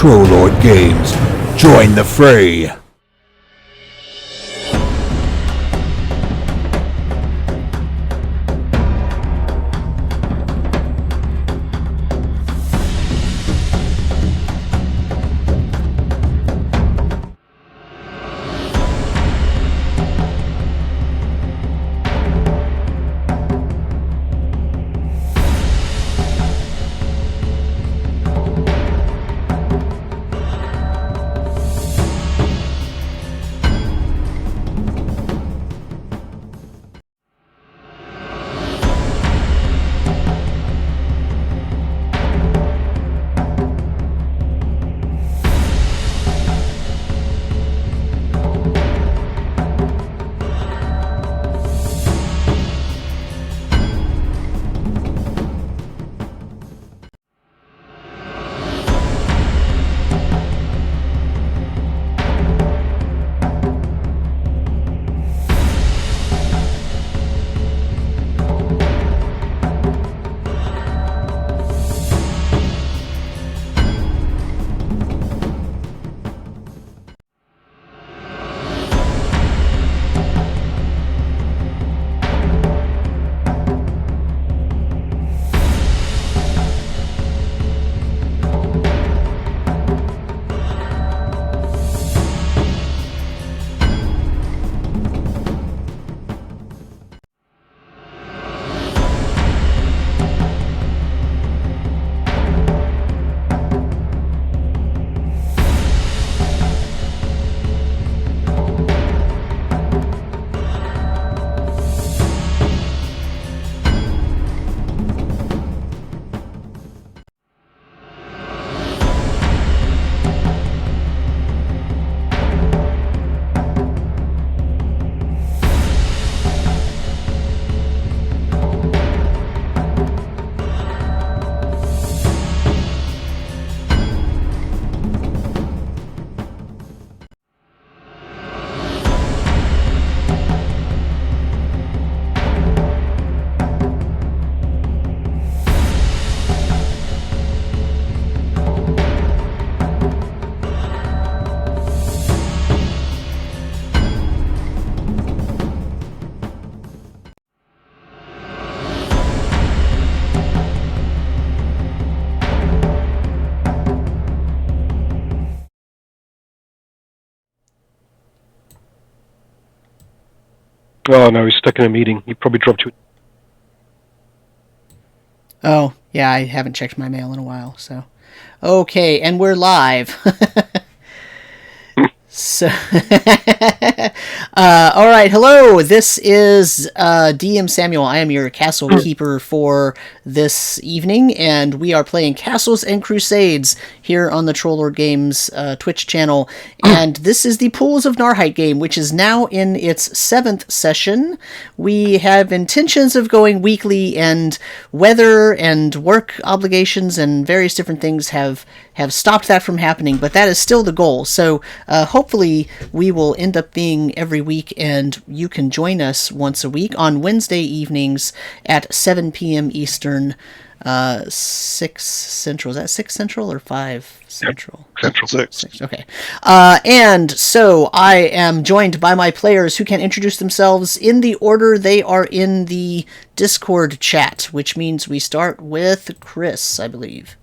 Trollord Games. Join the fray. Oh no, he's stuck in a meeting. He probably dropped you. Oh, yeah, I haven't checked my mail in a while, so. Okay, and we're live. So, all right, hello, this is DM Samuel. I am your castle keeper for this evening, and we are playing Castles and Crusades here on the Trollord Games Twitch channel, and this is the Pools of Narrheit game, which is now in its 7th session. We have intentions of going weekly, and weather and work obligations and various different things have stopped that from happening, but that is still the goal. So hopefully we will end up being every week, and you can join us once a week on Wednesday evenings at 7 p.m. Eastern, 6 Central. Is that 6 Central or 5 Central? Yep. Central. 6. Okay. And so I am joined by my players who can introduce themselves in the order they are in the Discord chat, which means we start with Chris, I believe.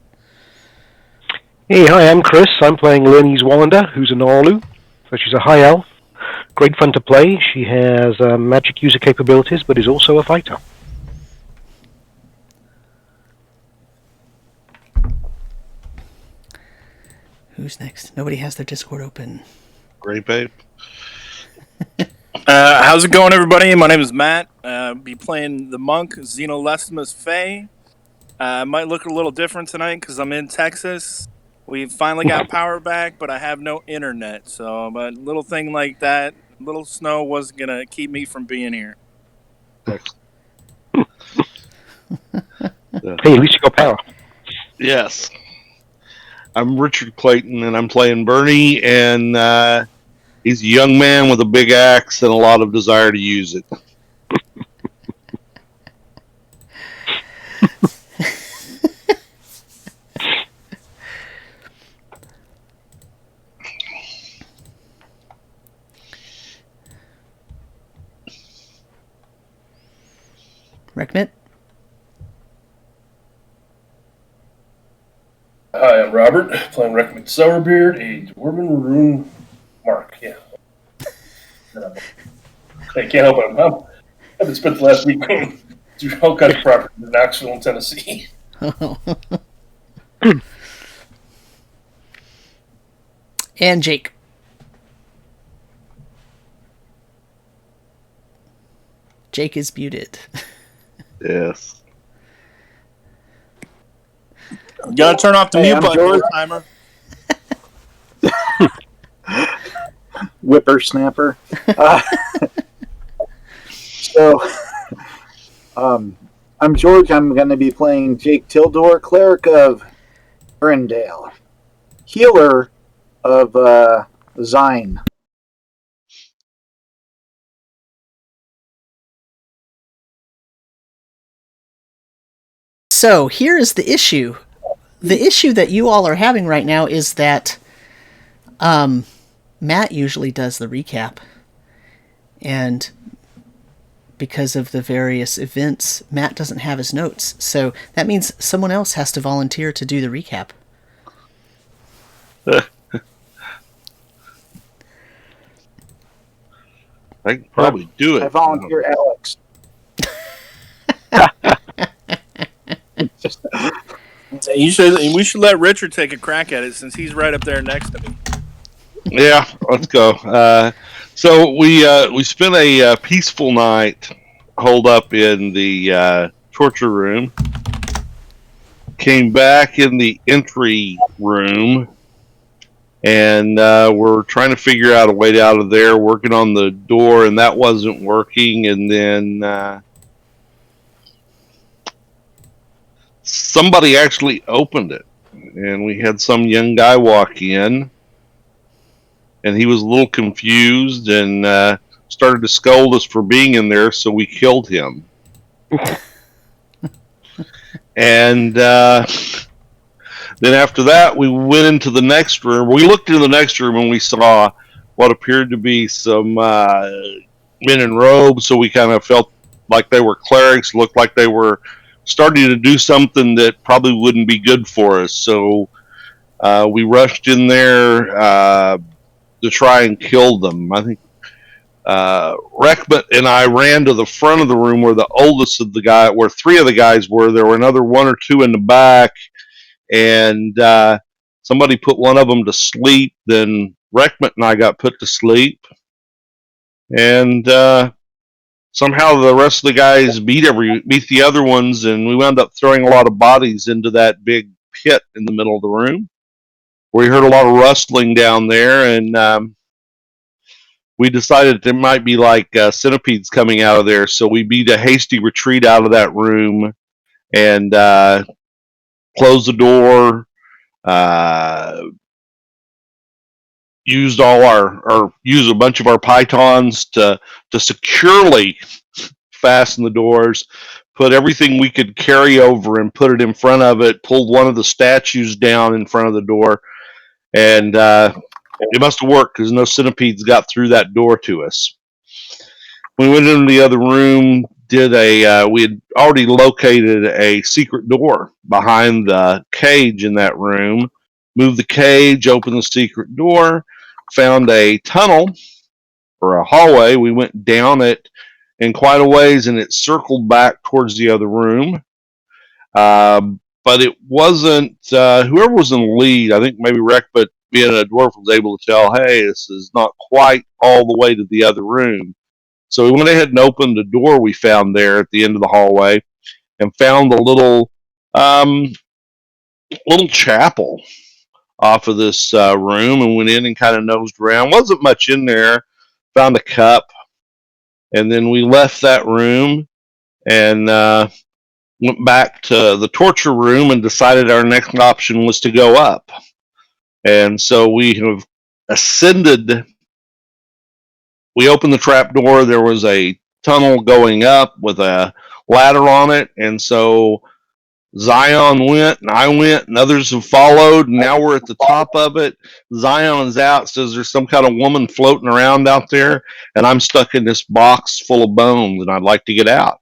Hey, hi, I'm Chris. I'm playing Leanise Wollender, who's an Oraalau. So she's a high elf. Great fun to play. She has magic user capabilities, but is also a fighter. Who's next? Nobody has their Discord open. Great, babe. How's it going, everybody? My name is Matt. Be playing the monk, Zinolestimus Faye. Might look a little different tonight because I'm in Texas. We finally got power back, but I have no internet. So, but little thing like that, little snow wasn't going to keep me from being here. Hey, at least you got power. Yes. I'm Richard Clayton, and I'm playing Burnie, and he's a young man with a big axe and a lot of desire to use it. Rekmit? Hi, I'm Robert, playing Rekmit Sourbeard, a Dwarven Runemark. Yeah. I can't help it. I've been spent the last week going through all kinds of properties in Knoxville, Tennessee. And Jake. Jake is muted. Yes. You gotta turn off the mute button, timer. Whippersnapper. I'm George. I'm going to be playing Jake Tilldor, Cleric of Durendale, healer of Zine. So here is the issue. The issue that you all are having right now is that Matt usually does the recap. And because of the various events, Matt doesn't have his notes. So that means someone else has to volunteer to do the recap. I can probably do it. I volunteer Alex. We should let Richard take a crack at it since he's right up there next to me. Yeah, let's go. So we spent a peaceful night holed up in the torture room. Came back in the entry room, and we're trying to figure out a way out of there. Working on the door, and that wasn't working. And then somebody actually opened it, and we had some young guy walk in. And he was a little confused and started to scold us for being in there, so we killed him. And then after that, we went into the next room. We looked into the next room and we saw what appeared to be some men in robes, so we kind of felt like they were clerics, looked like they were starting to do something that probably wouldn't be good for us. So we rushed in there to try and kill them. I think Rekmit and I ran to the front of the room where the oldest of the guy, where three of the guys were. There were another one or two in the back, and somebody put one of them to sleep. Then Rekmit and I got put to sleep, and somehow the rest of the guys beat the other ones, and we wound up throwing a lot of bodies into that big pit in the middle of the room. We heard a lot of rustling down there, and we decided there might be like centipedes coming out of there, so we beat a hasty retreat out of that room and closed the door, used a bunch of our pythons to securely fasten the doors, put everything we could carry over and put it in front of it, pulled one of the statues down in front of the door, and it must have worked because no centipedes got through that door to us. We went into the other room, we had already located a secret door behind the cage in that room, moved the cage, opened the secret door, found a tunnel or a hallway. We went down it in quite a ways, and it circled back towards the other room. But it wasn't, whoever was in the lead, I think maybe Rekmit, being a dwarf, was able to tell, hey, this is not quite all the way to the other room. So we went ahead and opened the door we found there at the end of the hallway and found a little chapel off of this room, and went in and kind of nosed around. Wasn't much in there. Found a cup, and then we left that room and went back to the torture room and decided our next option was to go up. And so we have ascended. We opened the trap door. There was a tunnel going up with a ladder on it. And so Zion went, and I went, and others have followed. And now we're at the top of it. Zion's out, says there's some kind of woman floating around out there. And I'm stuck in this box full of bones, and I'd like to get out.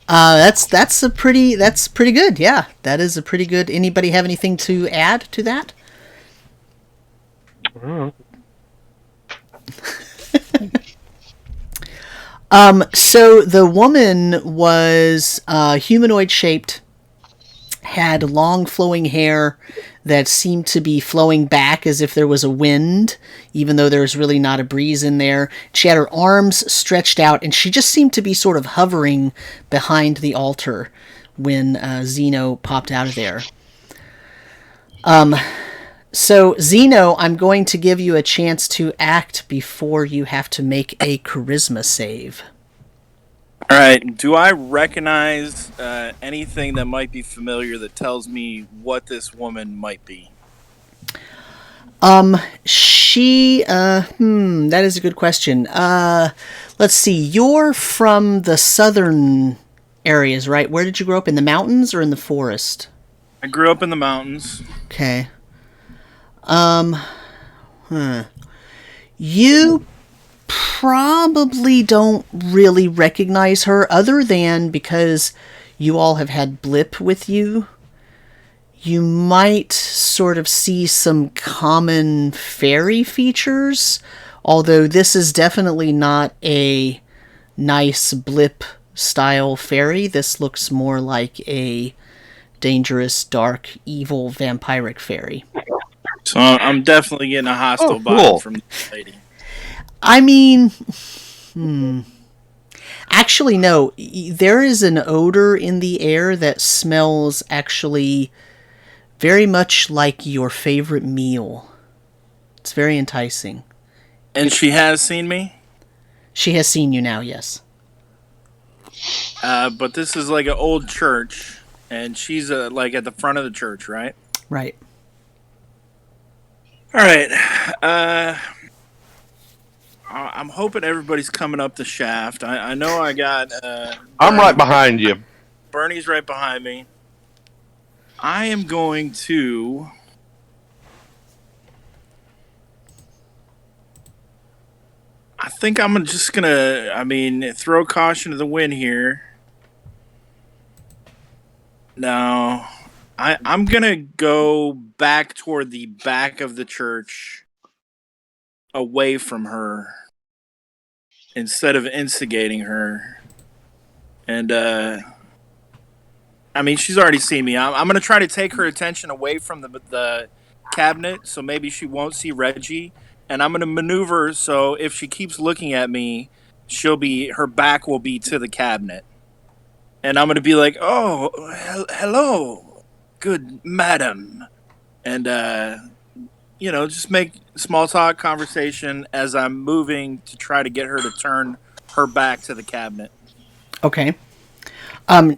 That's pretty good. Yeah, that is a pretty good. Anybody have anything to add to that? So the woman was humanoid shaped, had long flowing hair that seemed to be flowing back as if there was a wind, even though there's really not a breeze in there. She had her arms stretched out, and she just seemed to be sort of hovering behind the altar when Zeno popped out of there. So, Zeno, I'm going to give you a chance to act before you have to make a charisma save. All right. Do I recognize anything that might be familiar that tells me what this woman might be? That is a good question. Let's see. You're from the southern areas, right? Where did you grow up? In the mountains or in the forest? I grew up in the mountains. Okay. You probably don't really recognize her, other than because you all have had Blip with you. You might sort of see some common fairy features, although this is definitely not a nice Blip-style fairy. This looks more like a dangerous, dark, evil, vampiric fairy. So I'm definitely getting a hostile vibe from this lady. I mean, actually, no. There is an odor in the air that smells actually very much like your favorite meal. It's very enticing. And she has seen me? She has seen you now, yes. But this is like an old church, and she's like at the front of the church, right? Right. All right. I'm hoping everybody's coming up the shaft. I know I got... I'm right behind you. Burnie's right behind me. I am going to... I think I'm just going to, throw caution to the wind here. No. I'm going to go back toward the back of the church, away from her, instead of instigating her. And, she's already seen me. I'm going to try to take her attention away from the cabinet, so maybe she won't see Reggie. And I'm going to maneuver so if she keeps looking at me, her back will be to the cabinet. And I'm going to be like, oh, hello, good madam. And, just make small talk conversation as I'm moving to try to get her to turn her back to the cabinet. Okay. And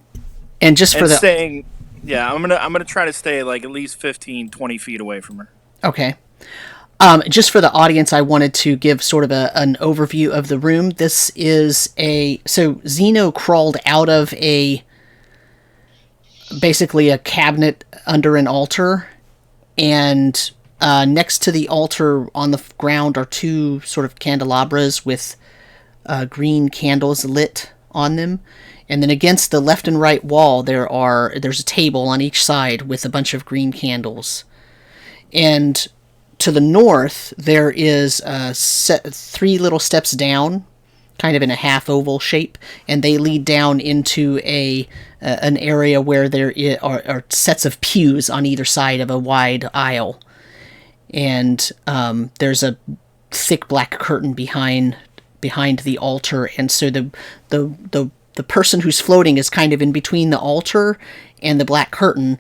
just for I'm gonna try to stay like at least 15, 20 feet away from her. Okay. Just for the audience, I wanted to give sort of an overview of the room. This is so Zeno crawled out of basically a cabinet under an altar, and next to the altar on the ground are two sort of candelabras with green candles lit on them. And then against the left and right wall, there's a table on each side with a bunch of green candles. And to the north, there is three little steps down, kind of in a half oval shape, and they lead down into an area where there are sets of pews on either side of a wide aisle. And there's a thick black curtain behind the altar, and so the person who's floating is kind of in between the altar and the black curtain,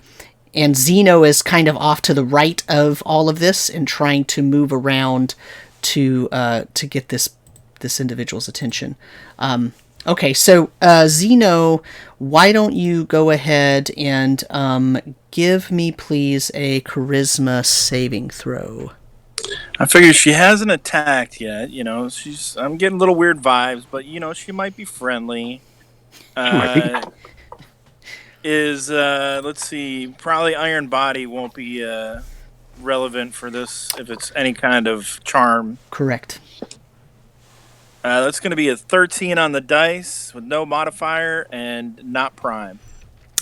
and Zeno is kind of off to the right of all of this and trying to move around to get this individual's attention. Okay, so Zeno, why don't you go ahead and give me, please, a charisma saving throw. I figure she hasn't attacked yet. I'm getting little weird vibes, but she might be friendly. Let's see, probably Iron Body won't be relevant for this if it's any kind of charm. Correct. That's going to be a 13 on the dice with no modifier and not prime.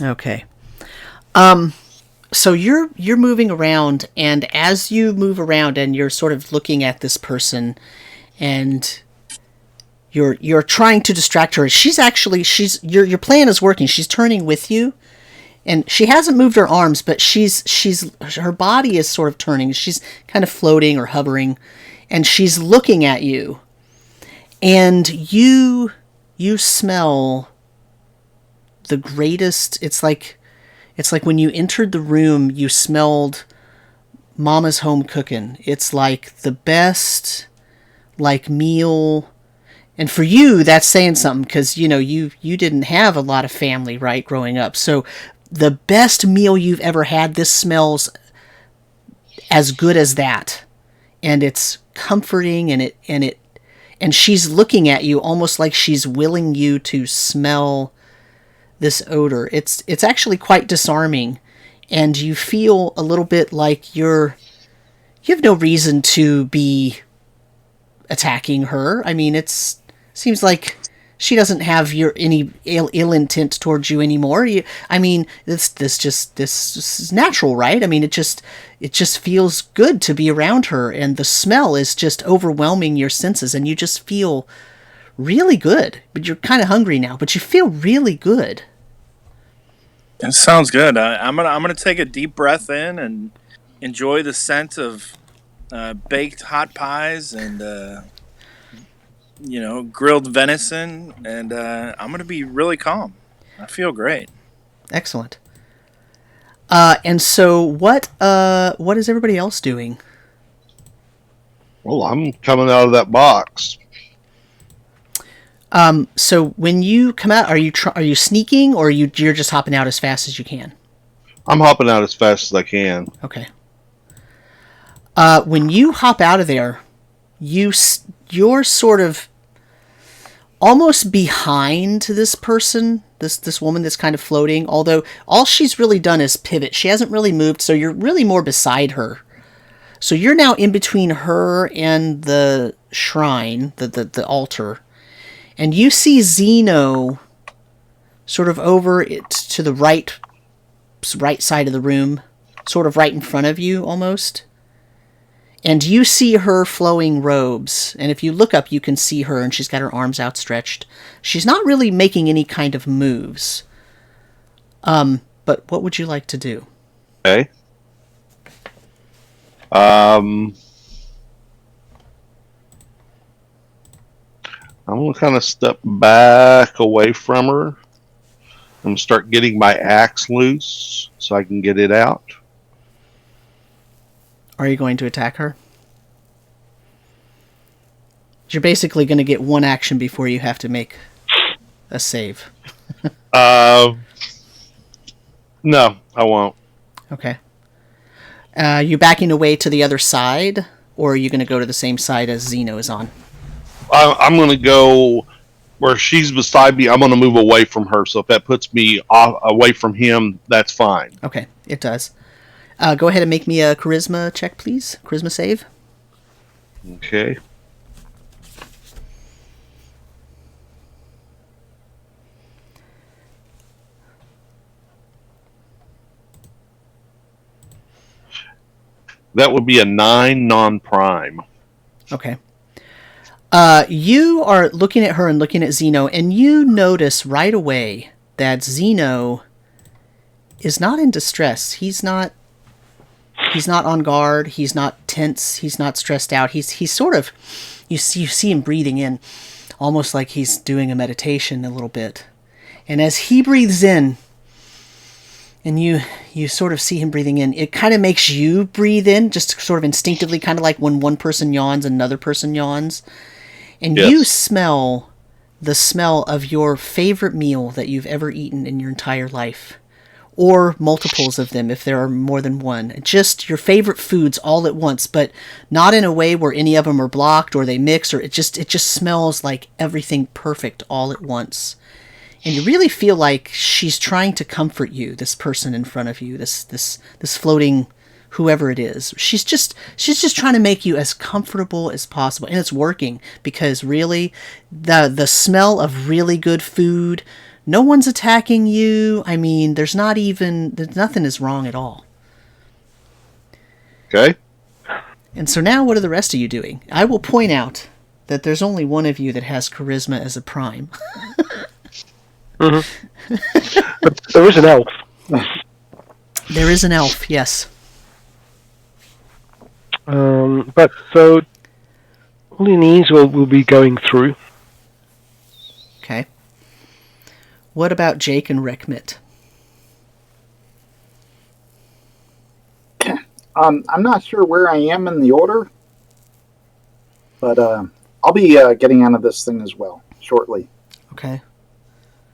Okay. So you're moving around, and as you move around and you're sort of looking at this person, and you're trying to distract her. Your plan is working. She's turning with you, and she hasn't moved her arms, but her body is sort of turning. She's kind of floating or hovering, and she's looking at you. And you smell the greatest. It's like when you entered the room, you smelled Mama's home cooking. It's like the best, like, meal. And for you, that's saying something, because, you didn't have a lot of family, right, growing up. So the best meal you've ever had, this smells as good as that. And it's comforting, and she's looking at you almost like she's willing you to smell this odor. It's actually quite disarming, and you feel a little bit like you have no reason to be attacking her. I mean, seems like she doesn't have any ill intent towards you anymore. This is natural, right? I mean, it just feels good to be around her, and the smell is just overwhelming your senses, and you just feel really good. But you're kind of hungry now, but you feel really good. That sounds good. I'm gonna take a deep breath in and enjoy the scent of baked hot pies and grilled venison, and I'm gonna be really calm. I feel great. Excellent. And so what is everybody else doing? Well, I'm coming out of that box. So when you come out, are you sneaking, or you're just hopping out as fast as you can? I'm hopping out as fast as I can. Okay. When you hop out of there, you're sort of almost behind this person, this woman that's kind of floating, although all she's really done is pivot. She hasn't really moved, so you're really more beside her. So you're now in between her and the shrine, the altar. And you see Zeno sort of over it to the right side of the room, sort of right in front of you almost. And you see her flowing robes. And if you look up, you can see her, and she's got her arms outstretched. She's not really making any kind of moves. But what would you like to do? Okay. I'm going to kind of step back away from her. I'm going to start getting my axe loose so I can get it out. Are you going to attack her? You're basically going to get one action before you have to make a save. No, I won't. Okay. You backing away to the other side, or are you going to go to the same side as Zeno is on? I'm going to go where she's beside me. I'm going to move away from her. So if that puts me away from him, that's fine. Okay, it does. Go ahead and make me a charisma check, please. Charisma save. Okay. That would be a 9 non-prime. Okay. You are looking at her and looking at Zeno, and you notice right away that Zeno is not in distress. He's not on guard. He's not tense. He's not stressed out. He's sort of, you see him breathing in, almost like he's doing a meditation a little bit. And as he breathes in, and you sort of see him breathing in, it kind of makes you breathe in, just sort of instinctively, kind of like when one person yawns, another person yawns. And yes. You smell the smell of your favorite meal that you've ever eaten in your entire life. Or multiples of them if there are more than one. Just your favorite foods all at once, but not in a way where any of them are blocked or they mix, or it just smells like everything perfect all at once. And you really feel like she's trying to comfort you, this person in front of you, this floating whoever it is. She's just trying to make you as comfortable as possible, and it's working, because really the smell of really good food, no one's attacking you. I mean, there's nothing is wrong at all. Okay. And so now what are the rest of you doing? I will point out that there's only one of you that has charisma as a prime. But there is an elf. There is an elf, yes. But so Leanise will be going through. Okay. What about Jake and Rekmit? I'm not sure where I am in the order, but I'll be getting onto this thing as well shortly. Okay.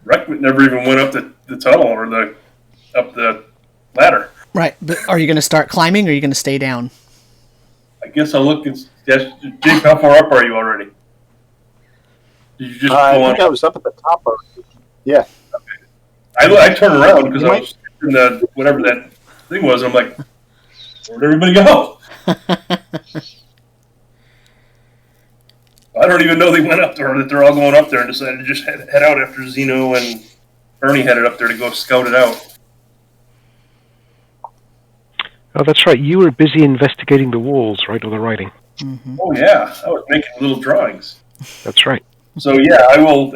Rekmit never even went up the tunnel or up the ladder. Right, but are you going to start climbing, or are you going to stay down? I guess I'll look and Jake, how far up are you already? Did you just go I on? think I was up at the top already. Yeah. I turned around because I was in whatever that thing was. I'm like, where'd everybody go? I don't even know they went up there, or that they're all going up there and decided to just head out after Zeno and Burnie headed up there to go scout it out. Oh, that's right. You were busy investigating the walls, right, or the writing. Mm-hmm. Oh yeah, I was making little drawings. That's right. So yeah, I will.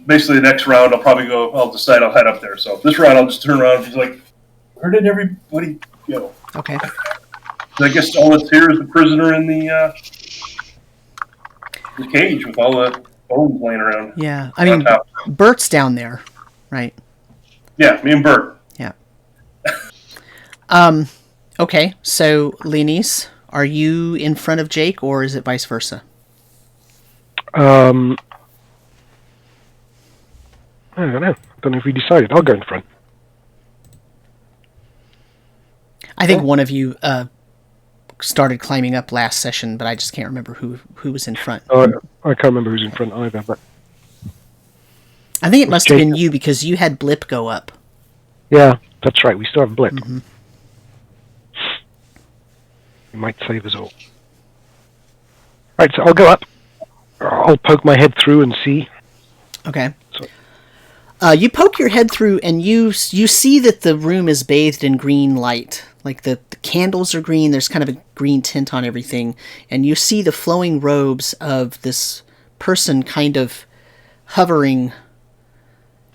Basically, the next round, I'll decide I'll head up there. So this round, I'll just turn around and be like, "Where did everybody go?" Okay. I guess all that's here is the prisoner in the cage with all the bones laying around. Yeah, I mean, Burt's down there, right? Yeah, me and Burt. Yeah. Okay, so Leanise, are you in front of Jake, or is it vice versa? I don't know. Don't know if we decided. I'll go in front. I think one of you started climbing up last session, but I just can't remember who was in front. I can't remember who's in front either, but I think it must have been you, because you had Blip go up. yeah, that's right. We still have Blip. Mm-hmm. It might save us all. Right, so I'll go up. I'll poke my head through and see. Okay. You poke your head through, and you see that the room is bathed in green light. Like the candles are green. There's kind of a green tint on everything, and you see the flowing robes of this person kind of hovering.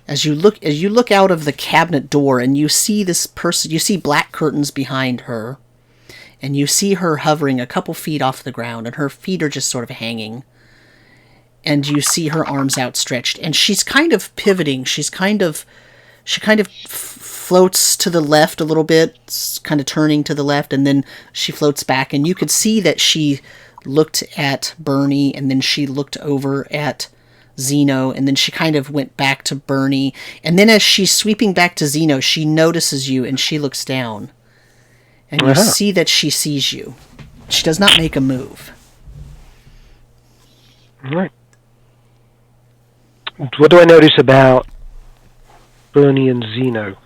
As you look out of the cabinet door, and you see this person, you see black curtains behind her, and you see her hovering a couple feet off the ground, and her feet are just sort of hanging. And you see her arms outstretched, and she's kind of pivoting. She kind of floats to the left a little bit, kind of turning to the left, and then she floats back. And you could see that she looked at Burnie, and then she looked over at Zeno, and then she kind of went back to Burnie. And then as she's sweeping back to Zeno, she notices you, and she looks down. And you see that she sees you. She does not make a move. All right. What do I notice about Burnie and Zeno?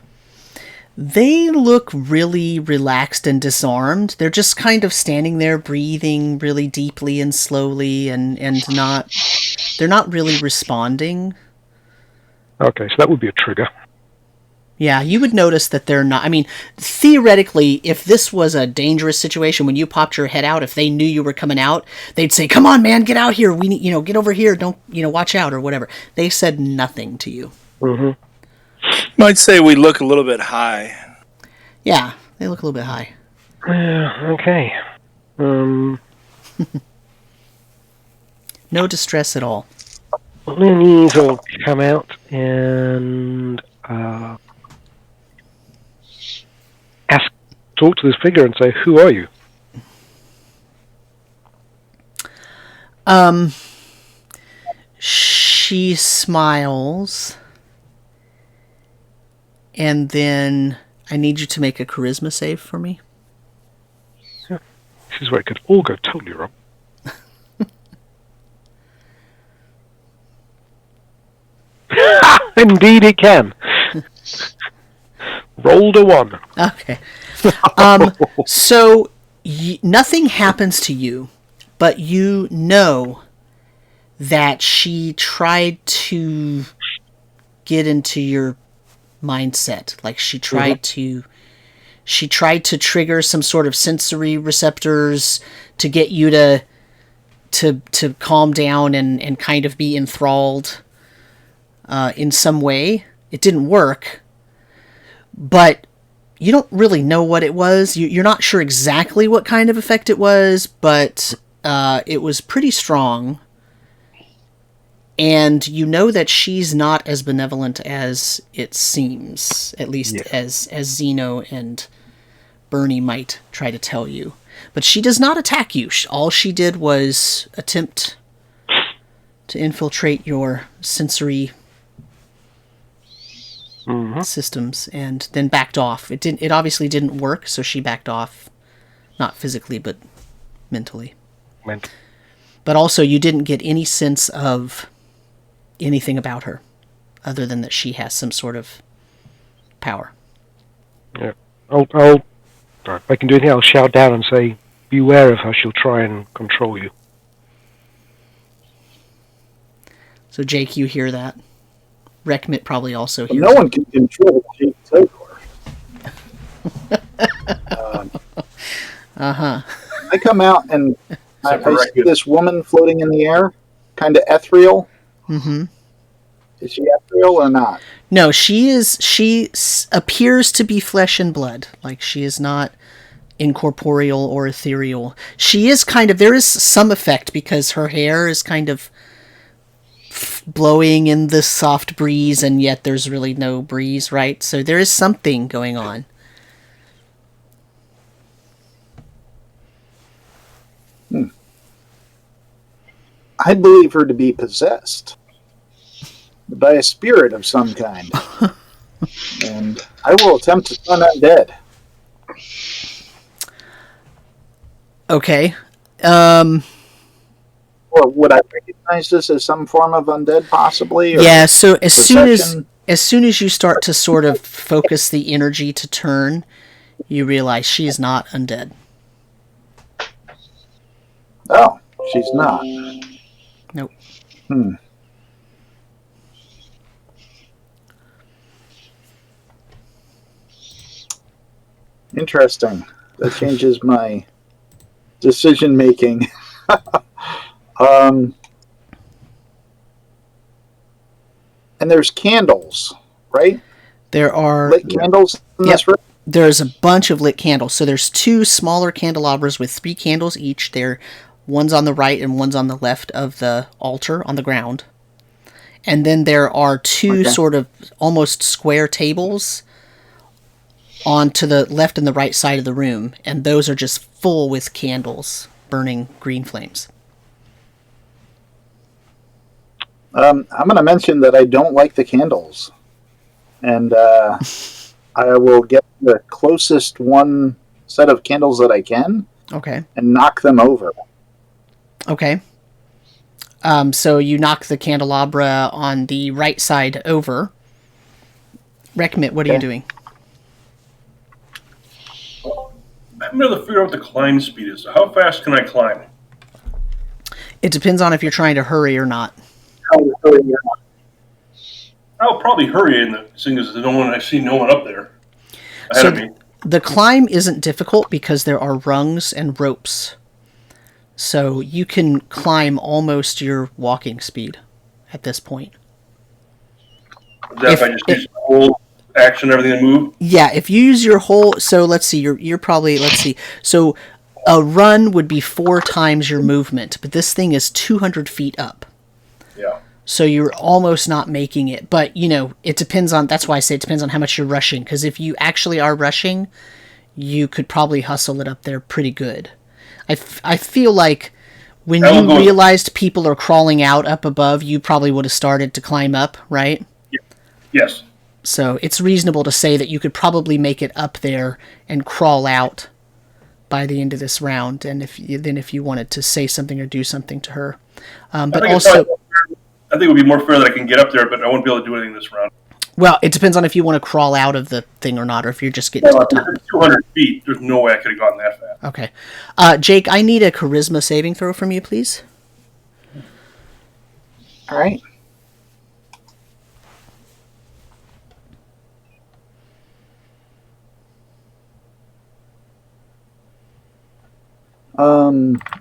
They look really relaxed and disarmed. They're just kind of standing there, breathing really deeply and slowly, and they're not really responding. Okay, so that would be a trigger. Yeah, you would notice that they're not. I mean, theoretically, if this was a dangerous situation, when you popped your head out, if they knew you were coming out, they'd say, "Come on, man, get out here. We need, get over here. Don't, watch out," or whatever. They said nothing to you. Mm-hmm. Might say we look a little bit high. Yeah, they look a little bit high. Okay. No distress at all. Leanise will come out and talk to this figure and say, "Who are you?" She smiles, and then I need you to make a charisma save for me. Yeah. This is where it could all go totally wrong. Indeed it can. Rolled a 1. Okay. So nothing happens to you, but you know that she tried to get into your mindset. Like she tried to trigger some sort of sensory receptors to get you to calm down and kind of be enthralled in some way. It didn't work, but you don't really know what it was. You're not sure exactly what kind of effect it was, but it was pretty strong. And you know that she's not as benevolent as it seems, at least as Zeno and Burnie might try to tell you. But she does not attack you. All she did was attempt to infiltrate your sensory systems, and then backed off. It obviously didn't work, so she backed off, not physically but mentally. But also, you didn't get any sense of anything about her, other than that she has some sort of power. Yeah, if I can do anything, I'll shout down and say, "Beware of her; she'll try and control you." So, Jake, you hear that? Rekmit probably also hears. No one can control Jake Tilldor. I come out and I see this woman floating in the air, kind of ethereal. Mm-hmm. Is she ethereal or not? No, she is. She appears to be flesh and blood. Like, she is not incorporeal or ethereal. She is kind of. There is some effect because her hair is kind of blowing in the soft breeze, and yet there's really no breeze, right? So there is something going on. I believe her to be possessed by a spirit of some kind. And I will attempt to turn undead. Okay. Or would I recognize this as some form of undead, possibly? Yeah, so as soon as you start to sort of focus the energy to turn, you realize she is not undead. Oh, she's not. Nope. Interesting. That changes my decision making. And there's candles, right? There are lit candles in this room? There's a bunch of lit candles. So there's 2 smaller candelabras with 3 candles each. One's on the right and one's on the left of the altar on the ground. And then there are 2 sort of almost square tables on to the left and the right side of the room. And those are just full with candles burning green flames. I'm going to mention that I don't like the candles. And I will get the closest one set of candles that I can. Okay. And knock them over. Okay. So you knock the candelabra on the right side over. Rekmit, what are you doing? I'm going to figure out what the climb speed is. How fast can I climb? It depends on if you're trying to hurry or not. I'll probably hurry in the seeing as I see no one up there ahead of me. The climb isn't difficult because there are rungs and ropes. So you can climb almost your walking speed at this point. Is that if I just use the whole action, everything to move? Yeah, if you use your whole... So let's see, you're probably... Let's see. So a run would be 4 times your movement, but this thing is 200 feet up. Yeah. So you're almost not making it. But, it depends on... That's why I say it depends on how much you're rushing. Because if you actually are rushing, you could probably hustle it up there pretty good. I feel like when you realized people are crawling out up above, you probably would have started to climb up, right? Yeah. Yes. So it's reasonable to say that you could probably make it up there and crawl out by the end of this round. And if you wanted to say something or do something to her, but also... I think it would be more fair that I can get up there, but I won't be able to do anything this round. Well, it depends on if you want to crawl out of the thing or not, or if you're just getting to the top. 200 feet. There's no way I could have gotten that fast. Okay. Jake, I need a charisma saving throw from you, please. All right.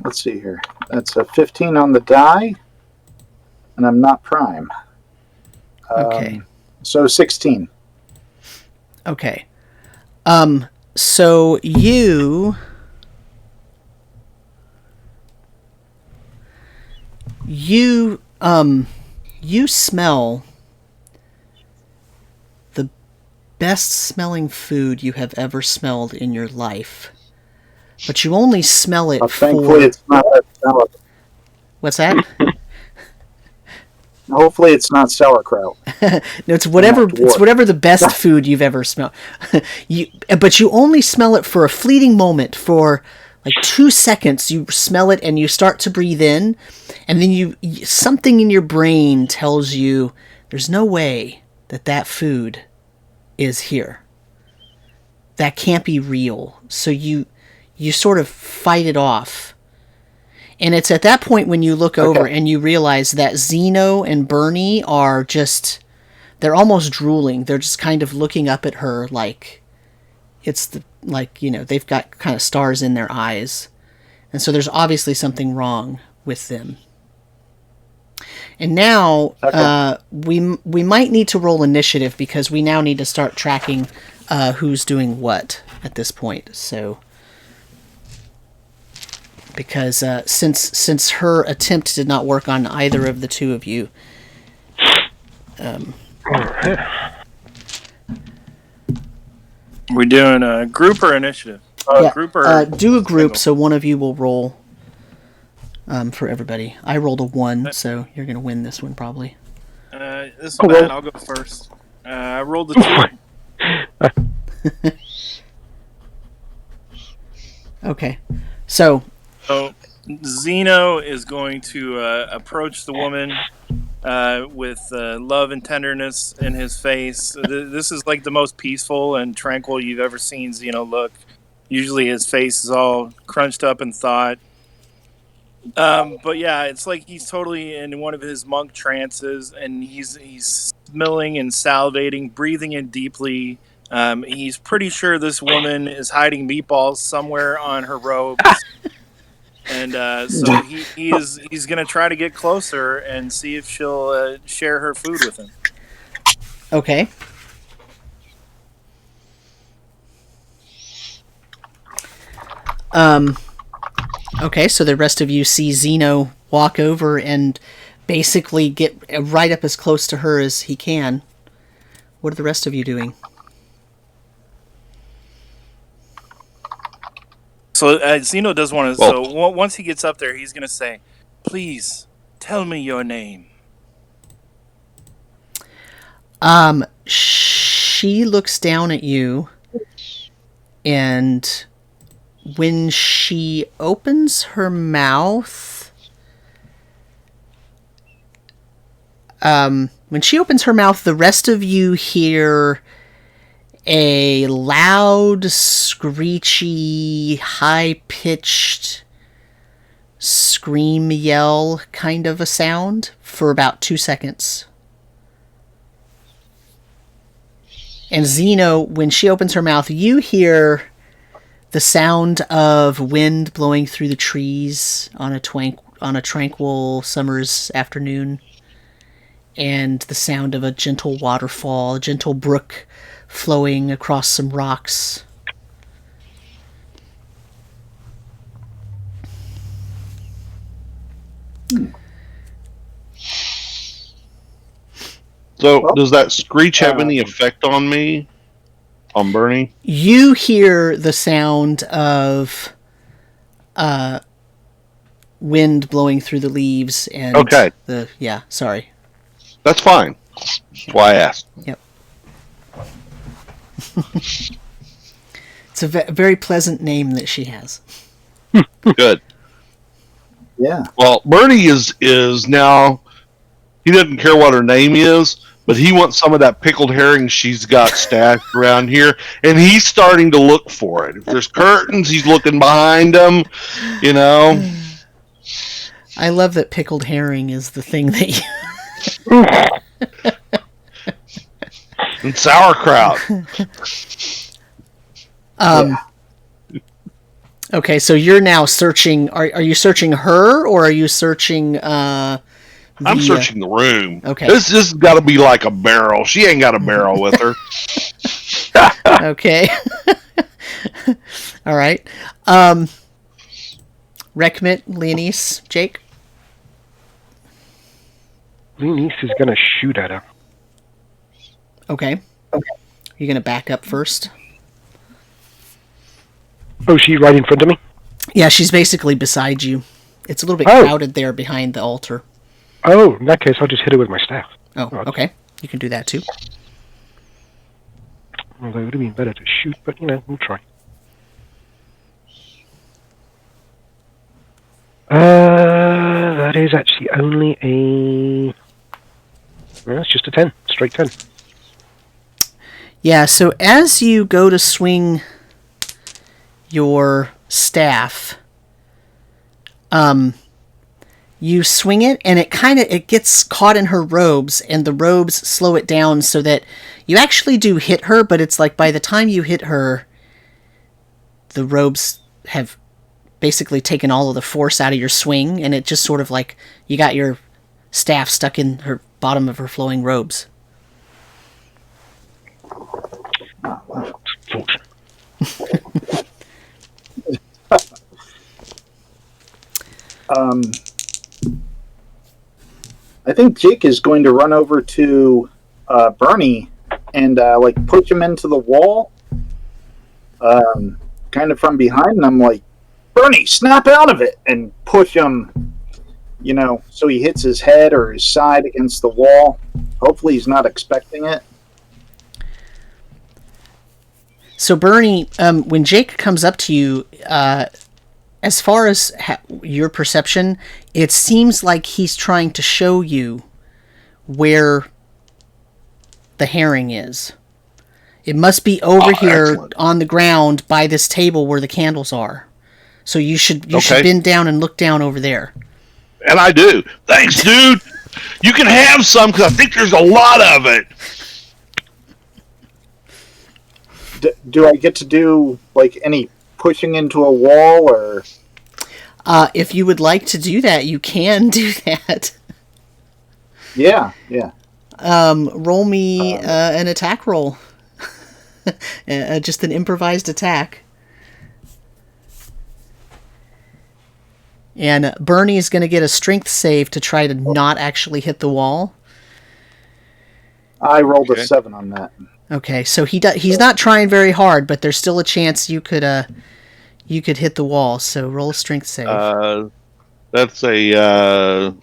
Let's see here. That's a 15 on the die, and I'm not prime. Okay. So 16. Okay. So you smell the best smelling food you have ever smelled in your life. But you only smell it Thankfully, it's not that. What's that? Hopefully, it's not sauerkraut. No, it's whatever. It's whatever the best food you've ever smelled. But you only smell it for a fleeting moment, for like 2 seconds. You smell it and you start to breathe in, and then something in your brain tells you there's no way that food is here. That can't be real. So you sort of fight it off. And it's at that point when you look over and you realize that Zeno and Burnie are they're almost drooling. They're just kind of looking up at her like they've got kind of stars in their eyes. And so there's obviously something wrong with them. And now we might need to roll initiative because we now need to start tracking who's doing what at this point. So because since her attempt did not work on either of the two of you. We doing a group or initiative? Group or do a group, so one of you will roll for everybody. I rolled a 1, so you're going to win this one probably. This one, Matt, I'll go first. I rolled a 2. Okay, so Zeno is going to approach the woman with love and tenderness in his face. This is like the most peaceful and tranquil you've ever seen Zeno look. Usually his face is all crunched up in thought. But yeah, it's like he's totally in one of his monk trances, and he's smelling and salivating, breathing in deeply. He's pretty sure this woman is hiding meatballs somewhere on her robes. And so he's going to try to get closer and see if she'll share her food with him. Okay. Okay, so the rest of you see Zeno walk over and basically get right up as close to her as he can. What are the rest of you doing? So Zeno does want to. So once he gets up there, he's going to say, "Please tell me your name." She looks down at you, and when she opens her mouth, the rest of you hear a loud, screechy, high-pitched scream yell kind of a sound for about 2 seconds. And Zeno, when she opens her mouth, you hear the sound of wind blowing through the trees on a tranquil summer's afternoon, and the sound of a gentle waterfall, a gentle brook flowing across some rocks. So, does that screech have any effect on me? On Burnie? You hear the sound of wind blowing through the leaves and sorry. That's fine. That's why I asked. Yep. It's a very pleasant name that she has. Good. Yeah. Well, Burnie is now, he doesn't care what her name is, but he wants some of that pickled herring she's got stashed around here, and he's starting to look for it. If there's curtains, he's looking behind them, you know. I love that pickled herring is the thing that you... And sauerkraut. Okay, so you're now searching. Are you searching her, or are you searching? I'm searching the room. Okay, this has got to be like a barrel. She ain't got a barrel with her. Okay. All right. Rekmit, Leanise, Jake. Leanise is going to shoot at her. Okay. You're going to back up first? Oh, she's right in front of me? Yeah, she's basically beside you. It's a little bit crowded there behind the altar. Oh, in that case, I'll just hit her with my staff. Oh, okay. You can do that too. Although it would have been better to shoot, but, we'll try. That is actually only a... Well, it's just a 10. Straight 10. Yeah, so as you go to swing your staff, you swing it, and it gets caught in her robes, and the robes slow it down so that you actually do hit her, but it's like by the time you hit her, the robes have basically taken all of the force out of your swing, and it just sort of like you got your staff stuck in her bottom of her flowing robes. I think Jake is going to run over to Burnie and push him into the wall, kind of from behind. And I'm like, Burnie, snap out of it, and push him, so he hits his head or his side against the wall. Hopefully, he's not expecting it. So Burnie, when Jake comes up to you, as far as your perception, it seems like he's trying to show you where the herring is. It must be over here excellent. On the ground by this table where the candles are. So you should bend down and look down over there. And I do. Thanks, dude. You can have some because I think there's a lot of it. Do I get to do any pushing into a wall or? If you would like to do that, you can do that. Yeah. Roll me an attack roll. Just an improvised attack. And Burnie is going to get a strength save to try to not actually hit the wall. I rolled a 7 on that. Okay, so he's not trying very hard, but there's still a chance you could hit the wall. So roll a strength save. That's a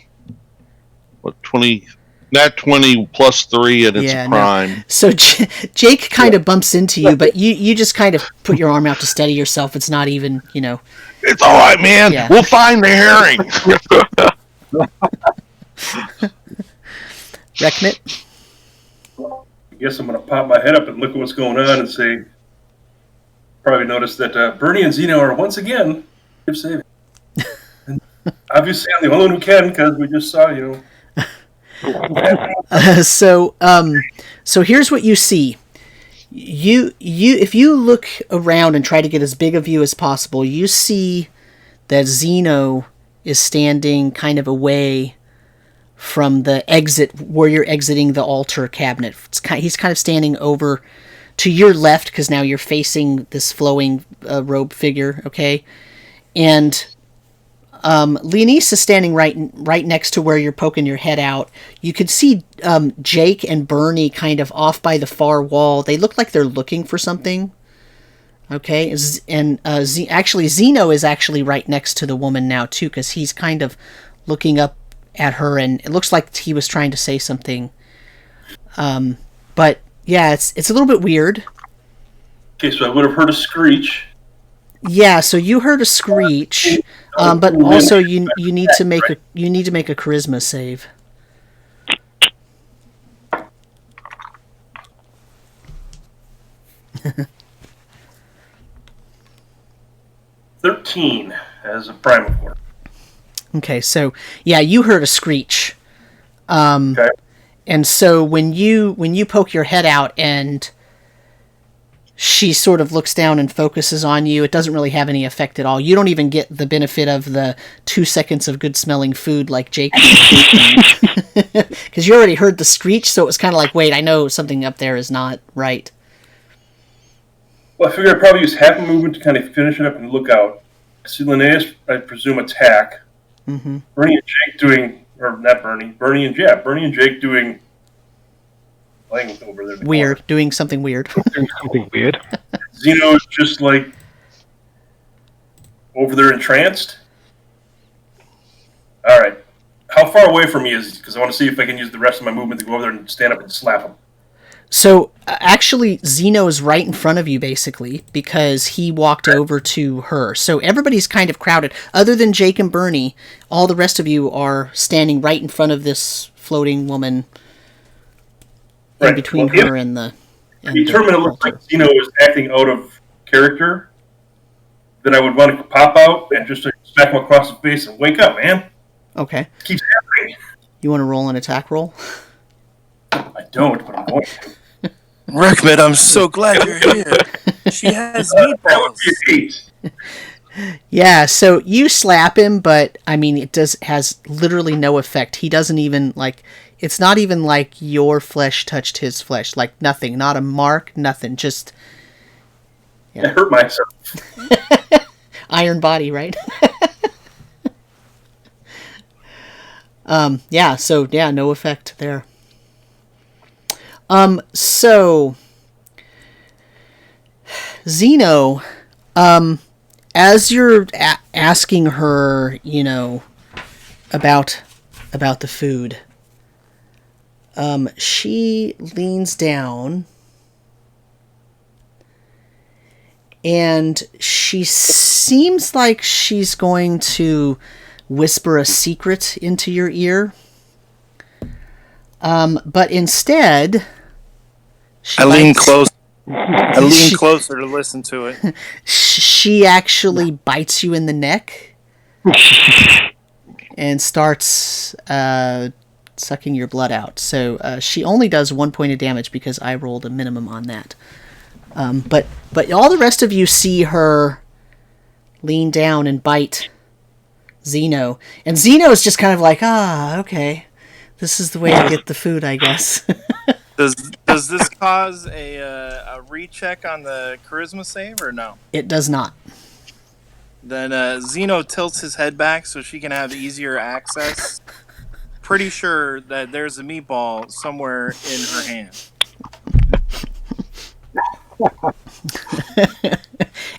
20. Nat 20 plus 3, and it's a prime. No. So Jake kind of bumps into you, but you just kind of put your arm out to steady yourself. It's not even, It's all right, man. Yeah. We'll find the herring. Rekmit? I guess I'm going to pop my head up and look at what's going on and say, probably notice that Burnie and Zeno are once again saving. And obviously, I'm the only one who can because we just saw, So here's what you see. You if you look around and try to get as big a view as possible, you see that Zeno is standing kind of away from the exit where you're exiting the altar cabinet. He's kind of standing over to your left because now you're facing this flowing robe figure, okay? And Leanise is standing right next to where you're poking your head out. You could see Jake and Burnie kind of off by the far wall. They look like they're looking for something. Okay, and actually Zeno is actually right next to the woman now too, because he's kind of looking up at her, and it looks like he was trying to say something. But yeah, it's a little bit weird. Okay, so I would have heard a screech. Yeah, so you heard a screech, but also you need to make a charisma save. $13 as a prime, of course. Okay, so yeah, you heard a screech. Okay. And so when you poke your head out and she sort of looks down and focuses on you, it doesn't really have any effect at all. You don't even get the benefit of the 2 seconds of good smelling food like Jake did. Because you already heard the screech, so it was kind of like, wait, I know something up there is not right. Well, I figure I'd probably use half a movement to kind of finish it up and look out. I see Leanise, I presume, attack. Mm-hmm. Burnie and Jake doing, or not Burnie, Burnie and Jake doing, playing over there. Weird, doing something weird. Doing something weird. Zeno's just like over there entranced. All right. How far away from me is he? Because I want to see if I can use the rest of my movement to go over there and stand up and slap him. So, actually, Zeno's right in front of you, basically, because he walked over to her. So everybody's kind of crowded. Other than Jake and Burnie, all the rest of you are standing right in front of this floating woman in between her and the... If you determine it looks like Zeno is acting out of character, then I would want to pop out and just smack him across the face and wake up, man. Okay. It keeps happening. You want to roll an attack roll? I don't, but I'm going to. Rekmit, I'm so glad you're here. She has That would meatballs. be an 8. Yeah, so you slap him, but, I mean, it has literally no effect. He doesn't even, like... It's not even like your flesh touched his flesh. Like, nothing. Not a mark, nothing. Just... Yeah. I hurt myself. Iron body, right? Yeah, so, yeah, no effect there. So... Zeno, as you're asking her, you know, about the food... she leans down and she seems like she's going to whisper a secret into your ear. But instead, I lean closer to listen to it. She actually bites you in the neck and starts sucking your blood out. So she only does 1 point of damage because I rolled a minimum on that. But all the rest of you see her lean down and bite Zeno. And Zeno is just kind of like, okay. This is the way I get the food, I guess. Does this cause a recheck on the charisma save or no? It does not. Then Zeno tilts his head back so she can have easier access. Pretty sure that there's a meatball somewhere in her hand.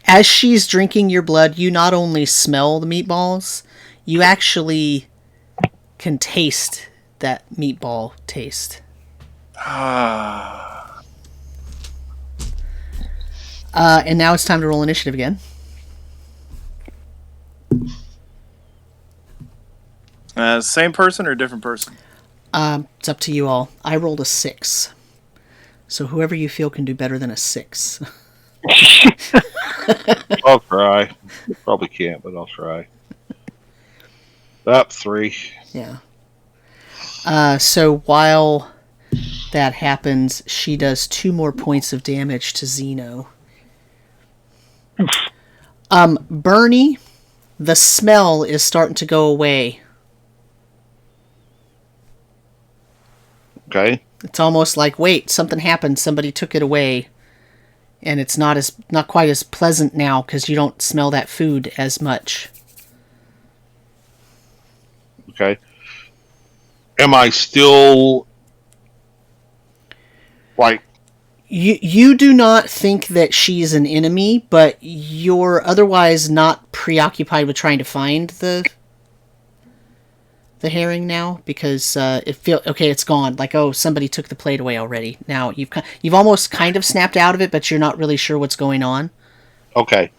As she's drinking your blood, you not only smell the meatballs, you actually can taste that meatball taste. And now it's time to roll initiative again. Same person or different person? It's up to you all. I rolled a 6. So whoever you feel can do better than a 6. I'll try. Probably can't, but I'll try. Up 3. Yeah. So while that happens, she does 2 more points of damage to Zeno. Burnie, the smell is starting to go away. Okay. It's almost like, wait, something happened. Somebody took it away, and it's not quite as pleasant now because you don't smell that food as much. Okay. Am I still like? You do not think that she's an enemy, but you're otherwise not preoccupied with trying to find the herring now because it's gone. Like, oh, somebody took the plate away already. Now you've almost kind of snapped out of it, but you're not really sure what's going on. Okay.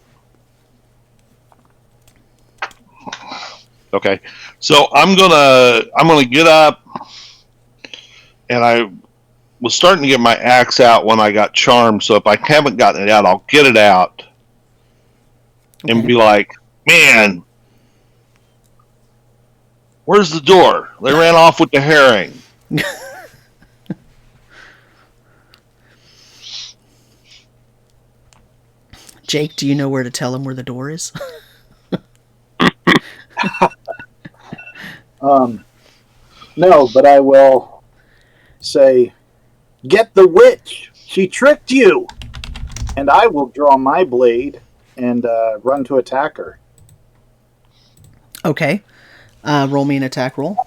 Okay. So I'm gonna get up, and I was starting to get my axe out when I got charmed. So if I haven't gotten it out, I'll get it out and be like, "Man, where's the door? They ran off with the herring." Jake, do you know where to tell him where the door is? No, but I will say, "Get the witch! She tricked you!" And I will draw my blade and run to attack her. Okay. Roll me an attack roll.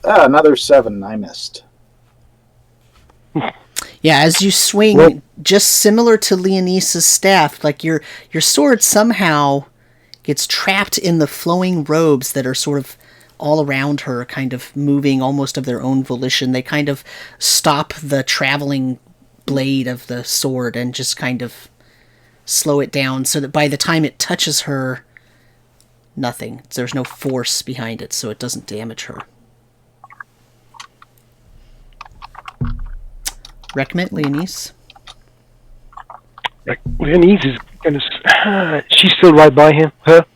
Another 7. I missed. Yeah, as you swing, just similar to Leanise's staff, like your sword somehow gets trapped in the flowing robes that are sort of all around her, kind of moving almost of their own volition. They kind of stop the traveling blade of the sword and just kind of slow it down so that by the time it touches her, nothing. There's no force behind it, so it doesn't damage her. Rekmit, Leanise? Leanise is going to... she's still right by him, her?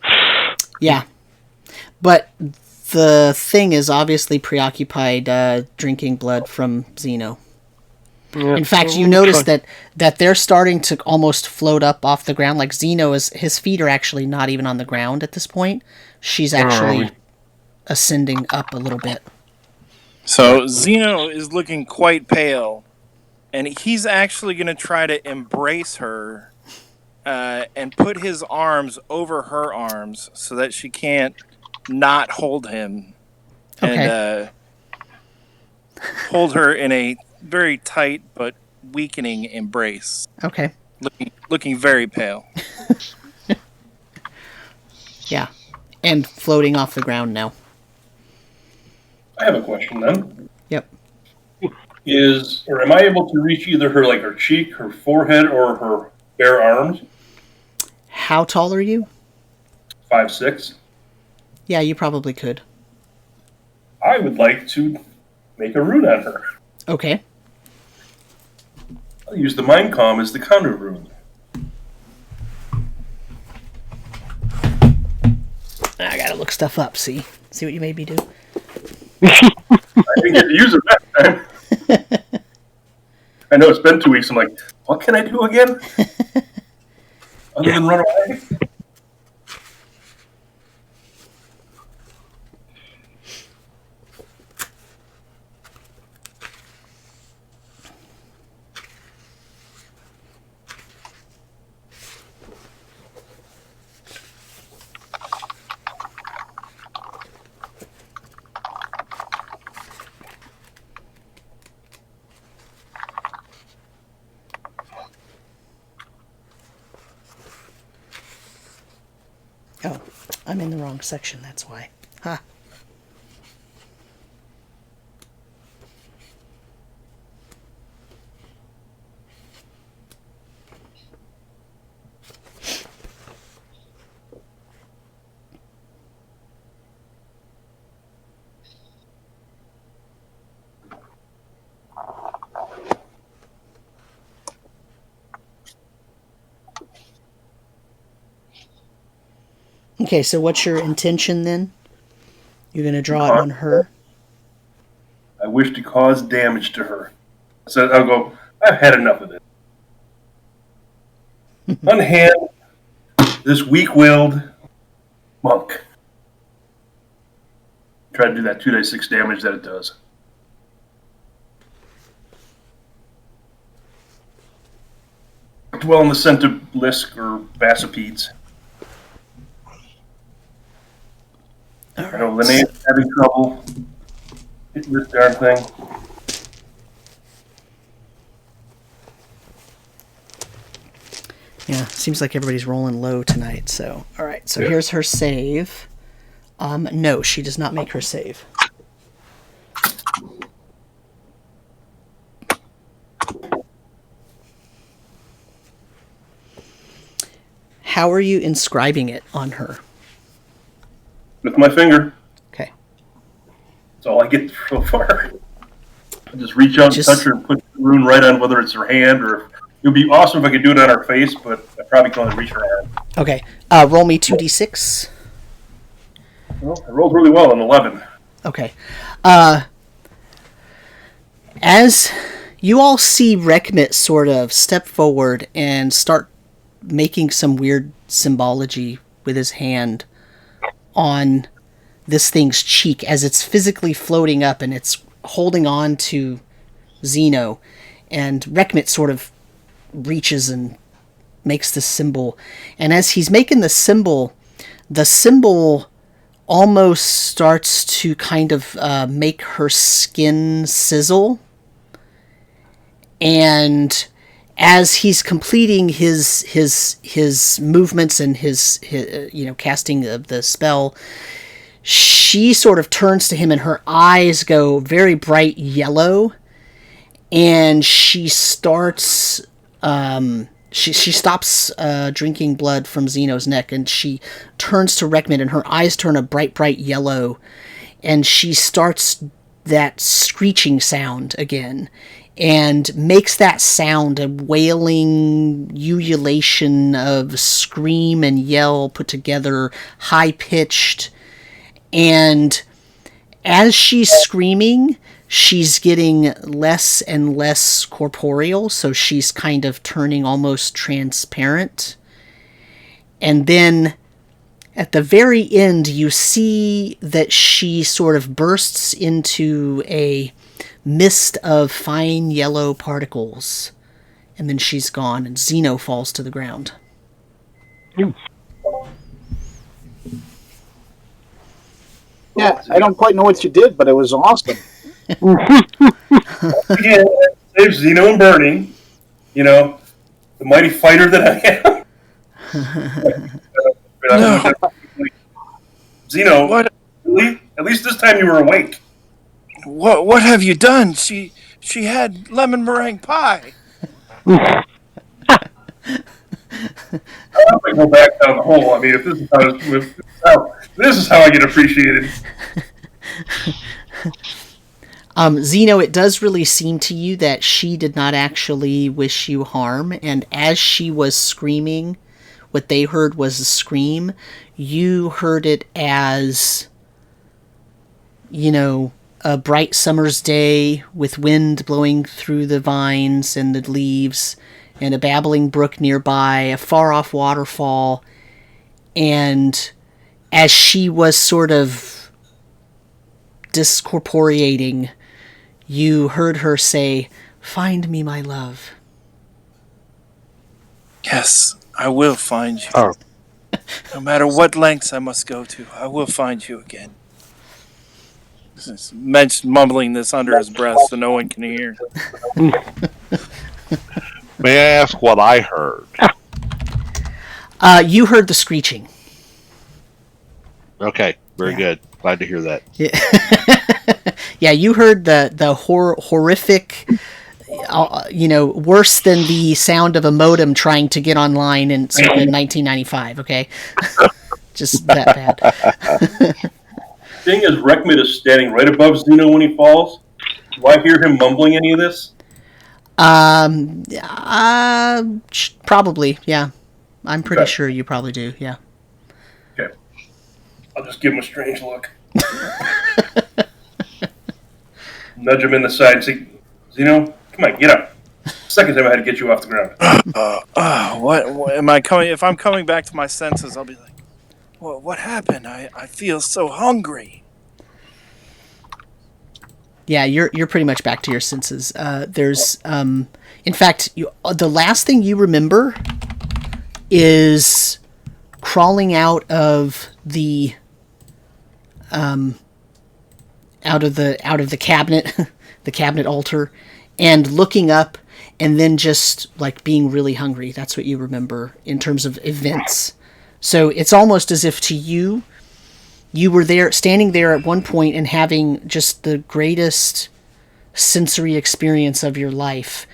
Yeah. But the thing is obviously preoccupied drinking blood from Zeno. Yeah. In fact, you notice that they're starting to almost float up off the ground. Like Zeno his feet are actually not even on the ground at this point. She's actually ascending up a little bit. So Zeno is looking quite pale, and he's actually going to try to embrace her and put his arms over her arms so that she can't not hold him. Okay. And hold her in a very tight but weakening embrace. Okay. Looking very pale. Yeah. And floating off the ground now. I have a question then. Yep. Am I able to reach either her cheek, her forehead, or her bare arms? How tall are you? 5'6". Yeah, you probably could. I would like to make a rune on her. Okay. I'll use the Mind Calm as the counter rune. I gotta look stuff up, see what you made me do. I didn't get to use it that time. I know it's been 2 weeks. I'm like, what can I do again? Other than run away? Oh, I'm in the wrong section, that's why. Ha. Okay, so what's your intention then? You're going to draw it on her? I wish to cause damage to her. So I'll go, I've had enough of this. Unhand this weak-willed monk. Try to do that 2d6 damage that it does. Dwell in the scent of Lisk or Vassipedes. I know Linnea having trouble hitting this darn thing. Yeah, seems like everybody's rolling low tonight, so... Alright, so here's her save. No, she does not make her save. How are you inscribing it on her? With my finger. Okay. That's all I get so far. I just reach out and touch her and put the rune right on whether it's her hand or... It would be awesome if I could do it on her face, but I probably can only reach her hand. Okay. Roll me 2d6. Well, I rolled really well on 11. Okay. As you all see Rekmit sort of step forward and start making some weird symbology with his hand on this thing's cheek as it's physically floating up and it's holding on to Zeno, and Rekmit sort of reaches and makes the symbol. And as he's making the symbol almost starts to kind of make her skin sizzle. And as he's completing his movements and his casting of the spell, she sort of turns to him and her eyes go very bright yellow, and she starts she stops drinking blood from Zeno's neck, and she turns to Rekmit and her eyes turn a bright yellow, and she starts that screeching sound again and makes that sound, a wailing ululation of scream and yell put together, high-pitched. And as she's screaming, she's getting less and less corporeal, so she's kind of turning almost transparent. And then at the very end, you see that she sort of bursts into a mist of fine yellow particles, and then she's gone, and Zeno falls to the ground. Yeah, I don't quite know what you did, but it was awesome. Yeah, save Zeno and Burnie. You know, the mighty fighter that I am. Zeno, What? at least this time you were awake. What have you done? She had lemon meringue pie. I'm not going to go back down the hole. I mean, if this is how I get appreciated. Zeno, it does really seem to you that she did not actually wish you harm, and as she was screaming, what they heard was a scream. You heard it as, a bright summer's day with wind blowing through the vines and the leaves, and a babbling brook nearby, a far-off waterfall, and as she was sort of discorporeating, you heard her say, "Find me, my love." Yes, I will find you. Oh. No matter what lengths I must go to, I will find you again. He's mumbling this under his breath so no one can hear. May I ask what I heard? You heard the screeching. Okay, very good. Glad to hear that. Yeah, you heard the horrific, worse than the sound of a modem trying to get online in 1995, okay? Just that bad. Seeing as Rekmit is standing right above Zeno when he falls, do I hear him mumbling any of this? Probably, yeah. I'm pretty Okay. sure you probably do, yeah. Okay. I'll just give him a strange look. Nudge him in the side and say, Zeno, come on, get up. Second time I had to get you off the ground. What am I coming? If I'm coming back to my senses, I'll be like, what happened? I feel so hungry. Yeah, you're pretty much back to your senses. There's, in fact, the last thing you remember is crawling out of the, out of the cabinet, the cabinet altar, and looking up, and then just like being really hungry. That's what you remember in terms of events. So it's almost as if to you were there, standing there at one point and having just the greatest sensory experience of your life.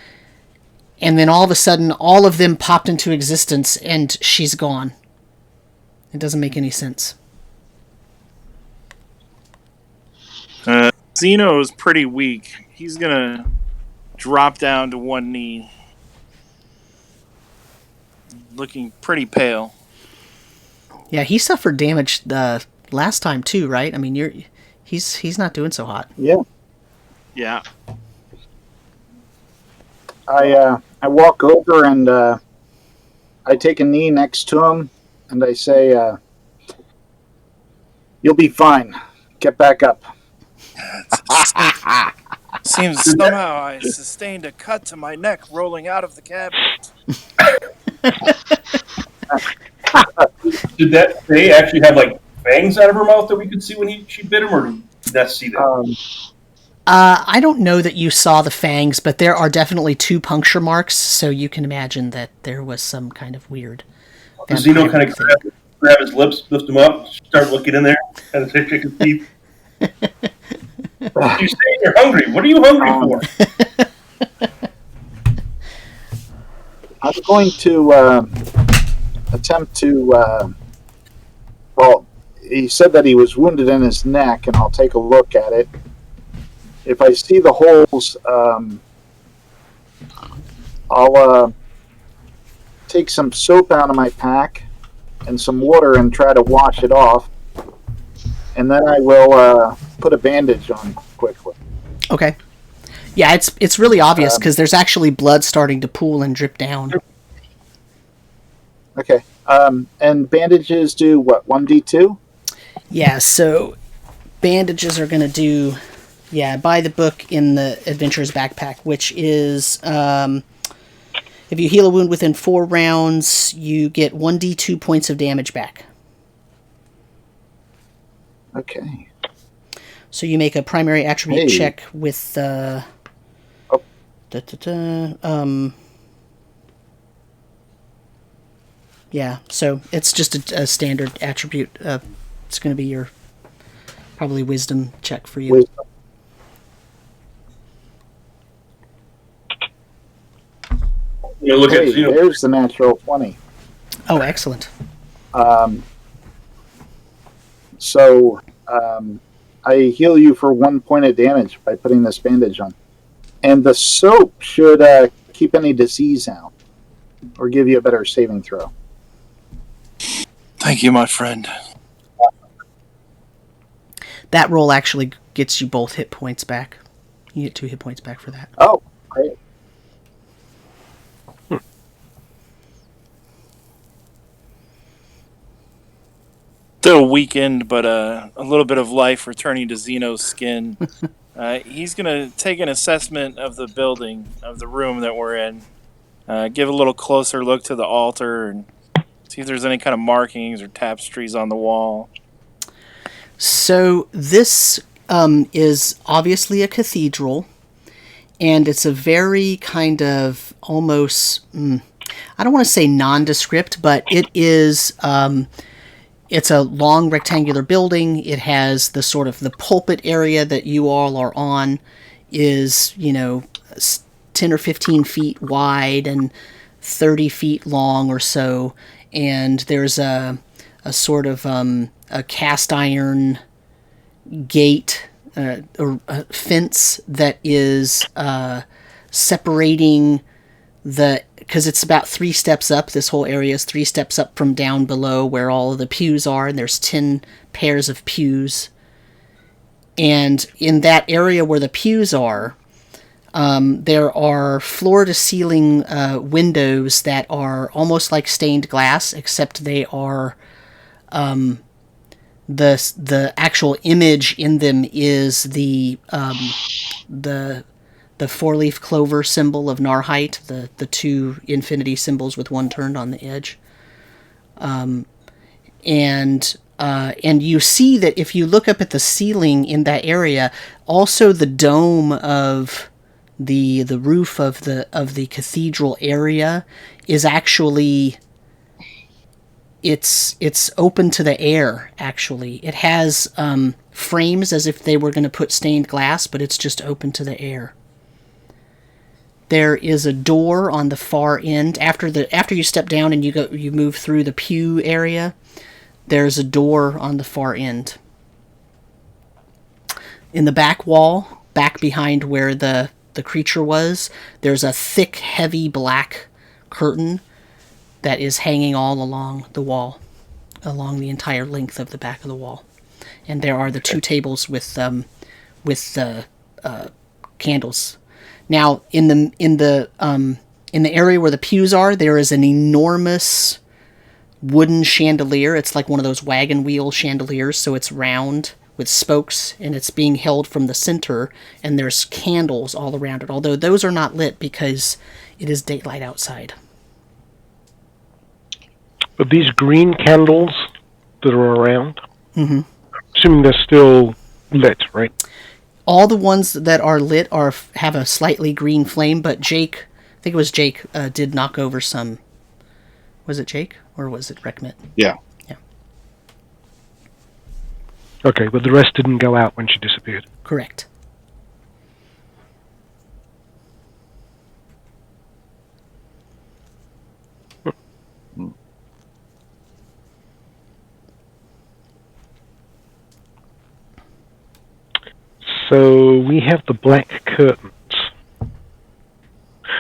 And then all of a sudden, all of them popped into existence and she's gone. It doesn't make any sense. Zeno is pretty weak. He's gonna drop down to one knee, looking pretty pale. Yeah, he suffered damage the last time too, right? I mean, he's not doing so hot. Yeah. Yeah. I walk over and I take a knee next to him and I say, "You'll be fine. Get back up." Seems somehow I sustained a cut to my neck rolling out of the cabinet. Did that Faye actually have like fangs out of her mouth that we could see when she bit him, or did we not see that? I don't know that you saw the fangs, but there are definitely 2 puncture marks, so you can imagine that there was some kind of weird. Zeno kind of grab his lips, lift them up, start looking in there, and take his teeth. You say you're hungry. What are you hungry for? I'm going to attempt to. Well, he said that he was wounded in his neck, and I'll take a look at it. If I see the holes, I'll take some soap out of my pack and some water and try to wash it off. And then I will put a bandage on quickly. Okay. Yeah, it's really obvious because there's actually blood starting to pool and drip down. Okay. And bandages do what, 1d2? Yeah, so bandages are going to do, by the book in the Adventurer's Backpack, which is, if you heal a wound within 4 rounds, you get 1d2 points of damage back. Okay. So you make a primary attribute check with, yeah, so it's just a standard attribute. It's going to be your, probably wisdom check for you. Wisdom. Look at Zeno. There's the natural 20. Oh, excellent. So I heal you for 1 point of damage by putting this bandage on. And the soap should keep any disease out or give you a better saving throw. Thank you, my friend. That roll actually gets you both hit points back. You get 2 hit points back for that. Oh, great. Still weakened, but a little bit of life returning to Zeno's skin. He's going to take an assessment of the building, of the room that we're in. Give a little closer look to the altar and see if there's any kind of markings or tapestries on the wall. So this is obviously a cathedral, and it's a very kind of almost, I don't want to say nondescript, but it is, it's a long rectangular building. It has the sort of the pulpit area that you all are on is, 10 or 15 feet wide and 30 feet long or so. And there's a sort of a cast iron gate or a fence that is separating because it's about 3 steps up. This whole area is 3 steps up from down below where all of the pews are, and there's 10 pairs of pews. And in that area where the pews are, there are floor-to-ceiling windows that are almost like stained glass, except they are the actual image in them is the 4-leaf clover symbol of Narrheit, the 2 infinity symbols with 1 turned on the edge. And you see that if you look up at the ceiling in that area, also the dome of the roof of the cathedral area is actually it's open to the air. Actually, it has frames as if they were going to put stained glass, but it's just open to the air. There is a door on the far end after you step down and you move through the pew area. There's a door on the far end. in the back wall, back behind where the creature was, there's a thick, heavy black curtain that is hanging all along the wall, along the entire length of the back of the wall. And there are the two tables with the candles. Now, in the area where the pews are, there is an enormous wooden chandelier. It's like one of those wagon wheel chandeliers, so it's round with spokes, and it's being held from the center, and there's candles all around it, although those are not lit because it is daylight outside. But these green candles that are around, Mm-hmm. assuming they're still lit, right? All the ones that are lit have a slightly green flame, but Jake, I think it was Jake, did knock over some. Was it Jake, or was it Rekmit? Yeah. Okay, but the rest didn't go out when she disappeared. Correct. So we have the black curtains.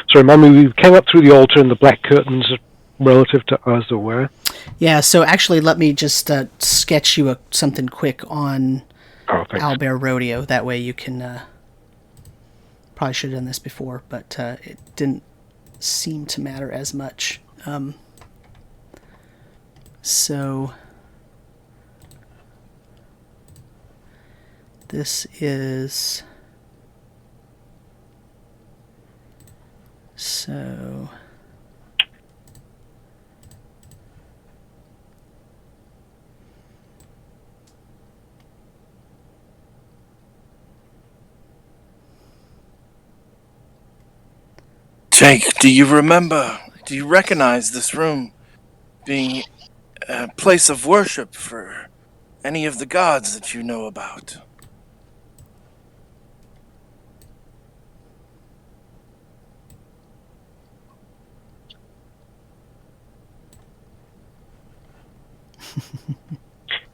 So remind me, we came up through the altar and the black curtains relative to us are where? Yeah, so actually let me just sketch you something quick on Owlbear Rodeo. That way you can... probably should have done this before, but it didn't seem to matter as much. So... This is... So... Jake, do you recognize this room being a place of worship for any of the gods that you know about?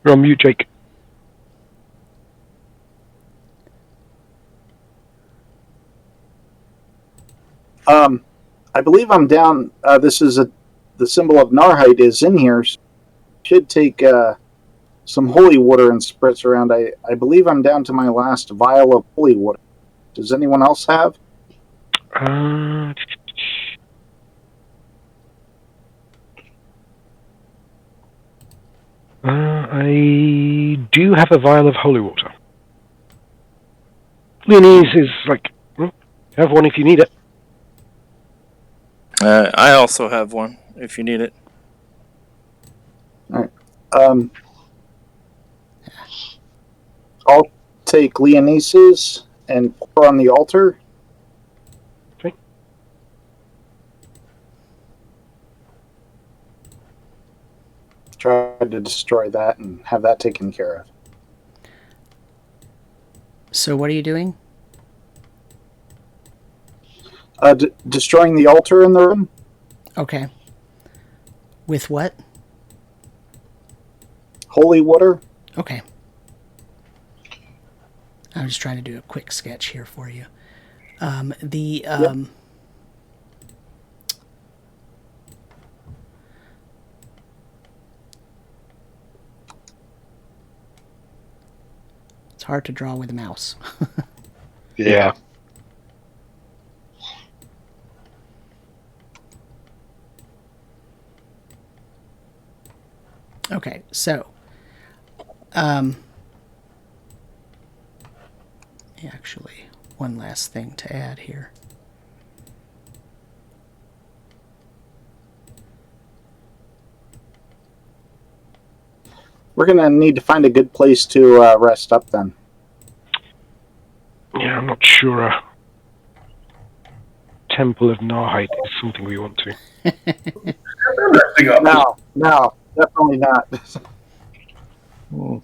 You're on mute, Jake. I believe I'm down. This is the symbol of Narrheit is in here. Should take some holy water and spritz around. I believe I'm down to my last vial of holy water. Does anyone else have? I do have a vial of holy water. Leanise is like, have one if you need it. I also have one, if you need it. All right. I'll take Leanise's and pour on the altar. Okay. Try to destroy that and have that taken care of. So what are you doing? Destroying the altar in the room. Okay. With what? Holy water. Okay. I'm just trying to do a quick sketch here for you. Yep. It's hard to draw with a mouse. Yeah. Okay, so actually, one last thing to add here. We're going to need to find a good place to rest up then. Yeah, I'm not sure a Temple of Narrheit is something we want to. No, definitely not. Well,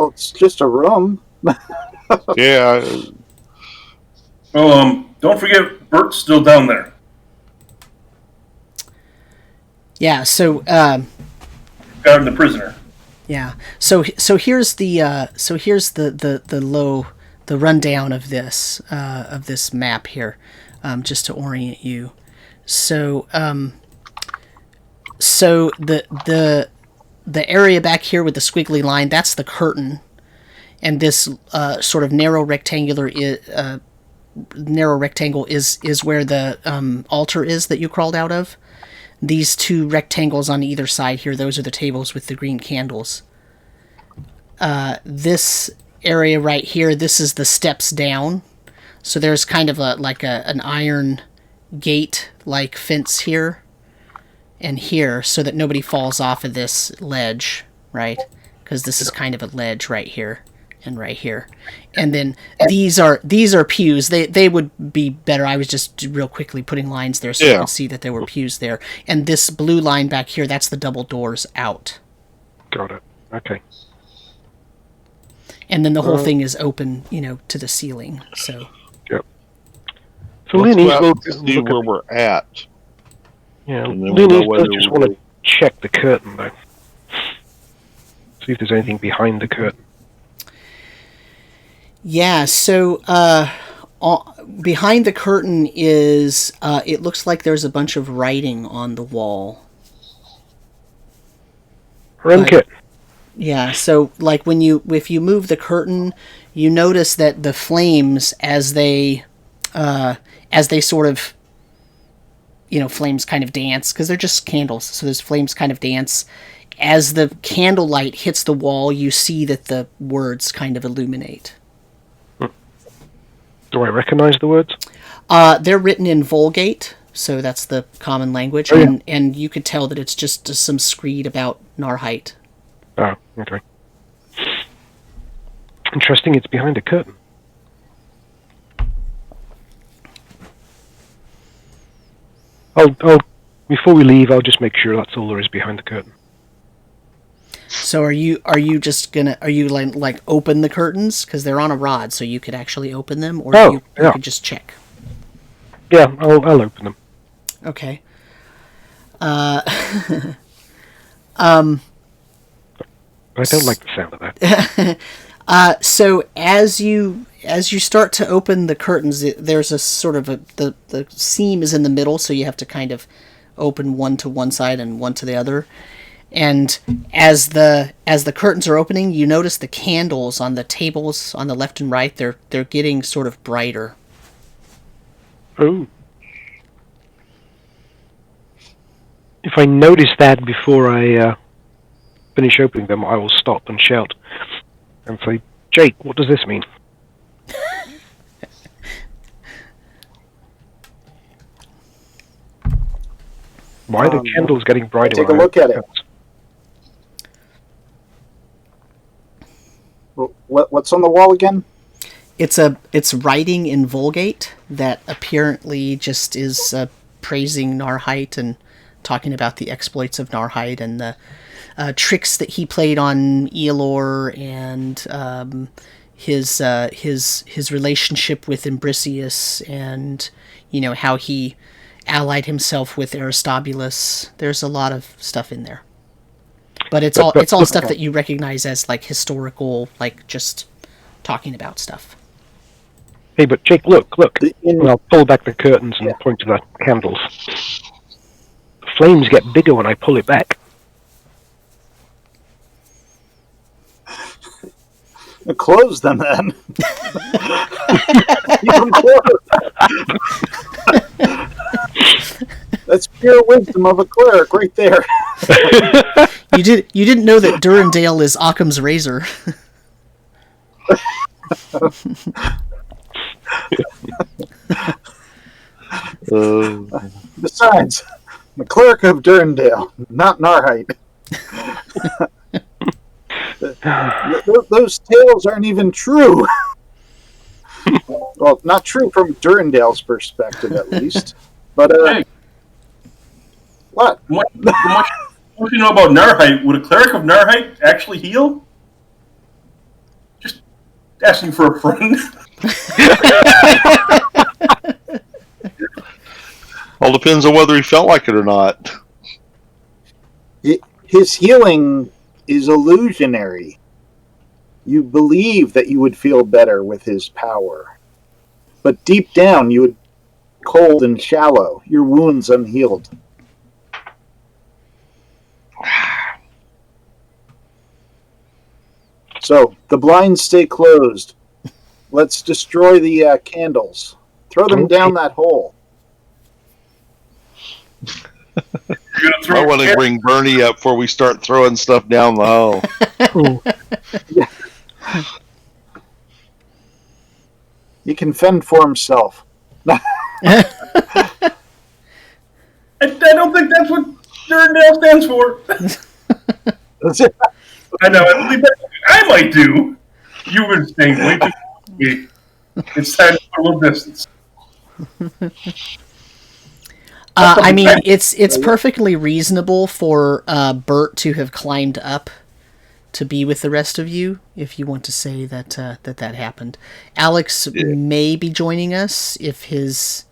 it's just a room. Yeah. Well, don't forget, Burt's still down there. Yeah, so Guarding the prisoner. Yeah. So here's the rundown of this map here, just to orient you. So the area back here with the squiggly line, that's the curtain, and this sort of narrow rectangle is where the altar is that you crawled out of. These two rectangles on either side here, those are the tables with the green candles. This area right here, this is the steps down. So there's kind of an iron gate like fence here and here, so that nobody falls off of this ledge, right? Because this is kind of a ledge right here and right here. And then these are pews. They would be better. I was just real quickly putting lines there so you can see that there were pews there. And this blue line back here, that's the double doors out. Got it. Okay. And then the whole thing is open, to the ceiling. So. Yep. So Let's Leanise go out will to see where we're at. Yeah, And then we'll know Leanise whether does just we're- want to check the curtain, though. See if there's anything behind the curtain. Yeah, so behind the curtain is, it looks like there's a bunch of writing on the wall. Rekmit. Yeah, so if you move the curtain, you notice that the flames, as they sort of, flames kind of dance, because they're just candles, so those flames kind of dance. As the candlelight hits the wall, you see that the words kind of illuminate. Do I recognize the words? They're written in Vulgate, so that's the common language, and you could tell that it's just some screed about Narrheit. Oh, okay. Interesting, it's behind a curtain. I'll before we leave, I'll just make sure that's all there is behind the curtain. So are you just gonna like open the curtains, because they're on a rod, so you could actually open them, or you could just check? Yeah, I'll open them. Okay. I don't like the sound of that. So as you start to open the curtains, there's a sort of the seam is in the middle, so you have to kind of open one to one side and one to the other. And as the curtains are opening, you notice the candles on the tables on the left and right, they're getting sort of brighter. Oh. If I notice that before I finish opening them, I will stop and shout and say, "Jake, what does this mean?" Why are the candles getting brighter? Take a look at it. What's on the wall again? It's writing in Vulgate that apparently just is praising Narrheit and talking about the exploits of Narrheit and the tricks that he played on Aihrde, and his relationship with Imbricius, and how he allied himself with Aristobulus. There's a lot of stuff in there, but it's all stuff that you recognize as like historical, like just talking about stuff. Hey, but Jake, look. And I'll pull back the curtains and point to the candles. The flames get bigger when I pull it back. Close them then. Even closer. That's pure wisdom of a cleric right there. You didn't know that Durendale is Occam's razor. Besides, the cleric of Durendale, not Narrheit. Those tales aren't even true. Well, not true from Durendale's perspective, at least. But Hey. What? What you know about Narrheit? Would a cleric of Narrheit actually heal? Just asking for a friend. All depends on whether he felt like it or not. His healing is illusionary. You believe that you would feel better with his power. But deep down, you would cold and shallow, your wounds unhealed. So, the blinds stay closed. Let's destroy the candles. Throw them down that hole. I want to bring Burnie up before we start throwing stuff down the hole. He can fend for himself. I don't think that's what Durendale stands for. I know. I believe that I might do. You were staying way too close. It's time for a little distance. I mean, it's perfectly reasonable for Burt to have climbed up to be with the rest of you, if you want to say that that happened. Alex may be joining us if his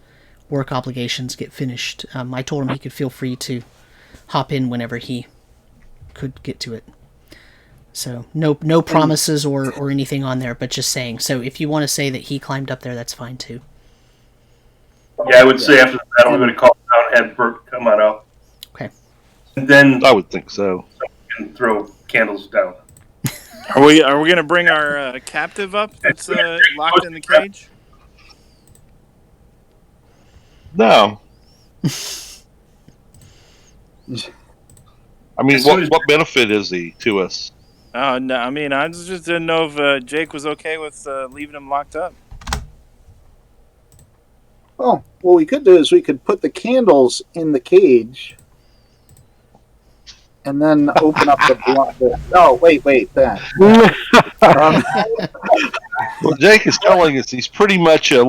work obligations get finished. I told him he could feel free to hop in whenever he could get to it. So no promises or anything on there, but just saying. So if you want to say that he climbed up there, that's fine too. Yeah, I would say after the battle, I'm going to call down and have Burt come on out. Okay. And then I would think so. And throw candles down. Are we going to bring our captive up that's locked in the cage? No. I mean, what benefit is he to us? Oh, no, I mean, I just didn't know if Jake was okay with leaving him locked up. Oh, what we could do is we could put the candles in the cage and then open up the blind. No, wait, that. Well, Jake is telling us he's pretty much a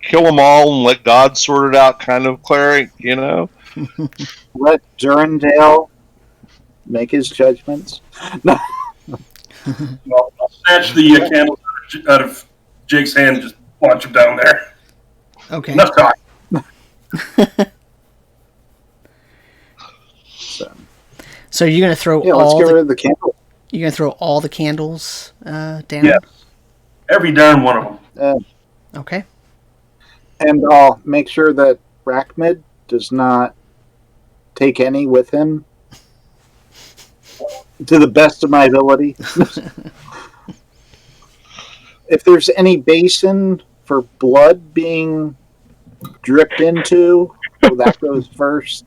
kill them all and let God sort it out kind of cleric, you know? Let Durendale make his judgments. No. Well, I'll snatch the candles out of Jake's hand and just launch him down there. Okay. Enough talk. So you're going to throw let's get rid of the candle. You're going to throw all the candles down? Yes. Every darn one of them. Okay. And I'll make sure that Rekmit does not take any with him to the best of my ability. If there's any basin for blood being dripped into, that goes first.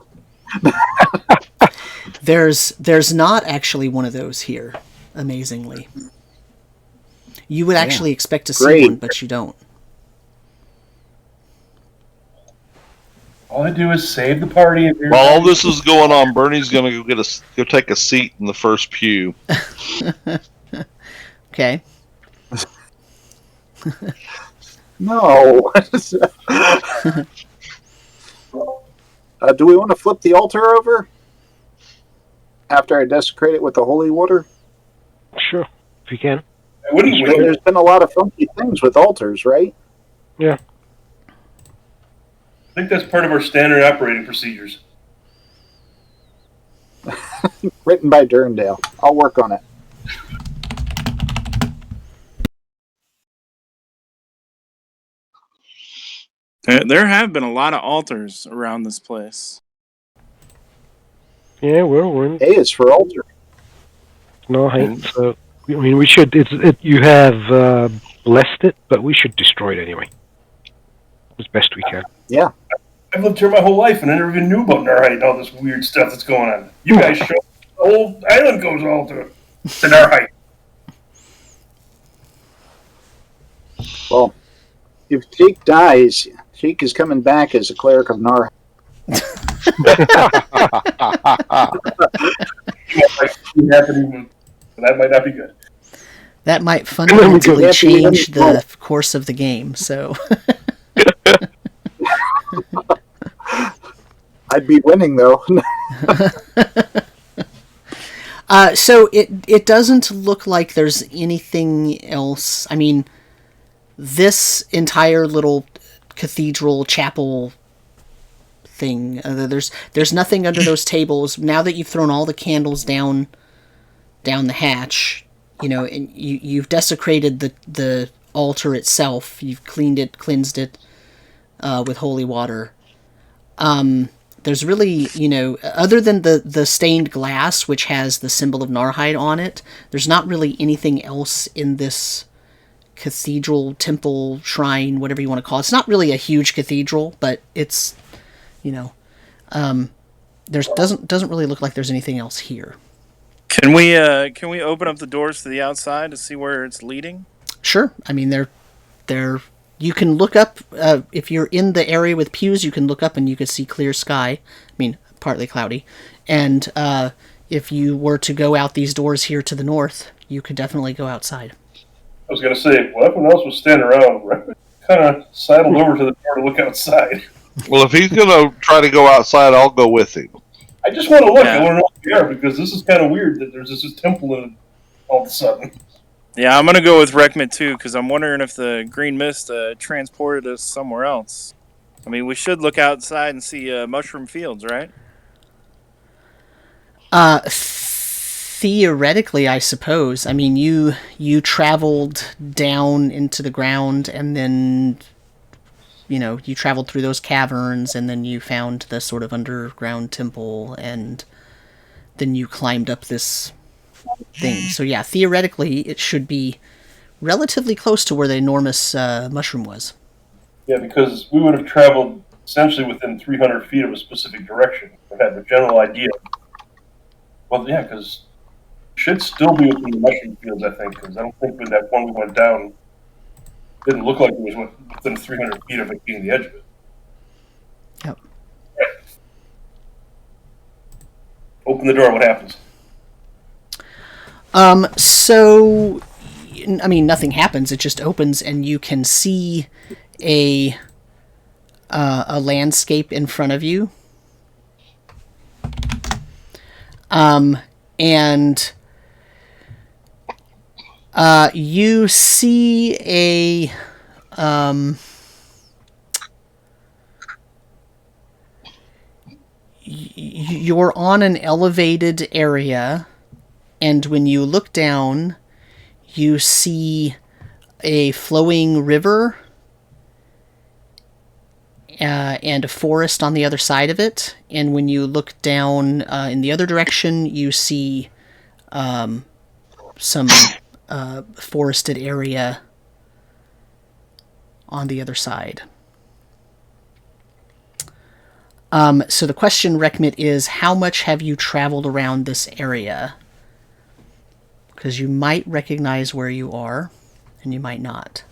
There's not actually one of those here, amazingly. You would actually expect to see one, but you don't. All I do is save the party. And While all this is going on, Burnie's going to go take a seat in the first pew. Okay. No. Do we want to flip the altar over after I desecrate it with the holy water? Sure, if you can. I wouldn't wait. There's been a lot of funky things with altars, right? Yeah. I think that's part of our standard operating procedures. Written by Durendale. I'll work on it. There have been a lot of altars around this place. Yeah, we're in. A is for altar. Narheit, so I mean, we should. You have blessed it, but we should destroy it anyway, as best we can. Yeah. I've lived here my whole life, and I never even knew about Narheit and all this weird stuff that's going on. You guys show the whole island goes all to Narheit. Well, if Jake dies, Jake is coming back as a cleric of Narheit. That might not be good. That might fundamentally change the course of the game, so... I'd be winning, though. So it doesn't look like there's anything else. I mean, this entire little cathedral chapel thing, there's nothing under those tables. Now that you've thrown all the candles down down the hatch, and you've desecrated the altar itself. You've cleansed it with holy water. There's really, other than the stained glass, which has the symbol of Narrheit on it, there's not really anything else in this cathedral, temple, shrine, whatever you want to call it. It's not really a huge cathedral, but it's, doesn't really look like there's anything else here. Can we open up the doors to the outside to see where it's leading? Sure. I mean, they're you can look up, if you're in the area with pews, you can look up and you can see clear sky. I mean, partly cloudy. And if you were to go out these doors here to the north, you could definitely go outside. I was going to say, well, everyone else was standing around. Rekmit kind of sidled over to the door to look outside. Well, if he's going to try to go outside, I'll go with him. I just want to look. I want to know what they are, because this is kind of weird that there's this temple in it all of a sudden. Yeah, I'm going to go with Rekmit too, because I'm wondering if the green mist transported us somewhere else. I mean, we should look outside and see mushroom fields, right? Theoretically, I suppose. I mean, you traveled down into the ground, and then, you traveled through those caverns, and then you found the sort of underground temple, and then you climbed up this thing. So yeah, theoretically, it should be relatively close to where the enormous mushroom was. Yeah, because we would have traveled essentially within 300 feet of a specific direction. We had the general idea. Well, yeah, because it should still be within the mushroom fields, I think, because I don't think with that one we went down, it didn't look like it was within 300 feet of it being the edge of it. Yep. Yeah. Open the door, what happens? So, I mean, nothing happens. It just opens, and you can see a landscape in front of you. And you see you're on an elevated area. And when you look down, you see a flowing river and a forest on the other side of it. And when you look down in the other direction, you see some forested area on the other side. So the question, Rekmit, is how much have you traveled around this area? Because you might recognize where you are, and you might not.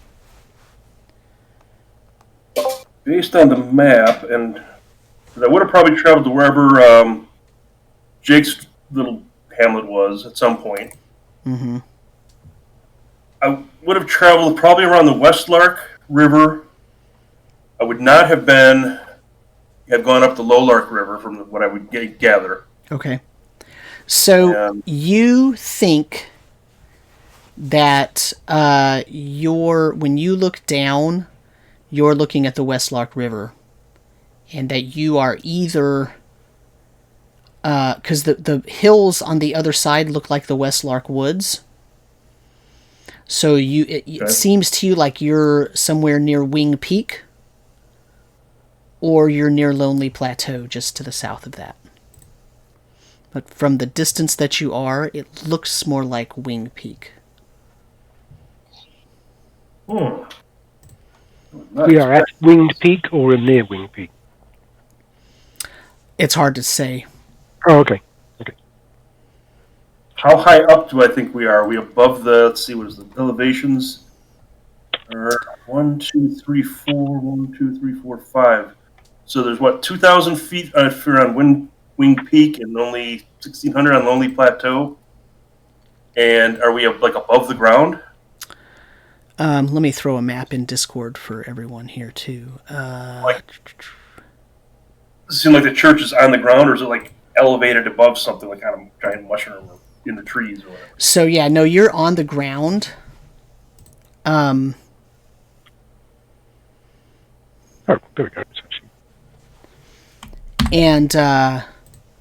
Based on the map, and I would have probably traveled to wherever Jake's little hamlet was at some point. Mm-hmm. I would have traveled probably around the Westlark River. I would not have gone up the Lowlark River from what I would gather. Okay. So you think that when you look down, you're looking at the Westlark River, and that you are either because the hills on the other side look like the Westlark Woods. So it seems to you like you're somewhere near Wing Peak, or you're near Lonely Plateau, just to the south of that. But from the distance that you are, it looks more like Wing Peak. Nice. We are at Winged Peak or near Winged Peak? It's hard to say. Oh, okay. How high up do I think we are? Are we above let's see, what is the elevations? 1, 2, 3, 4, 1, 2, 3, 4, 5. So there's 2,000 feet if you're on Wing Peak and only 1,600 on Lonely Plateau. And are we above the ground? Let me throw a map in Discord for everyone here too. Does it seem like the church is on the ground, or is it elevated above something, like on a giant mushroom or in the trees or whatever? So yeah, no, you're on the ground. Oh, there we go. And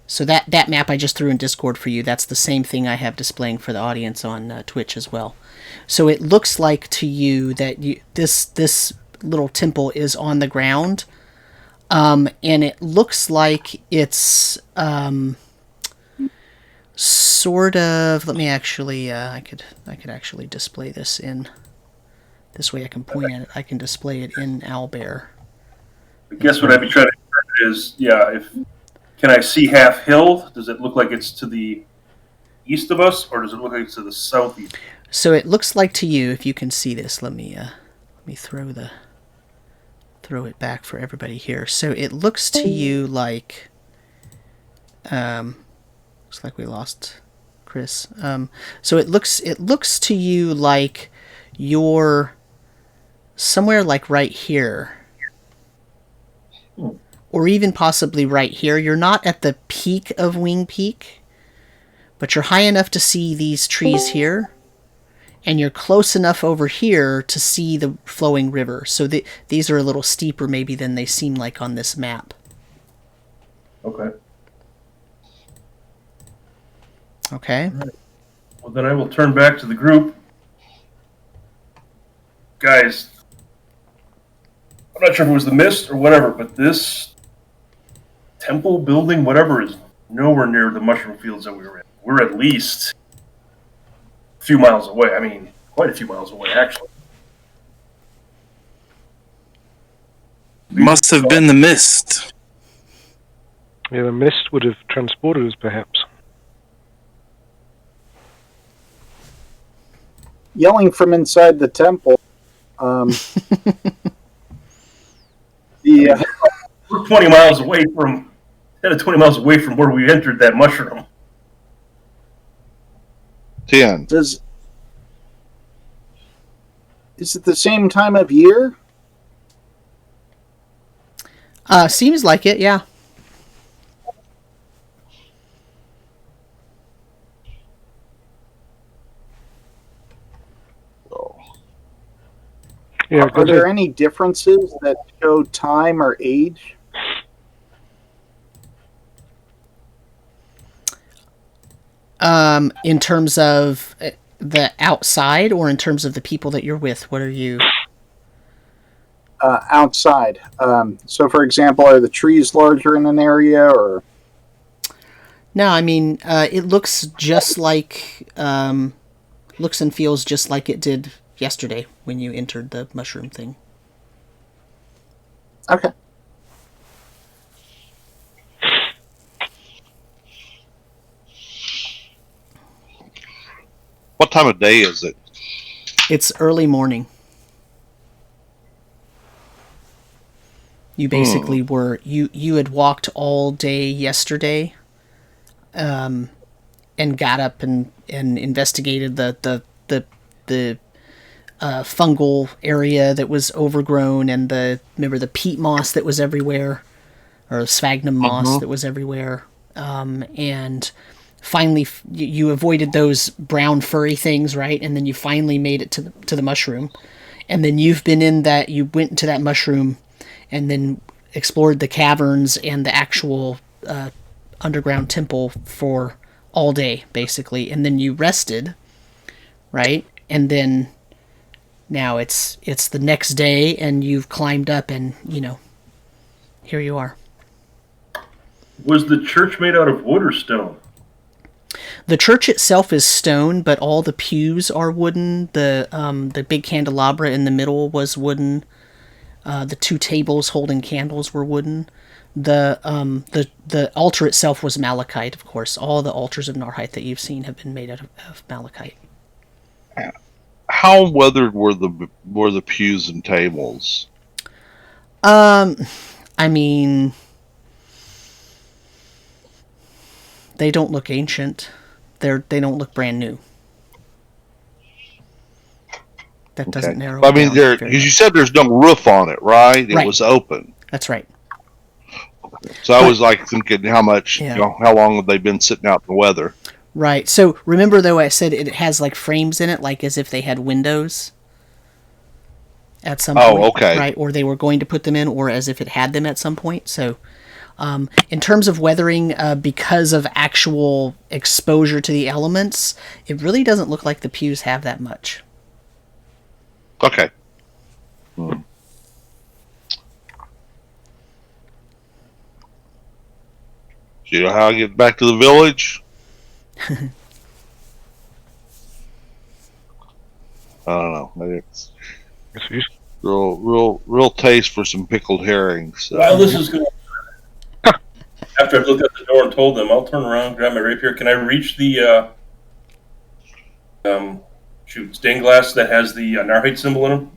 So that map I just threw in Discord for you, that's the same thing I have displaying for the audience on Twitch as well. So it looks like to you that this little temple is on the ground, and it looks like it's sort of. Let me actually. I could actually display this in. This way I can point at it. I can display it in Owlbear. I guess what I'd be trying to determine is, can I see Halfhill? Does it look like it's to the east of us, or does it look like it's to the southeast? So it looks like to you, if you can see this, let me throw it back for everybody here. So it looks to you like, looks like we lost Chris. So it looks to you like you're somewhere like right here. Or even possibly right here. You're not at the peak of Wing Peak, but you're high enough to see these trees here, and you're close enough over here to see the flowing river. So these are a little steeper maybe than they seem like on this map. Okay. Okay. Right. Well, then I will turn back to the group. Guys, I'm not sure if it was the mist or whatever, but this temple building, whatever, is nowhere near the mushroom fields that we were in. We're at least a few miles away. I mean, quite a few miles away, actually. Must have been the mist. Yeah, the mist would have transported us, perhaps. Yelling from inside the temple. We're 20 miles away from 20 miles away from where we entered that mushroom. 10. Is it the same time of year? Seems like it, yeah. Yeah, Are there any differences that show time or age? In terms of the outside, or in terms of the people that you're with? What are you? Outside. So, for example, are the trees larger in an area, or? No, I mean, it looks just like, looks and feels just like it did yesterday when you entered the mushroom thing. Okay. What time of day is it? It's early morning. You basically you had walked all day yesterday, and got up and investigated the fungal area that was overgrown, and remember the peat moss that was everywhere, or the sphagnum moss that was everywhere, and finally you avoided those brown furry things, right? And then you finally made it to the mushroom, and then you went into that mushroom and then explored the caverns and the actual underground temple for all day, basically, and then you rested, right? And then now it's the next day, and you've climbed up, and here you are. Was the church made out of wood or stone? The church itself is stone, but all the pews are wooden. The big candelabra in the middle was wooden. The two tables holding candles were wooden. The altar itself was malachite, of course. All the altars of Narrheit that you've seen have been made out of malachite. How weathered were the pews and tables? I mean, they don't look ancient. They don't look brand new. That doesn't narrow. I mean, because you said there's no roof on it, right? It was open. That's right. So I was like thinking, how much, how long have they been sitting out in the weather? Right. So remember, though, I said it has like frames in it, like as if they had windows at some point. Oh, okay. Right, or they were going to put them in, or as if it had them at some point. So In terms of weathering, because of actual exposure to the elements, it really doesn't look like the pews have that much. Okay. Do you know how I get back to the village? I don't know. Maybe it's real taste for some pickled herrings. So. While this is going after I've looked at the door and told them, I'll turn around, grab my rapier. Can I reach the stained glass that has the Narrheit symbol in them?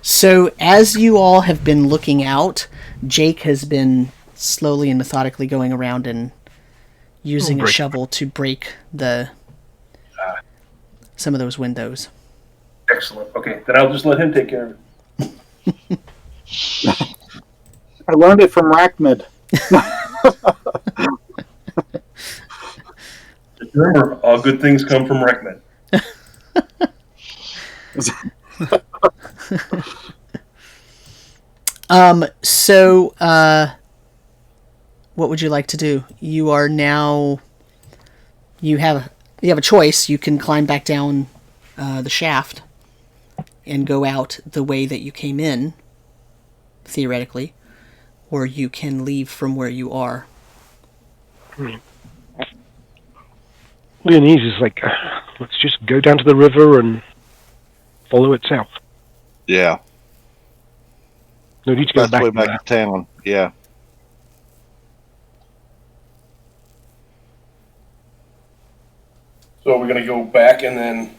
So as you all have been looking out, Jake has been slowly and methodically going around and using a shovel to break some of those windows. Excellent. Okay, then I'll just let him take care of it. I learned it from Rekmit. Remember, all good things come from Rekmit. So, what would you like to do? You are now... You have a choice. You can climb back down the shaft and go out the way that you came in, theoretically, or you can leave from where you are. Leanise is like, let's just go down to the river and follow it south. Yeah. No need to go That's the way back back to town. Yeah. So we're going to go back and then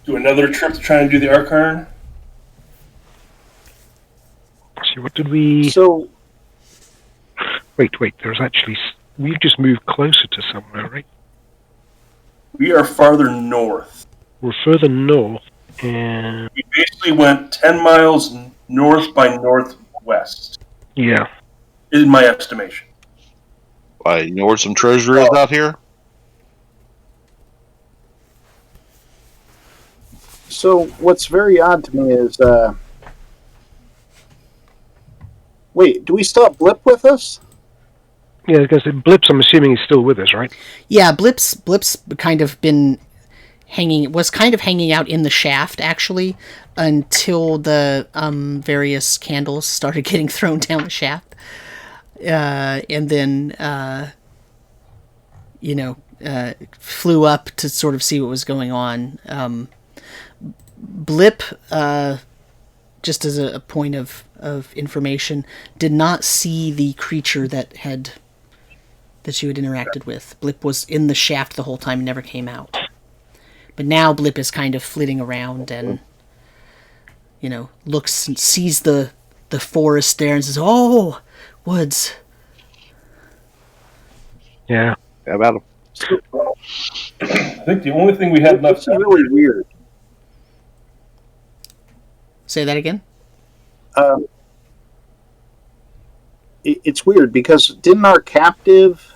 do another trip to try and do the Archon? See, what did we... So, Wait, there's actually... We've just moved closer to somewhere, right? We are farther north. We're further north, and... We basically went 10 miles north by northwest, Yeah. in my estimation. Why, you know where some treasure is out here? so what's very odd to me is, wait, do we still have Blip with us? Yeah, because Blips, I'm assuming, is still with us, right? Yeah, Blip's kind of been hanging out in the shaft, actually, until the various candles started getting thrown down the shaft. And then, flew up to sort of see what was going on. Blip, just as a point of information, did not see the creature that you had interacted with. Blip was in the shaft the whole time and never came out. But now Blip is kind of flitting around and, looks and sees the forest there and says, "Oh, woods." Yeah. About a... I think the only thing we had left... It's really weird. Say that again? It's weird because didn't our captive...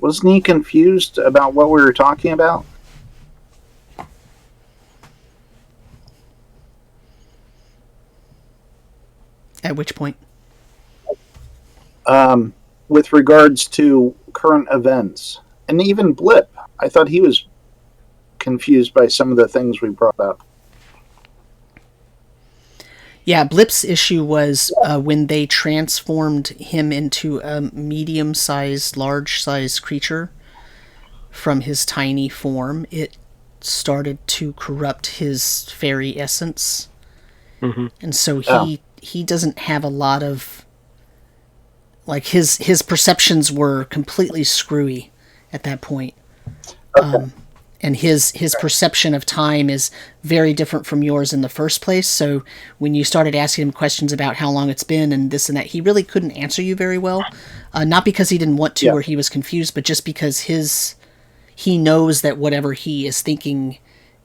Wasn't he confused about what we were talking about? At which point? With regards to current events. And even Blip. I thought he was confused by some of the things we brought up. Yeah, Blip's issue was when they transformed him into a medium-sized, large-sized creature from his tiny form. It started to corrupt his fairy essence. Mm-hmm. And so he doesn't have a lot of... Like, his perceptions were completely screwy at that point. Okay. And his perception of time is very different from yours in the first place. So when you started asking him questions about how long it's been and this and that, he really couldn't answer you very well. Not because he didn't want to or he was confused, but just because he knows that whatever he is thinking,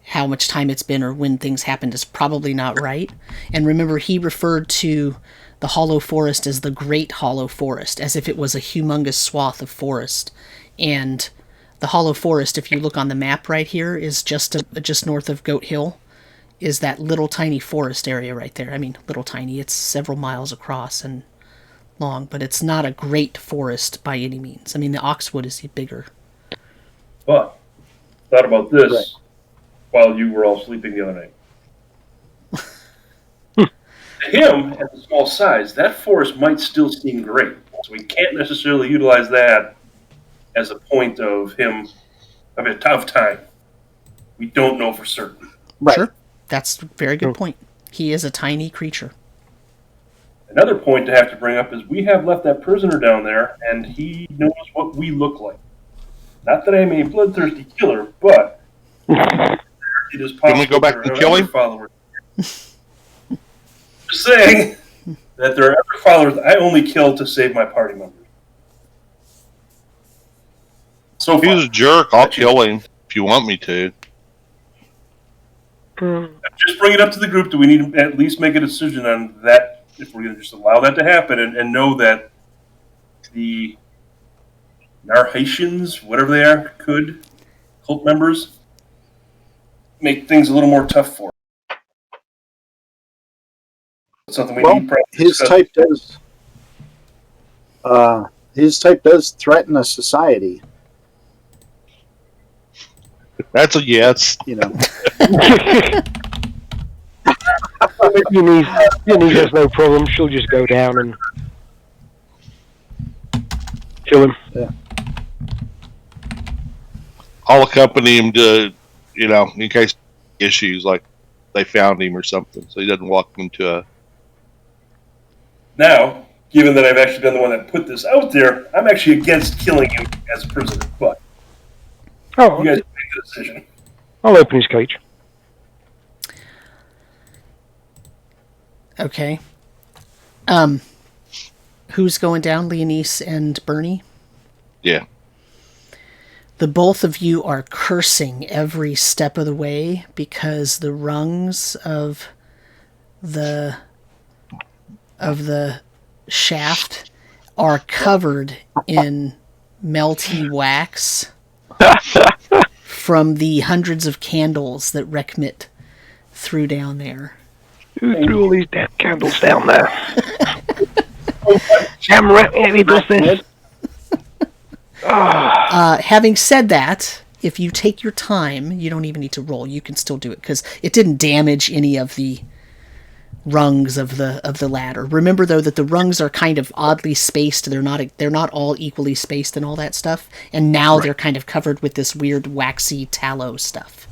how much time it's been or when things happened, is probably not right. And remember, he referred to the Hollow Forest as the Great Hollow Forest, as if it was a humongous swath of forest. And the Hollow Forest, if you look on the map right here, is just north of Goat Hill, is that little tiny forest area right there. I mean, little tiny, it's several miles across, and long, but it's not a great forest by any means. I mean, the oxwood is bigger. But thought about this Right. while you were all sleeping the other night. To him, at the small size, that forest might still seem great. So we can't necessarily utilize that as a point of him having a tough time. We don't know for certain. Right. Sure. That's a very good point. He is a tiny creature. Another point to have to bring up is we have left that prisoner down there, and he knows what we look like. Not that I'm a bloodthirsty killer, but it is possible Can we go back there to are killing? other followers. Just saying that there are other followers I only kill to save my party members. So If he's far, a jerk, I'll kill him if you want me to. just bring it up to the group. Do we need to at least make a decision on that? If we're going to just allow that to happen and know that the Narhaitians, whatever they are, cult members, make things a little more tough for us. It's something we need. His type does threaten a society. That's a yes. You know. Leanise has no problem. She'll just go down and kill him. Yeah. I'll accompany him to, in case issues like they found him or something, so he doesn't walk into a. Now, given that I've actually been the one that put this out there, I'm actually against killing him as a prisoner. But Oh, you guys make the decision. I'll open his cage. Okay. Who's going down, Leanise and Burnie? Yeah. The both of you are cursing every step of the way because the rungs of the shaft are covered in melty wax from the hundreds of candles that Rekmit threw down there. Who threw all these damn candles down there? Damn rat, he does this. Having said that, if you take your time, you don't even need to roll. You can still do it because it didn't damage any of the rungs of the ladder. Remember though that the rungs are kind of oddly spaced. They're not all equally spaced and all that stuff. And now they're kind of covered with this weird waxy tallow stuff.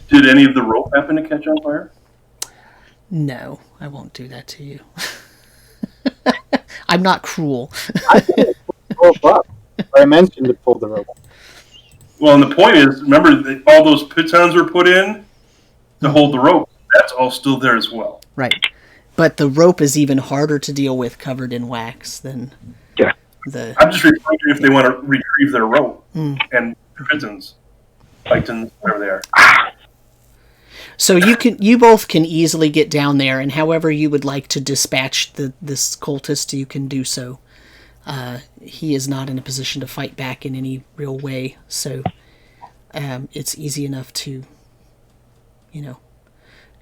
Did any of the rope happen to catch on fire? No, I won't do that to you. I'm not cruel. I did pull the rope up. I mentioned to pull the rope up. Well, and the point is, remember that all those pitons were put in to hold the rope. That's all still there as well. Right. But the rope is even harder to deal with covered in wax than the... I'm just referring to if they want to retrieve their rope and pitons, pythons, whatever they are. So you both can easily get down there, and however you would like to dispatch this cultist, you can do so. He is not in a position to fight back in any real way, so it's easy enough to,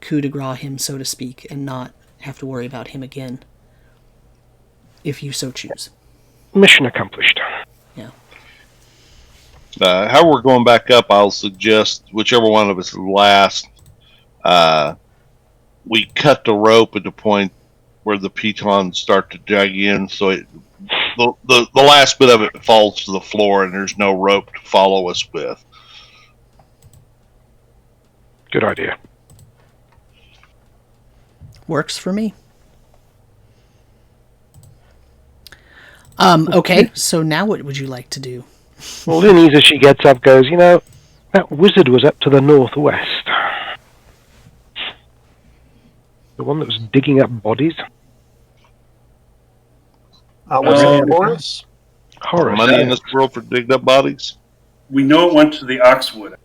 coup de grace him, so to speak, and not have to worry about him again, if you so choose. Mission accomplished. Yeah. How we're going back up, I'll suggest whichever one of us is last. We cut the rope at the point where the pitons start to drag in, so the last bit of it falls to the floor, and there's no rope to follow us with. Good idea. Works for me. Okay, so now what would you like to do? Well, Leanise, as she gets up, goes, that wizard was up to the northwest. The one that was digging up bodies. Was it Horace? Horace. Money in this world for digged up bodies? We know it went to the Oxwood,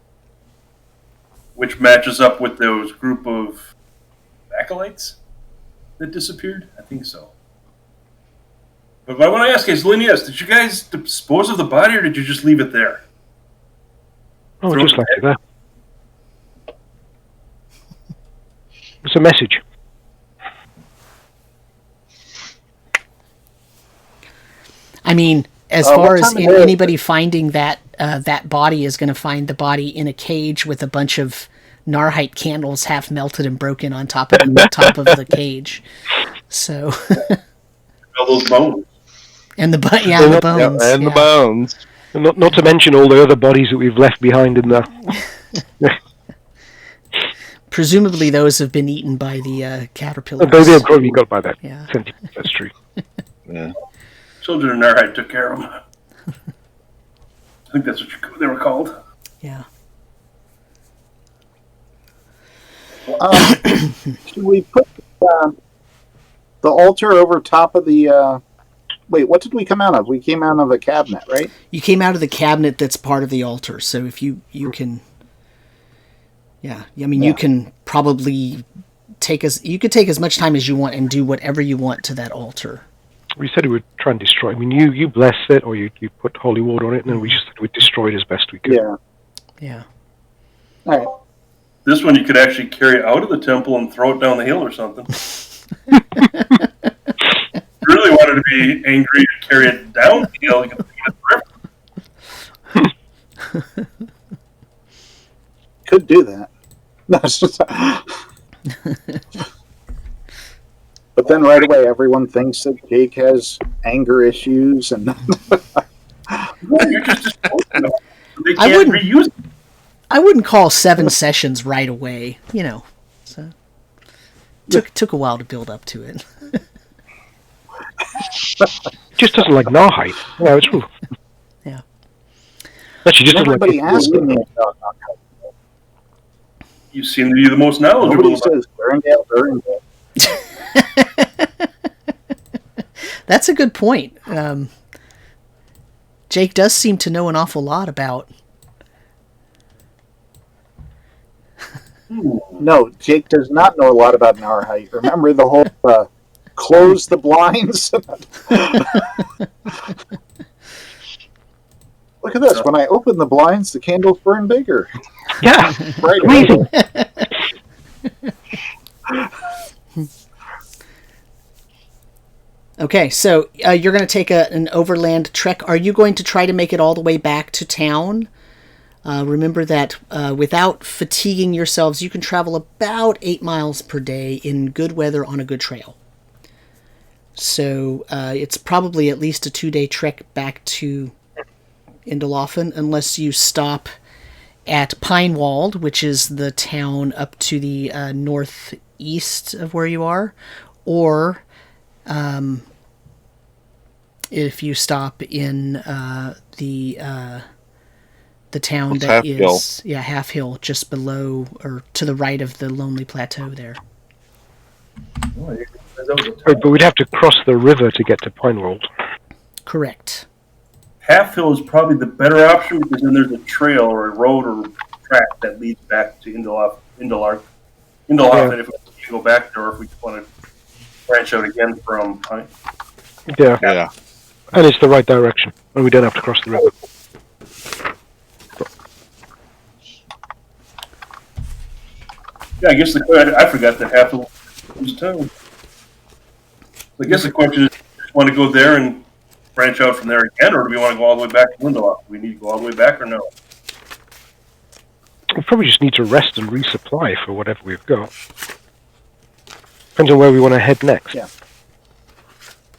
which matches up with those group of acolytes that disappeared. I think so. But what I want to ask is, Leanise, did you guys dispose of the body, or did you just leave it there? Oh, just left it there. It's a message. I mean, as far as anybody finding that that body is going to find the body in a cage with a bunch of Narrheit candles half melted and broken on top of the cage. So All those bones. and the bones. The bones. And not to mention all the other bodies that we've left behind in there. Presumably those have been eaten by the caterpillars. They probably got by that. Yeah. That's true. Yeah. Children of Narrheit took care of them. I think that's what they were called. Yeah. Should we put the altar over top of the... Wait, what did we come out of? We came out of a cabinet, right? You came out of the cabinet that's part of the altar, so if you can... Yeah, I mean, you can probably take as much time as you want and do whatever you want to that altar. We said we would try and destroy it. I mean, you blessed it, or you put holy water on it, and then we just said we'd destroy it as best we could. Yeah. Yeah. All right. This one you could actually carry out of the temple and throw it down the hill or something. Really wanted to be angry and carry it down the hill, you could throw it in the river. Could do that. No, it's just... But then right away, everyone thinks that Jake has anger issues, and You're just disposing of it. They can't reuse it. I wouldn't call 7 sessions right away, So took a while to build up to it. Just doesn't like Narrheit. Yeah, it's true. Yeah. Actually, just everybody like asking me about Narrheit. You seem to be the most knowledgeable. Nobody says Durendale. That's a good point. Jake does seem to know an awful lot about... No, Jake does not know a lot about Narrheit. Remember the whole close the blinds? Look at this. When I open the blinds, the candles burn bigger. Yeah, Right. amazing. Okay, so you're going to take an overland trek. Are you going to try to make it all the way back to town? Remember that without fatiguing yourselves, you can travel about 8 miles per day in good weather on a good trail. So it's probably at least a 2-day trek back to Indelhofen, unless you stop at Pinewald, which is the town up to the northeast of where you are, or if you stop in the town that Halfhill. is Halfhill, just below or to the right of the Lonely Plateau there. But we'd have to cross the river to get to Pinewald. Correct. Halfhill is probably the better option because then there's a trail or a road or track that leads back to Indelhofen if we go back there, or if we want to branch out again from Pine. Yeah. And it's the right direction, and we don't have to cross the river. Yeah, I guess I forgot that Halfhill was town. I guess the question is, do we want to go there and branch out from there again, or do we want to go all the way back to Lindelof? Do we need to go all the way back or no? We probably just need to rest and resupply for whatever we've got. Depends on where we want to head next. Yeah.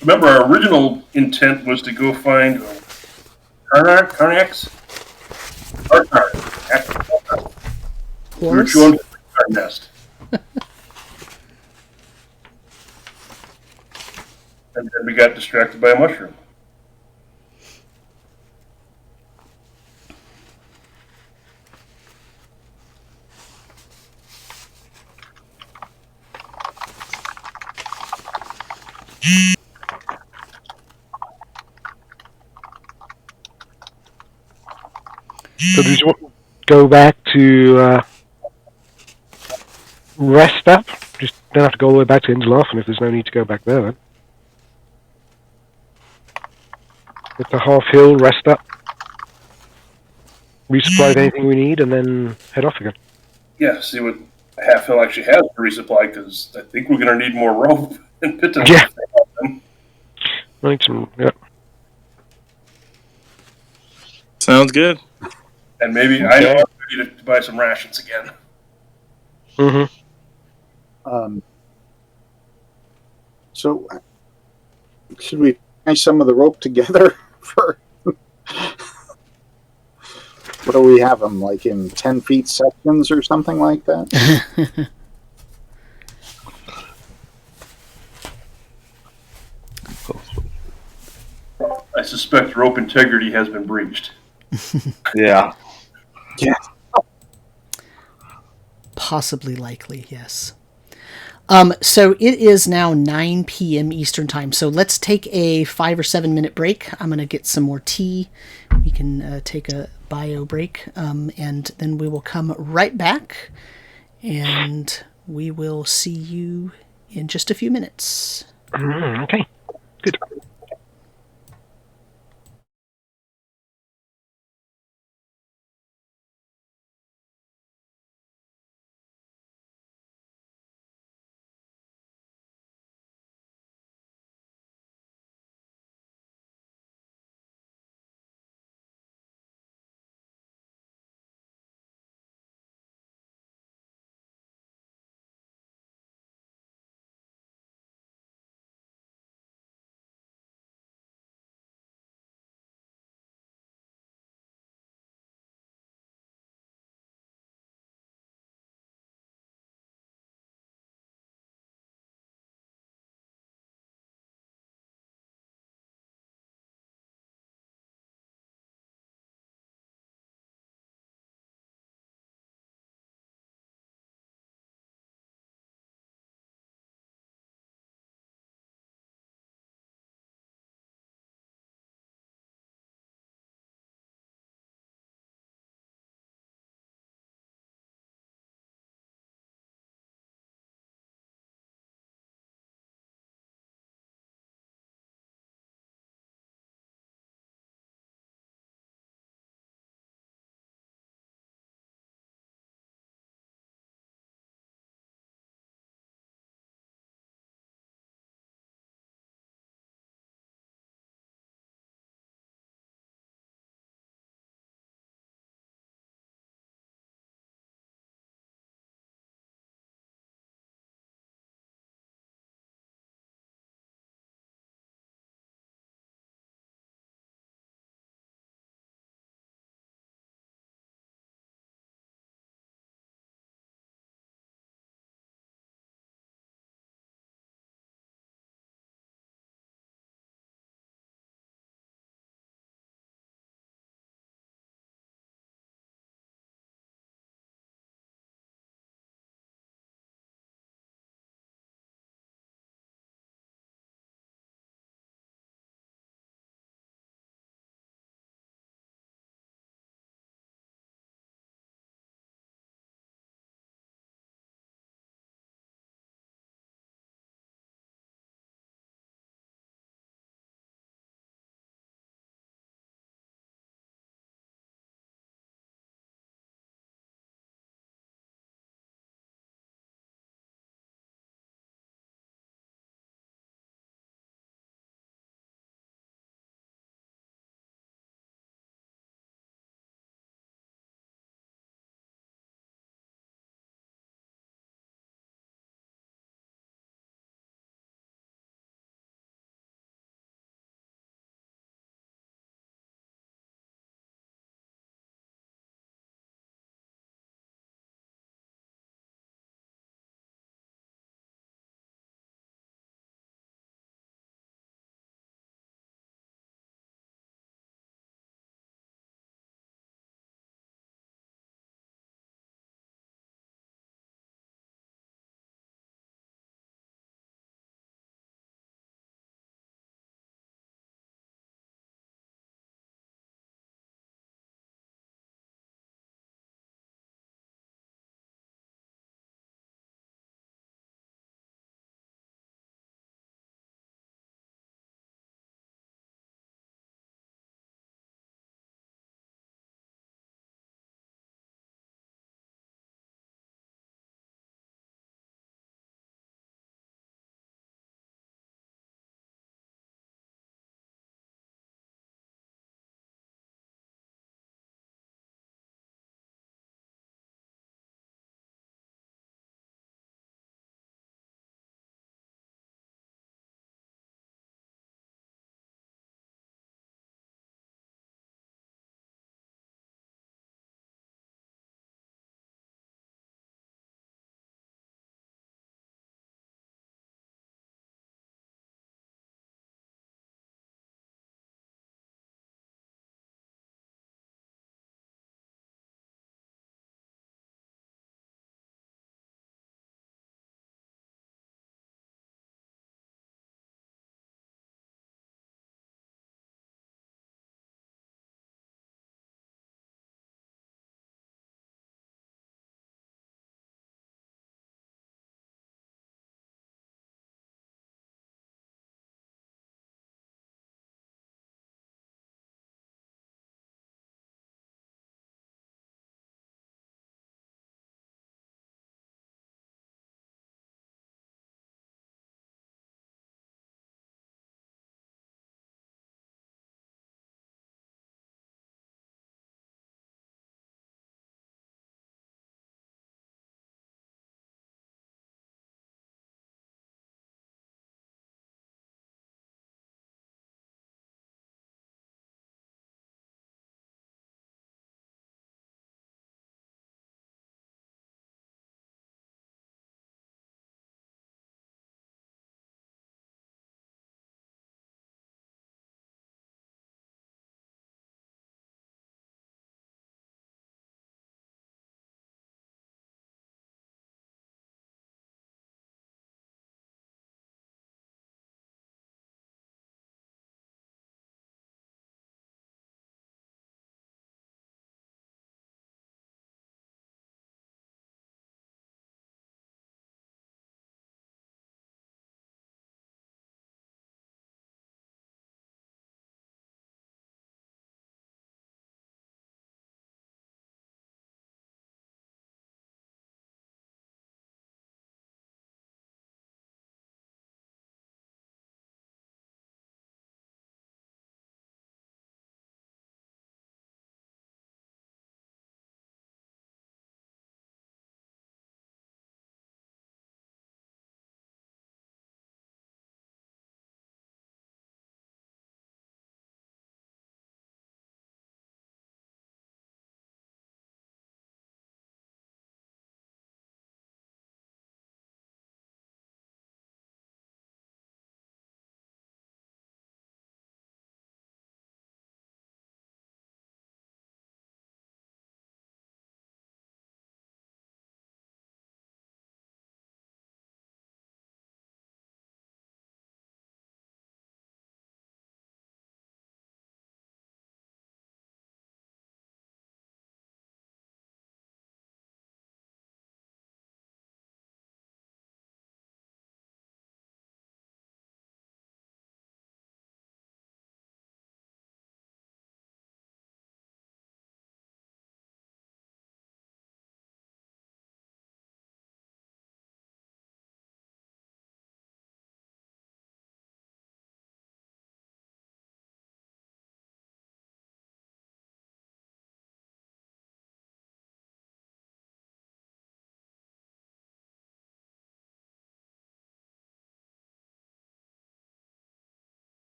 Remember, our original intent was to go find Karnak's? We were Horse? showing our nest. And then we got distracted by a mushroom. So do you want to go back to rest up? Just don't have to go all the way back to Indelhofen if there's no need to go back there then. Get to Halfhill, rest up, resupply with anything we need, and then head off again. Yeah, see what Halfhill actually has to resupply, because I think we're going to need more rope and pittance. Yeah. I need some, yeah. Sounds good. And maybe I know I'm ready to buy some rations again. Mm-hmm. So, should we tie some of the rope together for? What do we have them, like in 10 feet sections or something like that? I suspect rope integrity has been breached. Yeah. Yeah. Possibly likely, yes. So it is now 9 p.m. Eastern time. So let's take a 5 or 7 minute break. I'm going to get some more tea. We can take a bio break, and then we will come right back, and we will see you in just a few minutes. Okay, good.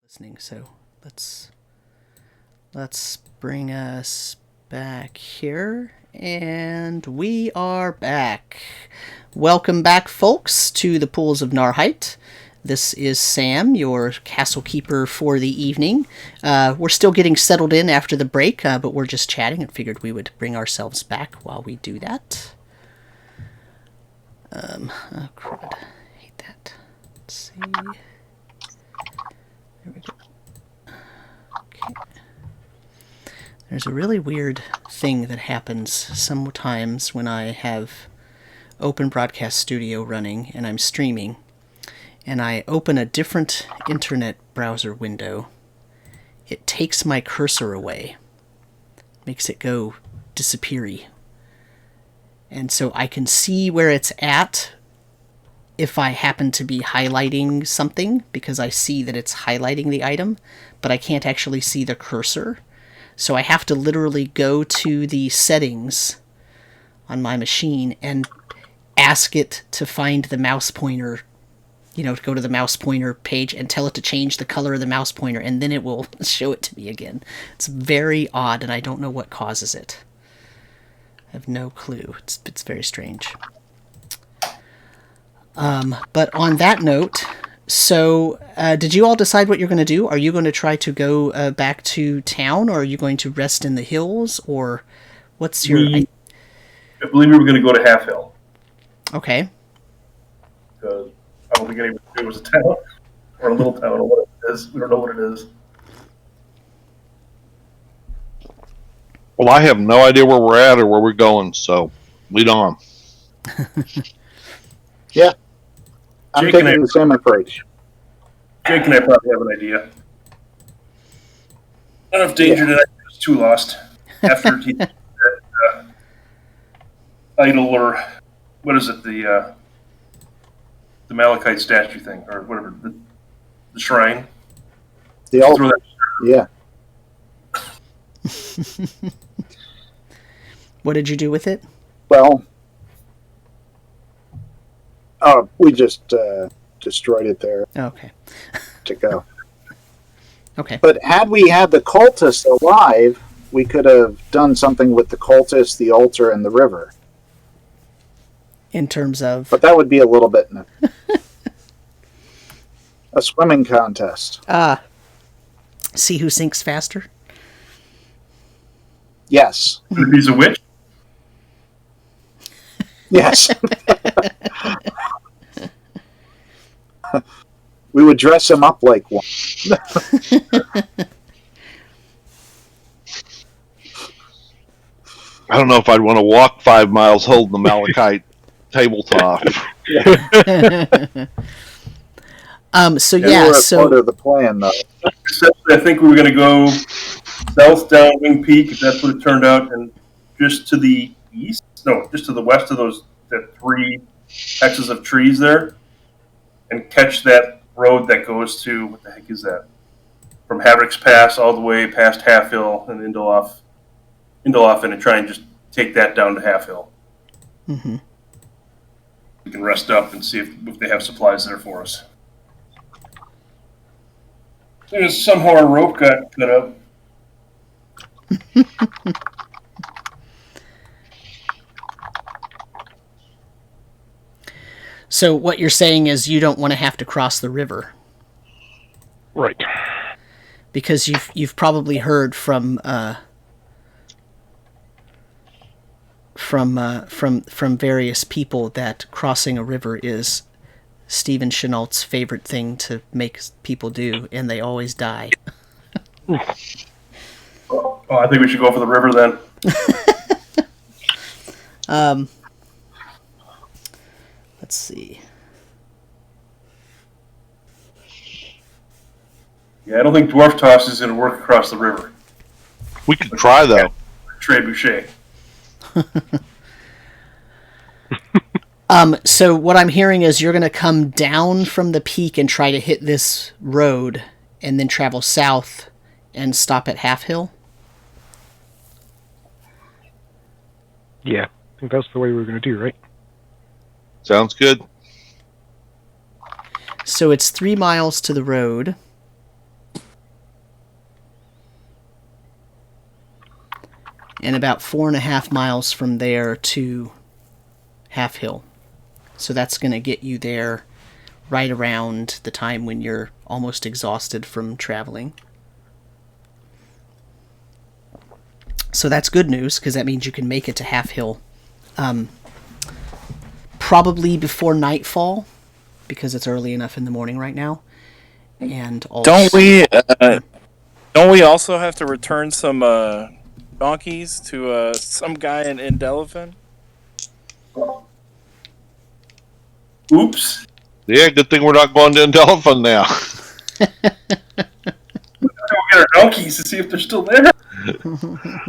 listening. So let's bring us back here, and we are back. Welcome back, folks, to the Pools of Narrheit. This is Sam, your castle keeper for the evening. We're still getting settled in after the break, but we're just chatting and figured we would bring ourselves back while we do that. Oh crud. Hate that. Let's see. There we go. Okay. There's a really weird thing that happens sometimes when I have Open Broadcast Studio running and I'm streaming, and I open a different internet browser window. It takes my cursor away. Makes it go disappear-y. And so I can see where it's at if I happen to be highlighting something, because I see that it's highlighting the item, but I can't actually see the cursor. So I have to literally go to the settings on my machine and ask it to find the mouse pointer, to go to the mouse pointer page and tell it to change the color of the mouse pointer, and then it will show it to me again. It's very odd, and I don't know what causes it. I have no clue. It's very strange. But on that note, so did you all decide what you're going to do? Are you going to try to go back to town, or are you going to rest in the hills, or what's your... I believe we were going to go to Halfhill. Okay. Because I don't think anybody knew it was a town, or a little town, or what it is. We don't know what it is. Well, I have no idea where we're at or where we're going, so lead on. Yeah. I'm Jake and taking I- the same approach. Jake and I probably have an idea. Not enough danger tonight. I was too lost. After he that idol, or what is it, the Malachite statue thing, or whatever, the shrine. The Throw altar. that- Yeah. What did you do with it? Well, we just destroyed it there Okay. to go. Okay. But had we had the cultists alive, we could have done something with the cultists, the altar, and the river. In terms of... But that would be a little bit a swimming contest. see who sinks faster? Yes. He's a witch. Yes. We would dress him up like one. I don't know if I'd want to walk 5 miles holding the Malachite tabletop. So They yeah, were so... part of the plan, though. Essentially, I think we were going to go south down Wing Peak, if that's what it turned out, and just to the east, no, just to the west of that 3 hexes of trees there, and catch that road that goes to, what the heck is that? From Havrick's Pass all the way past Halfhill and Indeloff, and try and just take that down to Halfhill. Mm-hmm. We can rest up and see if they have supplies there for us. Somehow our rope got cut up. So what you're saying is you don't want to have to cross the river, Right. because you've probably heard from various people that crossing a river is Stephen Chenault's favorite thing to make people do, and they always die. Oh, I think we should go for the river then. Let's see. Yeah, I don't think Dwarf Toss is going to work across the river. We could try, though. Trebuchet. So what I'm hearing is you're going to come down from the peak and try to hit this road, and then travel south and stop at Halfhill? Yeah, I think that's the way we were going to do, right? Sounds good. So it's 3 miles to the road. and about 4.5 miles from there to Halfhill. So that's going to get you there right around the time when you're almost exhausted from traveling. So that's good news, because that means you can make it to Halfhill probably before nightfall, because it's early enough in the morning right now. And also, don't we also have to return some donkeys to some guy in Delafin? Oops. Yeah, good thing we're not going to Delafin now. We'll get our donkeys to see if they're still there.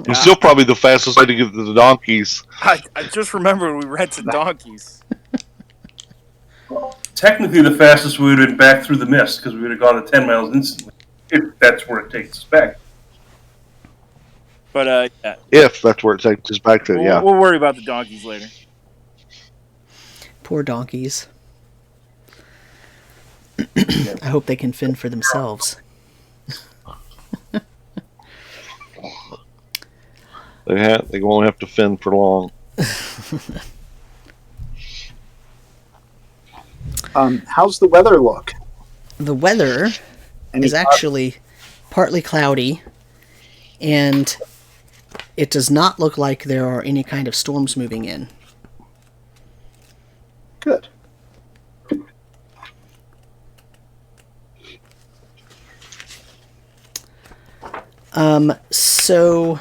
It's still probably the fastest way to get to the donkeys. I just remembered we rented donkeys. Technically, the fastest we would have been back through the mist, because we would have gone to 10 miles instantly, if that's where it takes us back. But, yeah. If that's where it takes us back to, yeah. We'll worry about the donkeys later. poor donkeys. I hope they can fend for themselves. They won't have to fend for long. How's the weather look? The weather is actually partly cloudy, and it does not look like there are any kind of storms moving in. Good. So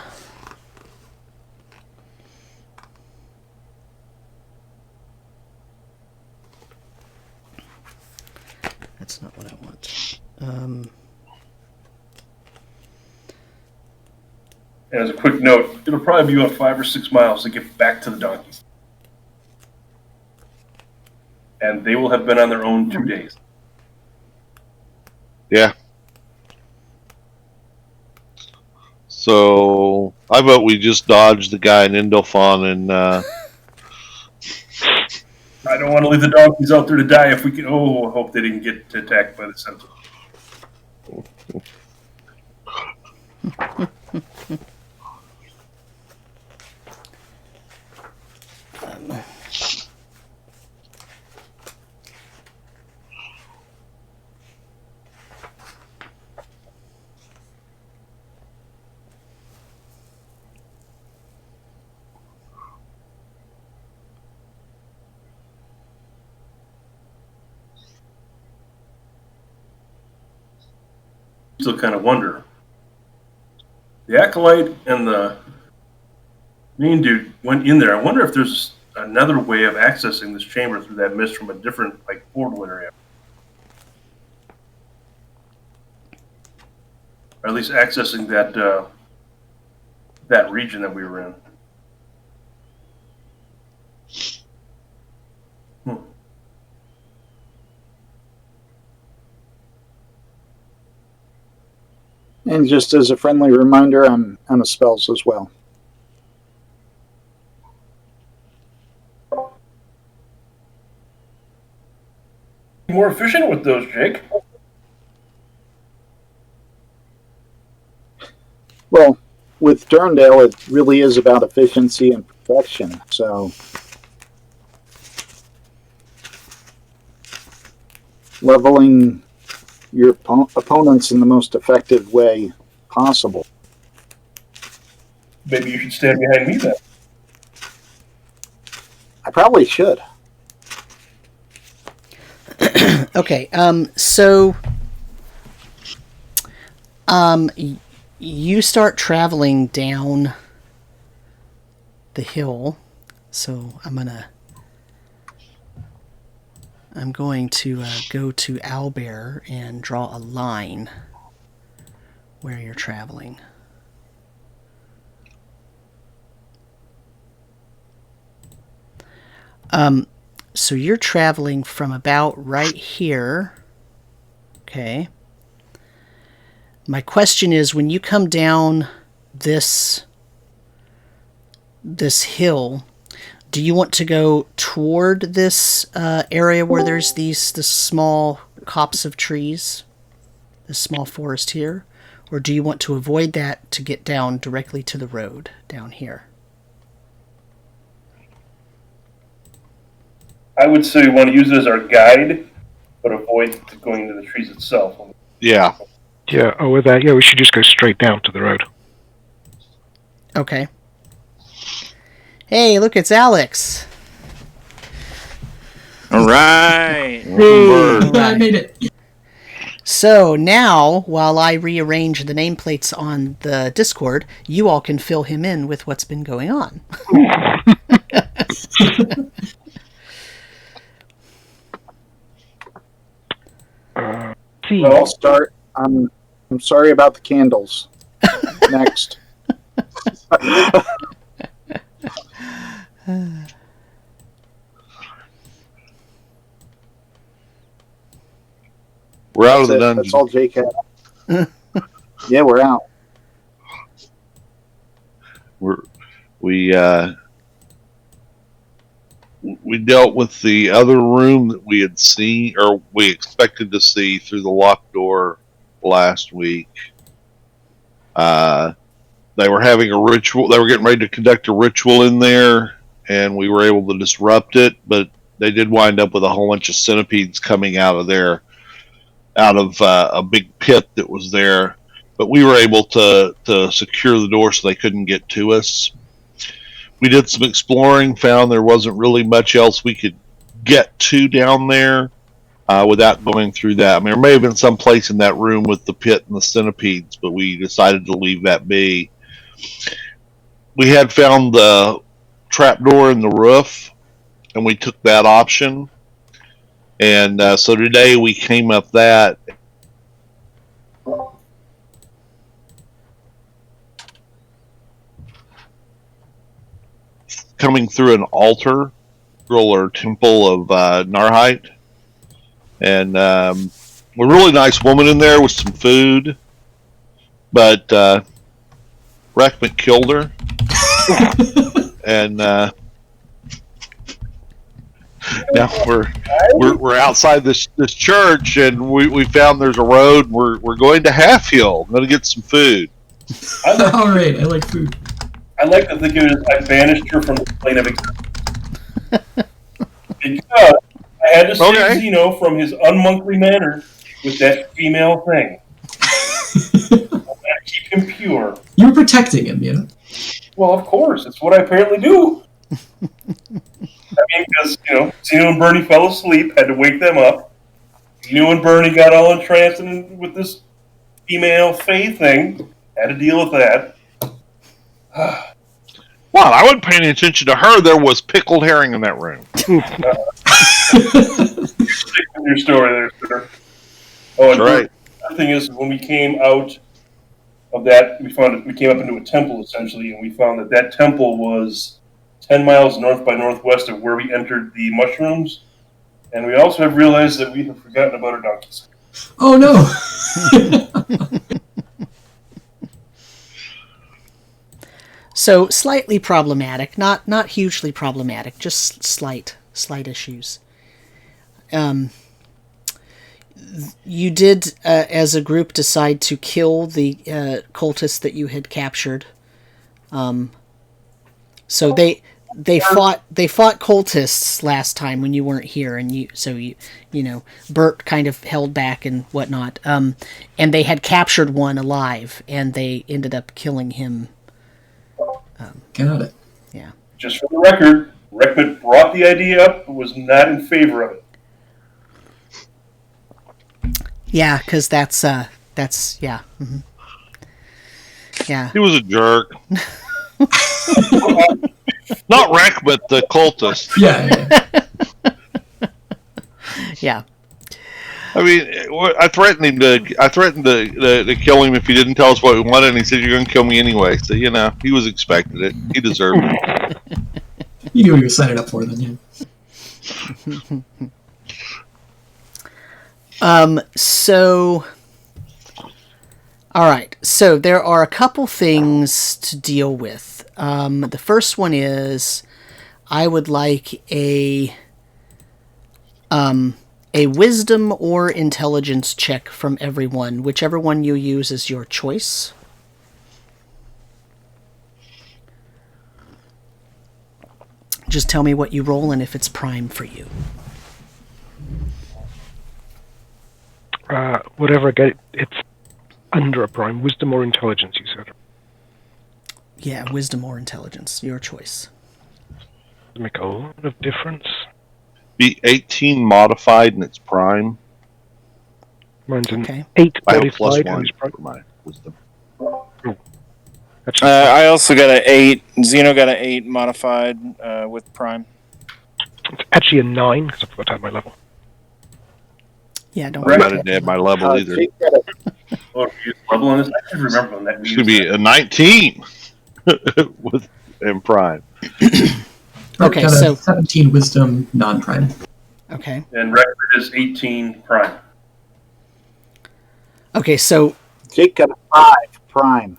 that's not what I want. And as a quick note, it'll probably be about 5 or 6 miles to get back to the donkeys. And they will have been on their own 2 days. Yeah. So I vote we just dodge the guy in Indofon and I don't want to leave the donkeys out there to die if we can. Oh, I hope they didn't get attacked by the Sentinel. Still kind of wonder. The Acolyte and the main dude went in there. I wonder if there's another way of accessing this chamber through that mist from a different, portal area. Or at least accessing that region that we were in. And just as a friendly reminder, I'm out of spells as well. More efficient with those, Jake. Well, with Durendale, it really is about efficiency and perfection. So, leveling your opponents in the most effective way possible. Maybe you should stand behind me then. I probably should. Okay, so you start traveling down the hill. So I'm going to go to Owlbear and draw a line where you're traveling. So you're traveling from about right here. Okay. My question is, when you come down this hill, do you want to go toward this area where there's this small copse of trees, this small forest here, Or do you want to avoid that to get down directly to the road down here? I would say we want to use it as our guide, but avoid going into the trees itself. Yeah. Yeah, with that, we should just go straight down to the road. Okay. Hey, look, it's Alex. All right. I made it. So now, while I rearrange the nameplates on the Discord, you all can fill him in with what's been going on. I'll start. I'm sorry about the candles. Next. We're out of the dungeon. That's all Jake had. Yeah, we're out. We dealt with the other room that we had seen, or we expected to see, through the locked door last week. They were having a ritual. They were getting ready to conduct a ritual in there, and we were able to disrupt it. But they did wind up with a whole bunch of centipedes coming out of there, out of a big pit that was there. But we were able to secure the door so they couldn't get to us. We did some exploring, found there wasn't really much else we could get to down there without going through that. I mean, there may have been some place in that room with the pit and the centipedes, but we decided to leave that be. We had found the trapdoor in the roof, and we took that option. And so today we came up that. Coming through an altar or temple of Narrheit. And a really nice woman in there with some food. But Rekmit killed her. And now we're outside this church, and we found there's a road. We're going to Halfhill. I'm going to get some food. All right, I like food. I like to think of it as I banished her from the plane of existence. Because I had to save Zeno from his unmonkly manner with that female thing. I gotta keep him pure. You're protecting him, you know? Well, of course. It's what I apparently do. I mean, because, Zeno and Burnie fell asleep, had to wake them up. Zeno and Burnie got all entranced with this female fae thing. Had to deal with that. Well, I wasn't paying attention to her. There was pickled herring in that room. Your story there, sir. Oh, and right. The thing is, when we came out of that, we came up into a temple, essentially, and we found that temple was 10 miles north by northwest of where we entered the mushrooms. And we also have realized that we have forgotten about our donkeys. Oh, no! So slightly problematic, not hugely problematic, just slight issues. You did, as a group, decide to kill the cultists that you had captured. So they fought cultists last time when you weren't here, and you Burt kind of held back and whatnot. And they had captured one alive, and they ended up killing him. Got it. Yeah. Just for the record, Rekmit brought the idea up, but was not in favor of it. Yeah, because that's yeah. Mm-hmm. Yeah. He was a jerk. Not Rekmit, the cultist. Yeah. Yeah. I mean, I threatened him to kill him if he didn't tell us what we wanted, and he said, "You're going to kill me anyway." So he was expecting it. He deserved it. You knew what you were signing up for, then, yeah. So, all right. So there are a couple things to deal with. The first one is, I would like a a wisdom or intelligence check from everyone. Whichever one you use is your choice. Just tell me what you roll and if it's prime for you. Whatever I get, it's under a prime. Wisdom or intelligence, you said. Yeah, wisdom or intelligence. Your choice. Does make a lot of difference. Be 18 modified and it's prime. Mine's an Okay. 8 I have plus modified and 1 it's prime. for my wisdom. That's I also got an 8. Zeno got an 8 modified with prime. it's actually a 9, because I forgot to have my level. Yeah, don't I worry. didn't add my level either. Jake got a Oh, you level on this? I can't remember when that. Should be a 19 with in prime. Okay, Got a so 17 wisdom, non-prime. okay. And Rekmit is 18 prime. Okay, so Jake got a 5 prime.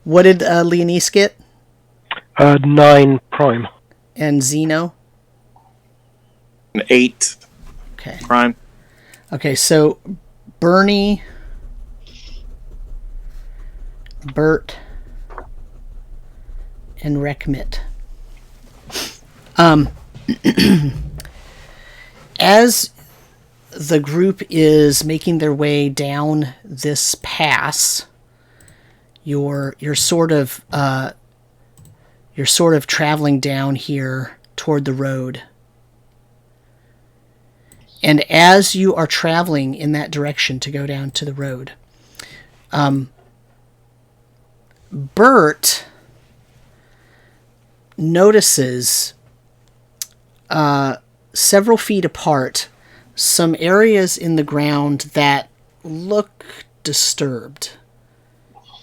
what did Leanise get? 9 prime. And Zeno? An 8 Okay. prime. Okay, so Burnie, Burt, and Rekmit. As the group is making their way down this pass, you're sort of traveling down here toward the road. And as you are traveling in that direction to go down to the road, Burt notices several feet apart some areas in the ground that look disturbed,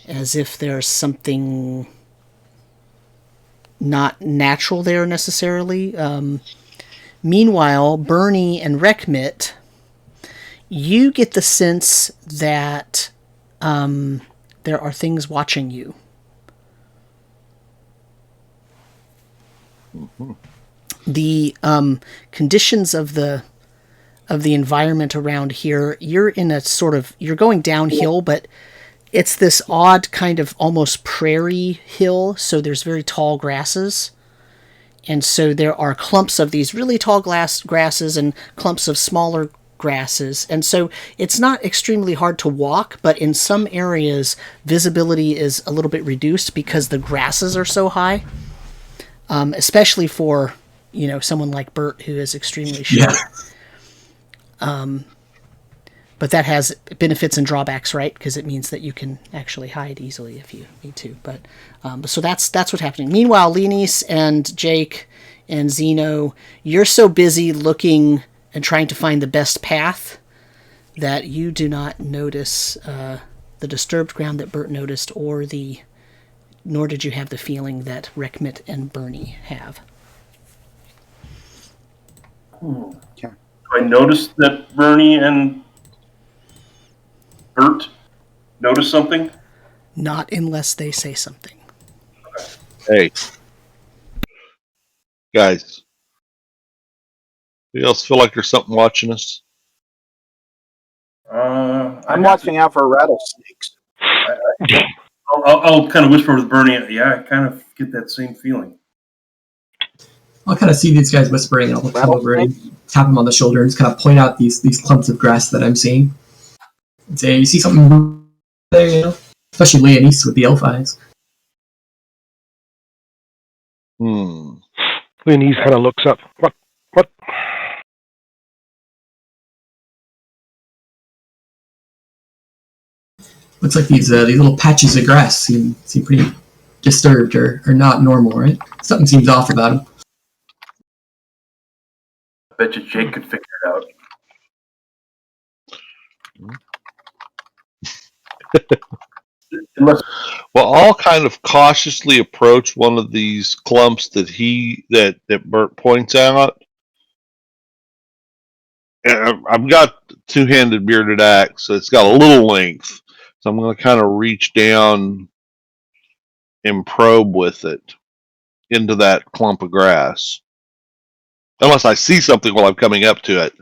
as if there's something not natural there necessarily. Meanwhile, Burnie and Rekmit, you get the sense that there are things watching you. Mm-hmm. The conditions of the environment around here, you're in a sort of, you're going downhill, but it's this odd kind of almost prairie hill, so there's very tall grasses. And so there are clumps of these really tall grasses and clumps of smaller grasses. And so it's not extremely hard to walk, but in some areas, visibility is a little bit reduced because the grasses are so high. Especially for, someone like Burt, who is extremely short. Yeah. But that has benefits and drawbacks, right? Because it means that you can actually hide easily if you need to. But so that's what's happening. Meanwhile, Leanise and Jake and Zeno, you're so busy looking and trying to find the best path that you do not notice the disturbed ground that Burt noticed, nor did you have the feeling that Rekmit and Burnie have. Okay. Do I notice that Burnie and Burt notice something? Not unless they say something. Hey, guys. You else feel like there's something watching us? I'm watching out for rattlesnakes. I'll kind of whisper with Burnie. Yeah, I kind of get that same feeling. I'll kind of see these guys whispering, and I'll come over and tap them on the shoulder and just kind of point out these clumps of grass that I'm seeing. And say, you see something there, Especially Leanise with the elf eyes. Leanise kind of looks up. What? Looks like these little patches of grass seem pretty disturbed or not normal, right? Something seems off about them. I bet you Jake could figure it out. Well, I'll kind of cautiously approach one of these clumps that Burt points out. And I've got two-handed bearded axe, so it's got a little length. So I'm going to kind of reach down and probe with it into that clump of grass. Unless I see something while I'm coming up to it.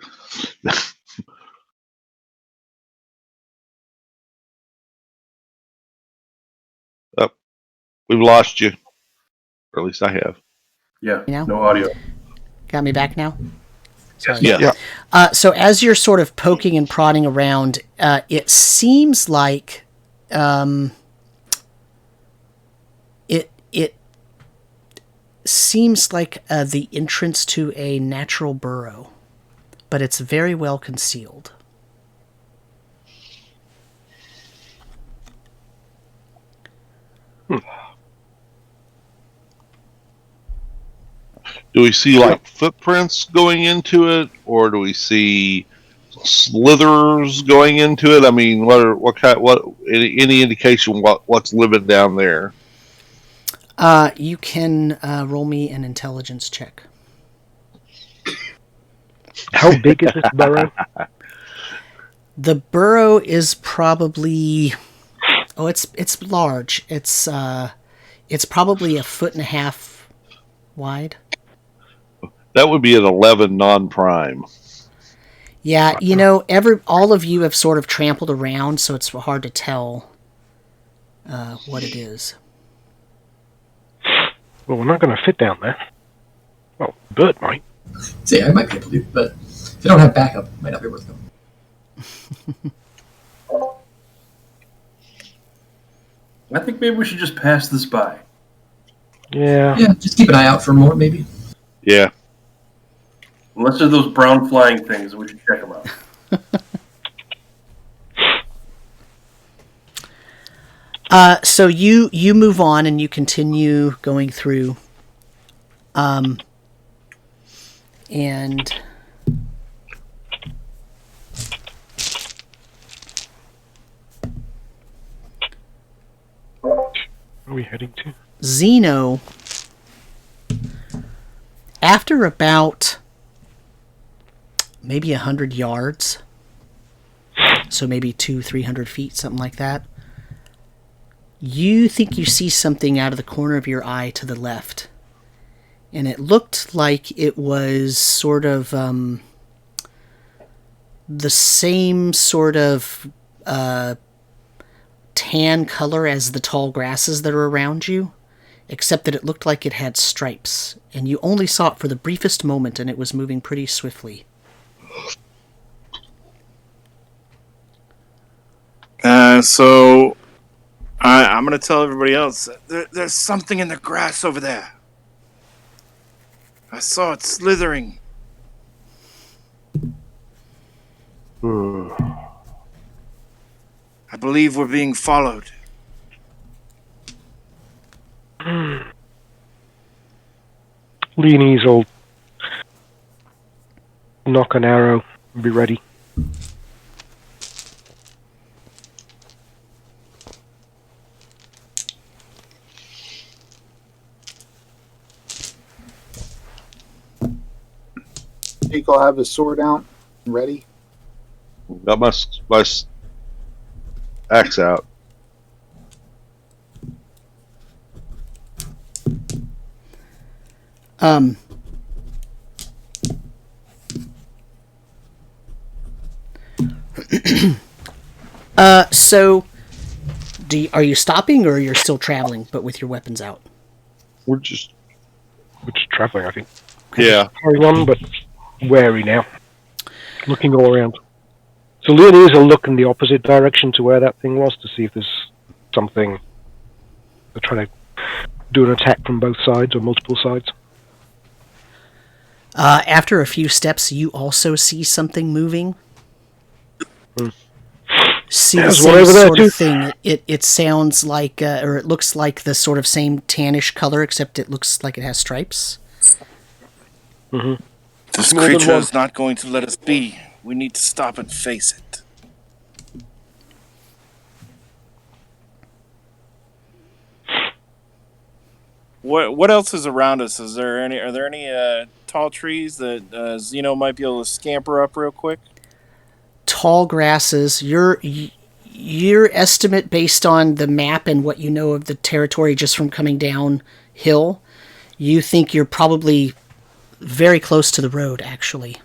Oh, we've lost you. Or at least I have. Yeah, You know? no audio. Got me back now? Sorry. Yeah. So as you're sort of poking and prodding around, it seems like it seems like the entrance to a natural burrow, but it's very well concealed. Do we see like footprints going into it, or do we see slithers going into it? I mean, any indication what's living down there? You can roll me an intelligence check. How big is this burrow? The burrow is probably it's large. It's probably 1.5 feet wide. That would be an 11 non-prime. Yeah, all of you have sort of trampled around, so it's hard to tell what it is. Well, we're not going to fit down there. Well, Burt might. See, I might be able to, but if they don't have backup, it might not be worth going. I think maybe we should just pass this by. Yeah. Yeah, just keep an eye out for more, maybe. Yeah. Unless there's those brown flying things, we should check them out. So you move on and you continue going through, and Where are we heading to? Zeno, after about maybe 100 yards, so maybe 200-300 feet, something like that, you think you see something out of the corner of your eye to the left. And it looked like it was sort of the same sort of tan color as the tall grasses that are around you, except that it looked like it had stripes. And you only saw it for the briefest moment, and it was moving pretty swiftly. So I'm going to tell everybody else, there's something in the grass over there. I saw it slithering. I believe we're being followed. Leanise will knock an arrow and be ready. Jake will have his sword out and ready. Got my axe out. So are you stopping, or you're still traveling but with your weapons out? We're just traveling, I think. Yeah. Carrying on, but wary now. Looking all around. So Leanise will look in the opposite direction to where that thing was to see if there's something. They're trying to do an attack from both sides or multiple sides. After a few steps, you also see something moving. See the same sort of thing. It sounds like, or it looks like the sort of same tannish color, except it looks like it has stripes. Mm-hmm. This creature is not going to let us be. We need to stop and face it. What else is around us? Are there any tall trees that Zeno might be able to scamper up real quick? Tall grasses. Your estimate based on the map and what you know of the territory just from coming down hill You think you're probably very close to the road, actually.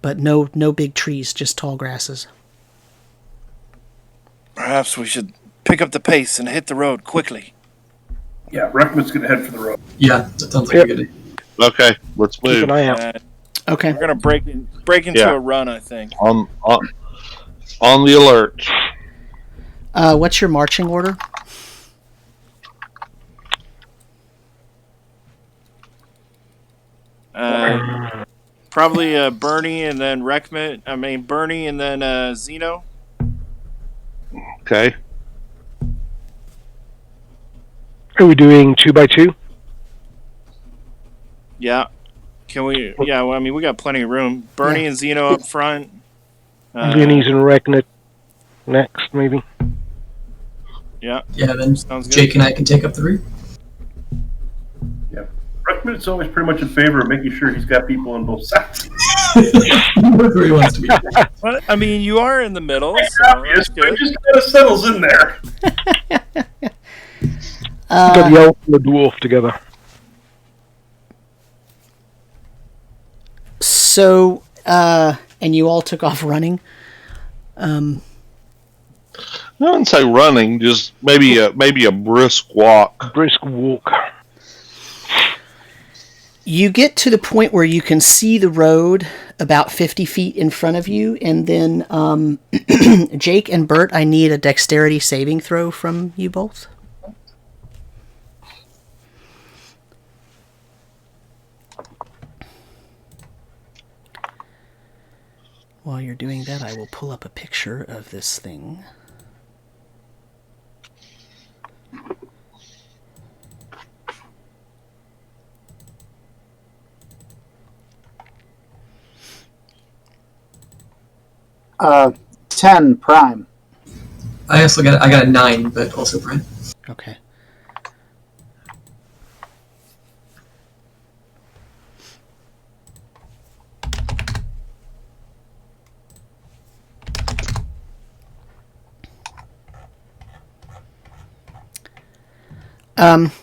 But no big trees, just tall grasses. Perhaps we should pick up the pace and hit the road quickly. Yeah, Rekmit's going to head for the road. Yeah, that sounds like a good idea. Okay, let's Keep move. an eye out. Okay. We're gonna break into Yeah. a run, I think. On the alert. What's your marching order? Probably Burnie and then Rekmit. Burnie and then Zeno. Okay. Are we doing 2 by 2? Yeah. Can we? Yeah. Well, we got plenty of room. Burnie and Zeno up front. Leanise and Rekmit next, maybe. Yeah. Yeah, then Sounds good. Jake and I can take up the rear. Yeah. Rekmit's always pretty much in favor of making sure he's got people on both sides. Where he wants to be. Well, you are in the middle, so Obvious, that's but it good. just kind of settles in there. Got the elf and the dwarf together. So, and you all took off running. I wouldn't say running, just maybe a brisk walk. Brisk walk. You get to the point where you can see the road about 50 feet in front of you, and then Jake and Burt, I need a dexterity saving throw from you both. While you're doing that, I will pull up a picture of this thing. Uh, 10 prime. I got a 9, but also prime. Okay.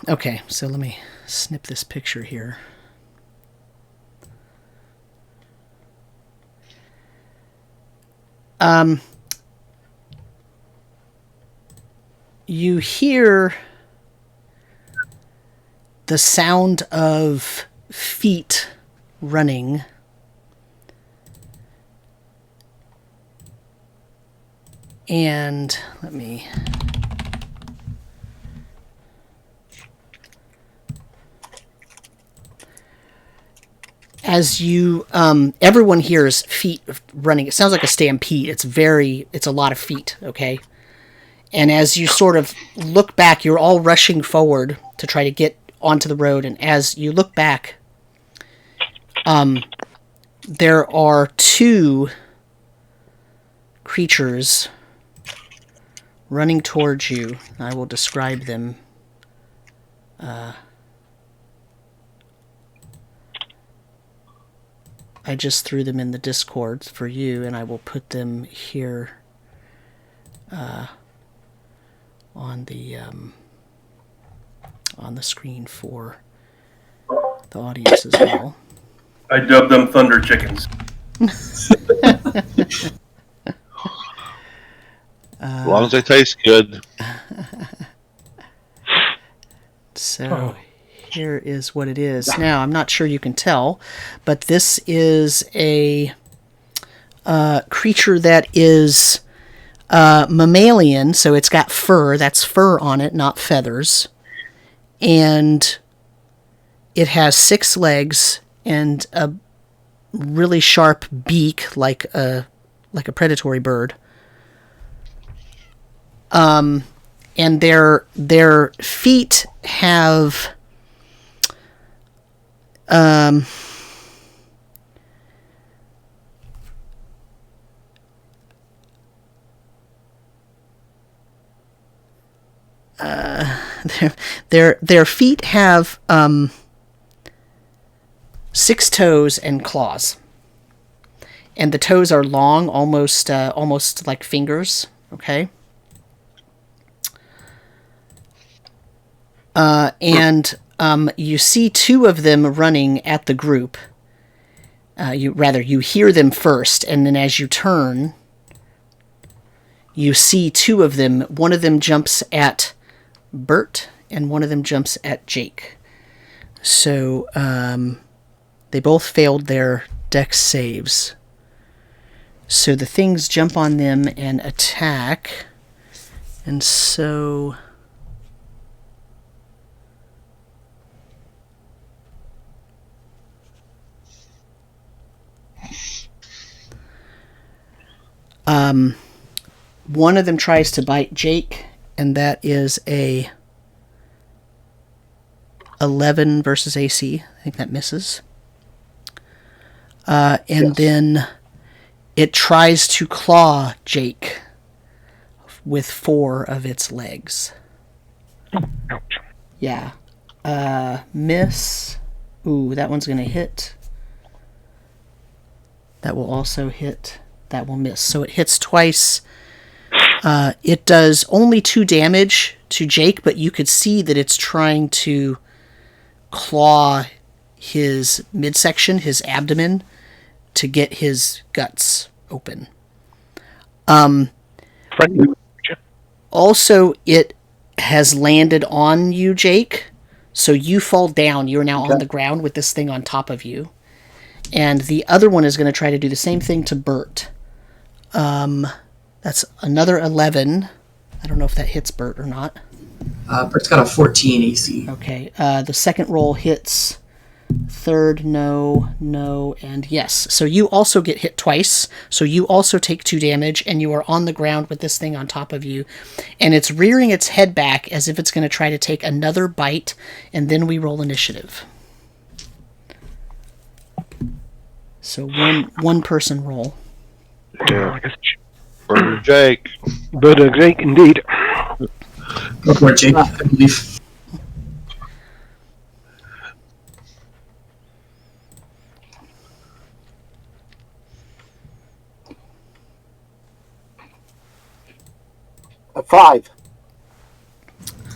Okay, so let me snip this picture here. You hear the sound of feet running. And let me... As you, everyone hears feet running. It sounds like a stampede. It's a lot of feet, okay? And as you sort of look back, you're all rushing forward to try to get onto the road. And as you look back, there are 2 creatures running towards you. I will describe them. I just threw them in the Discord for you, and I will put them here on the screen for the audience as well. I dubbed them Thunder Chickens. As long as they taste good. So here is what it is. Now, I'm not sure you can tell, but this is a creature that is mammalian, so it's got fur. That's fur on it, not feathers. And it has 6 legs and a really sharp beak, like a predatory bird. And their feet have their feet have 6 toes and claws, and the toes are long, almost like fingers. Okay. And you see two of them running at the group. You hear them first, and then as you turn, you see two of them. One of them jumps at Burt, and one of them jumps at Jake. So they both failed their dex saves. So the things jump on them and attack. And so... one of them tries to bite Jake, and that is a 11 versus AC. I think that misses. And then it tries to claw Jake with 4 of its legs. Ouch. Yeah. Miss. Ooh, that one's going to hit. That will also hit. That will miss. So it hits twice. It does only 2 damage to Jake, but you could see that it's trying to claw his midsection, his abdomen, to get his guts open. Also, it has landed on you, Jake, so you fall down. You're now on the ground with this thing on top of you. And the other one is going to try to do the same thing to Burt. That's another 11. I don't know if that hits Burt or not. Bert's got a 14 AC. Okay. The second roll hits. Third, no, and yes. So you also get hit twice. So you also take 2 damage, and you are on the ground with this thing on top of you. And it's rearing its head back as if it's going to try to take another bite, and then we roll initiative. So one person roll. Yeah. Or Jake. But Jake, indeed. Go for it, Jake. I believe. A 5.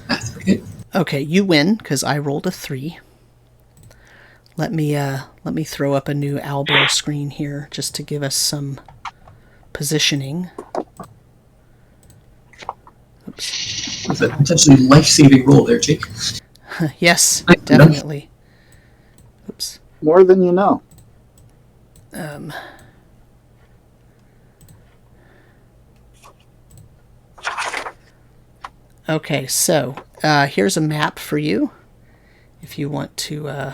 That's pretty good. Okay, you win because I rolled a 3. Let me throw up a new owlbear screen here just to give us some positioning. Oops. That's a potentially life-saving roll there, Jake. Yes, definitely. Oops. More than you know. Okay, so here's a map for you. If you want to...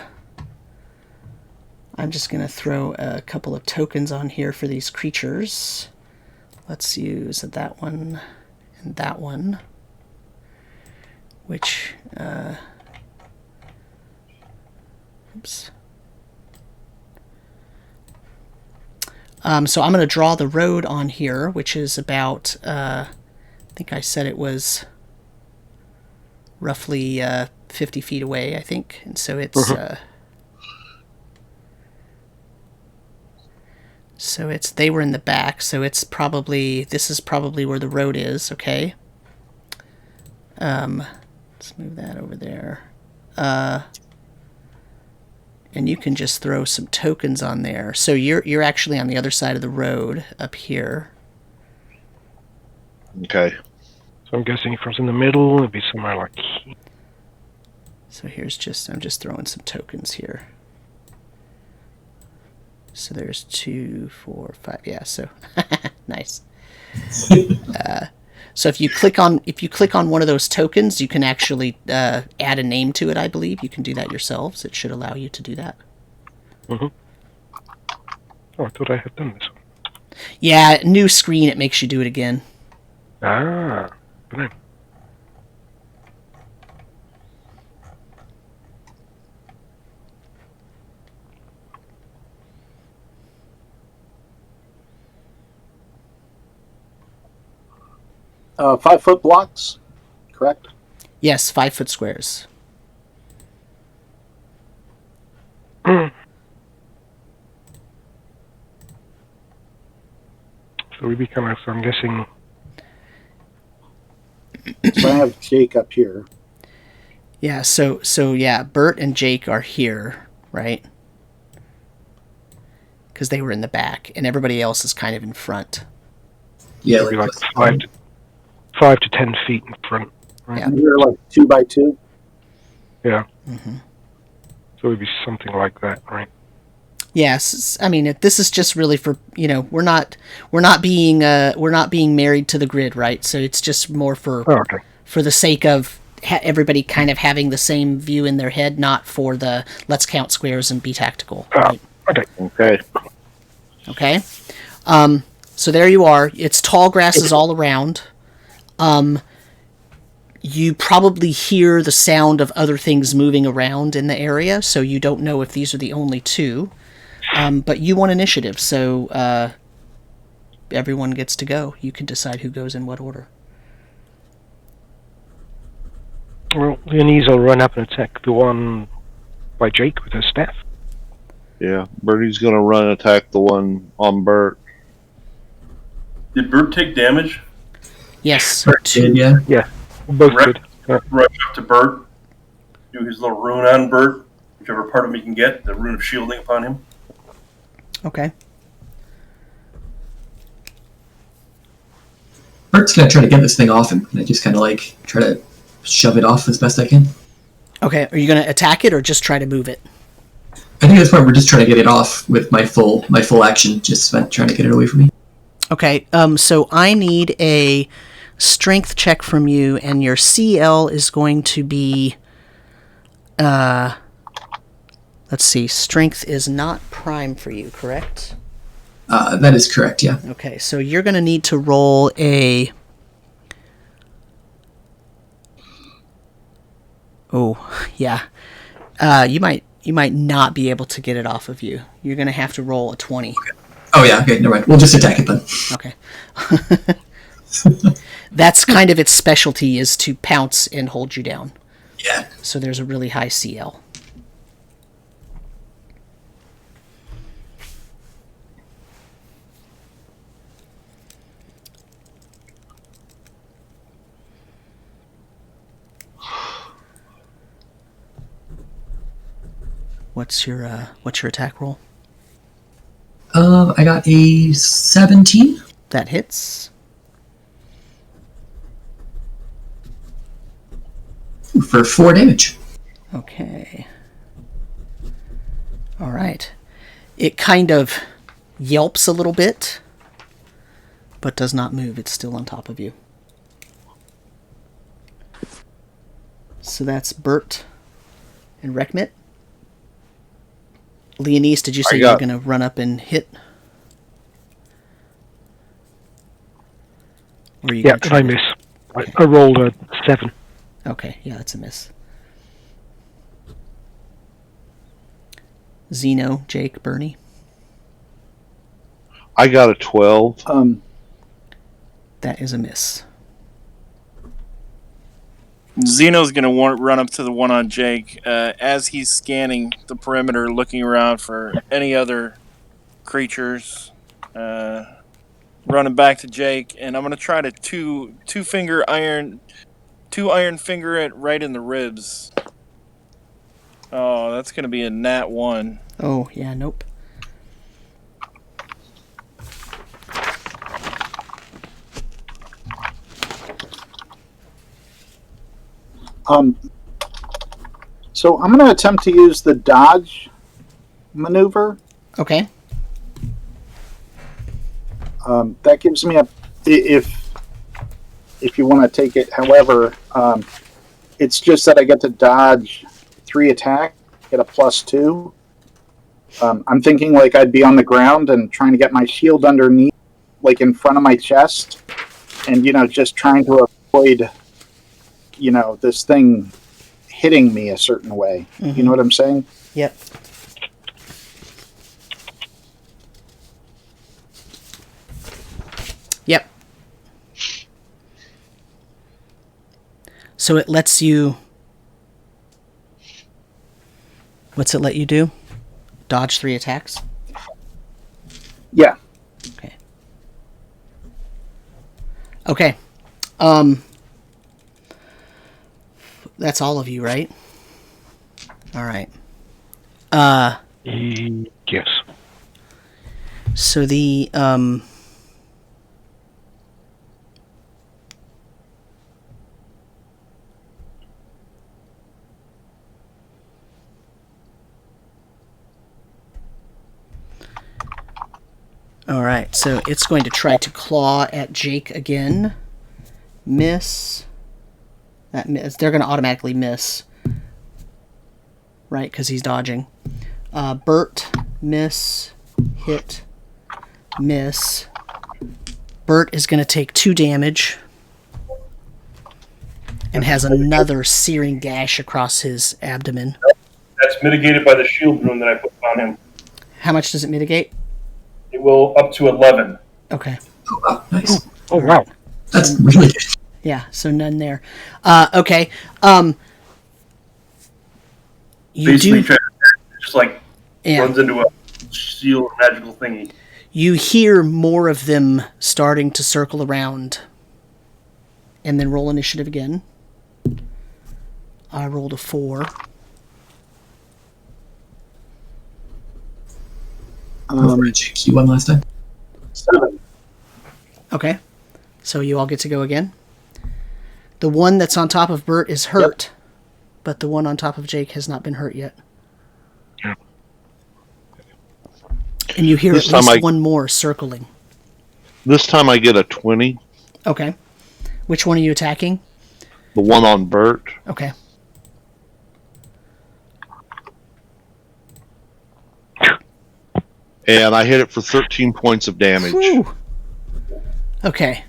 I'm just going to throw a couple of tokens on here for these creatures. Let's use that one and that one. Which... oops. So I'm going to draw the road on here, which is about... I think I said it was roughly 50 feet away, I think. And so it's... So they were in the back, so this is probably where the road is, okay? Let's move that over there. And you can just throw some tokens on there. So you're actually on the other side of the road up here. Okay. So I'm guessing if it's in the middle, it'd be somewhere like here. So I'm just throwing some tokens here. So there's 2, 4, 5. Yeah, so nice. So if you click on one of those tokens, you can actually add a name to it. I believe you can do that yourselves. It should allow you to do that. Oh, I thought I had done this one. Yeah, new screen. It makes you do it again. Ah, good. 5-foot blocks, correct? Yes, 5-foot squares. So we become, so I'm guessing... So I have Jake up here. Yeah, so yeah, Burt and Jake are here, right? Because they were in the back, and everybody else is kind of in front. Yeah, Maybe like 5 to 10 feet in front. Right? Yeah. And you're like 2 by 2. Yeah. Mm-hmm. So it would be something like that, right? Yes, I mean this is just really for we're not being married to the grid, right? So it's just more for okay. For the sake of everybody kind of having the same view in their head, not for the let's count squares and be tactical. Right? Okay. Okay. So there you are. It's tall grasses all around. You probably hear the sound of other things moving around in the area, so you don't know if these are the only two. But you want initiative, so everyone gets to go. You can decide who goes in what order. Well, Leanise will run up and attack the one by Jake with her staff. Yeah, Birdie's gonna run and attack the one on Burt. Did Burt take damage? Yes. Did, yeah. Yeah, both did. Rush up to Burt, do his little rune on Burt, whichever part of him he can get, the rune of shielding upon him. Okay. Bert's gonna try to get this thing off him, and I just kind of like try to shove it off as best I can. Okay, are you going to attack it or just try to move it? I think at this point we're just trying to get it off with my full action, just trying to get it away from me. Okay, so I need a strength check from you, and your CL is going to be... let's see, strength is not prime for you, correct? That is correct, yeah. Okay, so you're going to need to roll a... Oh, yeah. You might not be able to get it off of you. You're going to have to roll a 20. Okay. Oh, yeah, okay, never mind. We'll just attack it then. Okay. That's kind of its specialty, is to pounce and hold you down. Yeah. So there's a really high CL. What's your attack roll? I got a 17. That hits. For 4 damage. Okay. All right. It kind of yelps a little bit, but does not move. It's still on top of you. So that's Burt and Rekmit. Leanise, did you say you were going to run up and hit? Or you Yeah, I miss. Okay. I rolled a 7. Okay, yeah, that's a miss. Zeno, Jake, Burnie. I got a 12. That is a miss. Zeno's going to run up to the one on Jake as he's scanning the perimeter, looking around for any other creatures. Running back to Jake, and I'm going to try to two iron finger it right in the ribs. Oh, that's going to be a nat 1. Oh, yeah, nope. So I'm going to attempt to use the dodge maneuver. Okay. That gives me if you want to take it. However, it's just that I get to dodge 3 attack, get a +2. I'm thinking like I'd be on the ground and trying to get my shield underneath, like in front of my chest, and just trying to avoid this thing hitting me a certain way. Mm-hmm. You know what I'm saying? Yep. Yep. So it lets you... What's it let you do? Dodge 3 attacks? Yeah. Okay. That's all of you, right? All right. Yes. So the all right, so it's going to try to claw at Jake again. Miss. That miss. They're going to automatically miss. Right, because he's dodging. Burt, miss, hit, miss. Burt is going to take 2 damage and has another searing gash across his abdomen. That's mitigated by the shield rune that I put on him. How much does it mitigate? It will up to 11. Okay. Oh, wow, nice. Oh, wow. That's really good. Yeah, so none there. Okay. You Basically, do, just like yeah. runs into a shield magical thingy. You hear more of them starting to circle around. And then roll initiative again. I rolled a 4. Jake, you won last time. 7. Okay. So you all get to go again. The one that's on top of Burt is hurt, but the one on top of Jake has not been hurt yet. Yep. And you hear This at time least one more circling. This time I get a 20. Okay. Which one are you attacking? The one on Burt. Okay. And I hit it for 13 points of damage. Whew. Okay.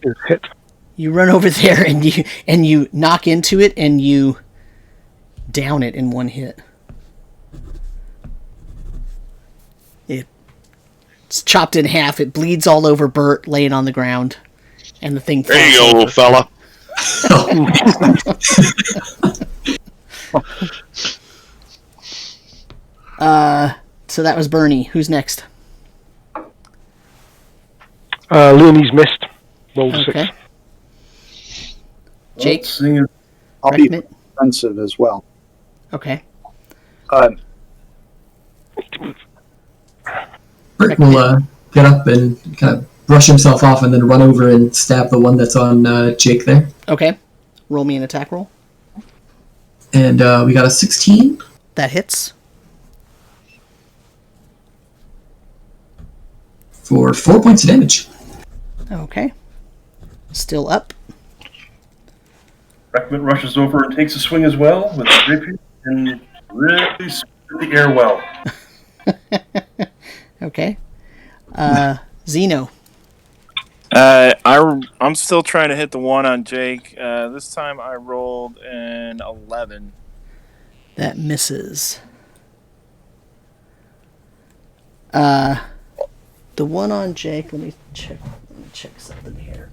It's hit. You run over there and you knock into it and you down it in one hit. It's chopped in half. It bleeds all over Burt, laying on the ground, and the thing. There you go, little fella. So that was Burnie. Who's next? Leanise missed. Rolled Okay. 6. Jake? Let's see. I'll be Rekmit? defensive as well. Okay. Burt will get up and kind of brush himself off and then run over and stab the one that's on Jake there. Okay. Roll me an attack roll. And we got a 16. That hits. For 4 points of damage. Okay. Still up. Rekmit rushes over and takes a swing as well with his rapier and really split the air well. Okay. Zeno. I'm still trying to hit the one on Jake. This time I rolled an 11. That misses. The one on Jake, let me check something here.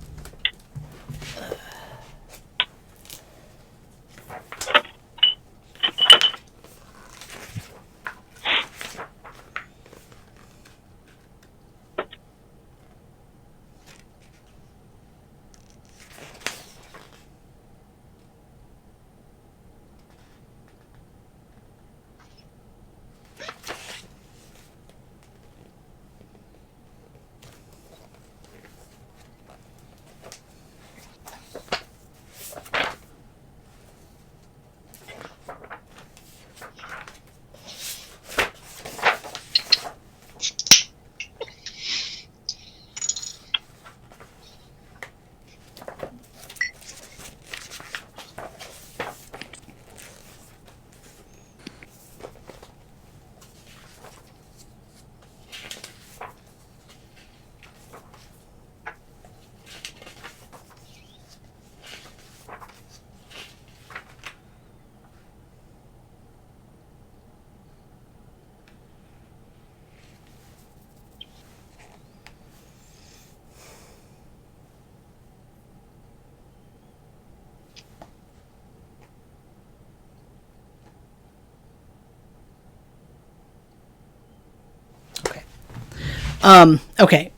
Okay.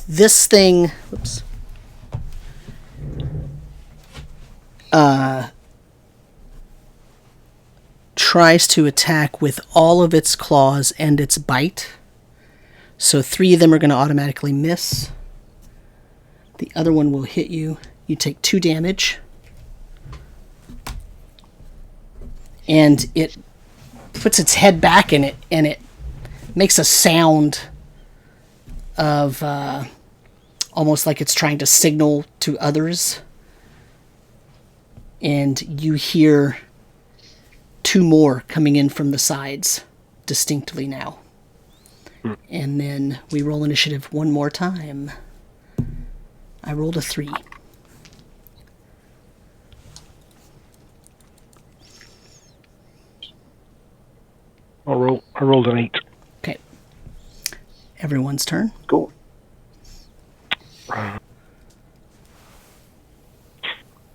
This thing. Whoops. tries to attack with all of its claws and its bite. So 3 of them are going to automatically miss. The other one will hit you. You take 2 damage. And it puts its head back in it, and it makes a sound of almost like it's trying to signal to others. And you hear 2 more coming in from the sides distinctly now. And then we roll initiative one more time. I rolled a 3. I rolled an 8. Okay. Everyone's turn. Cool.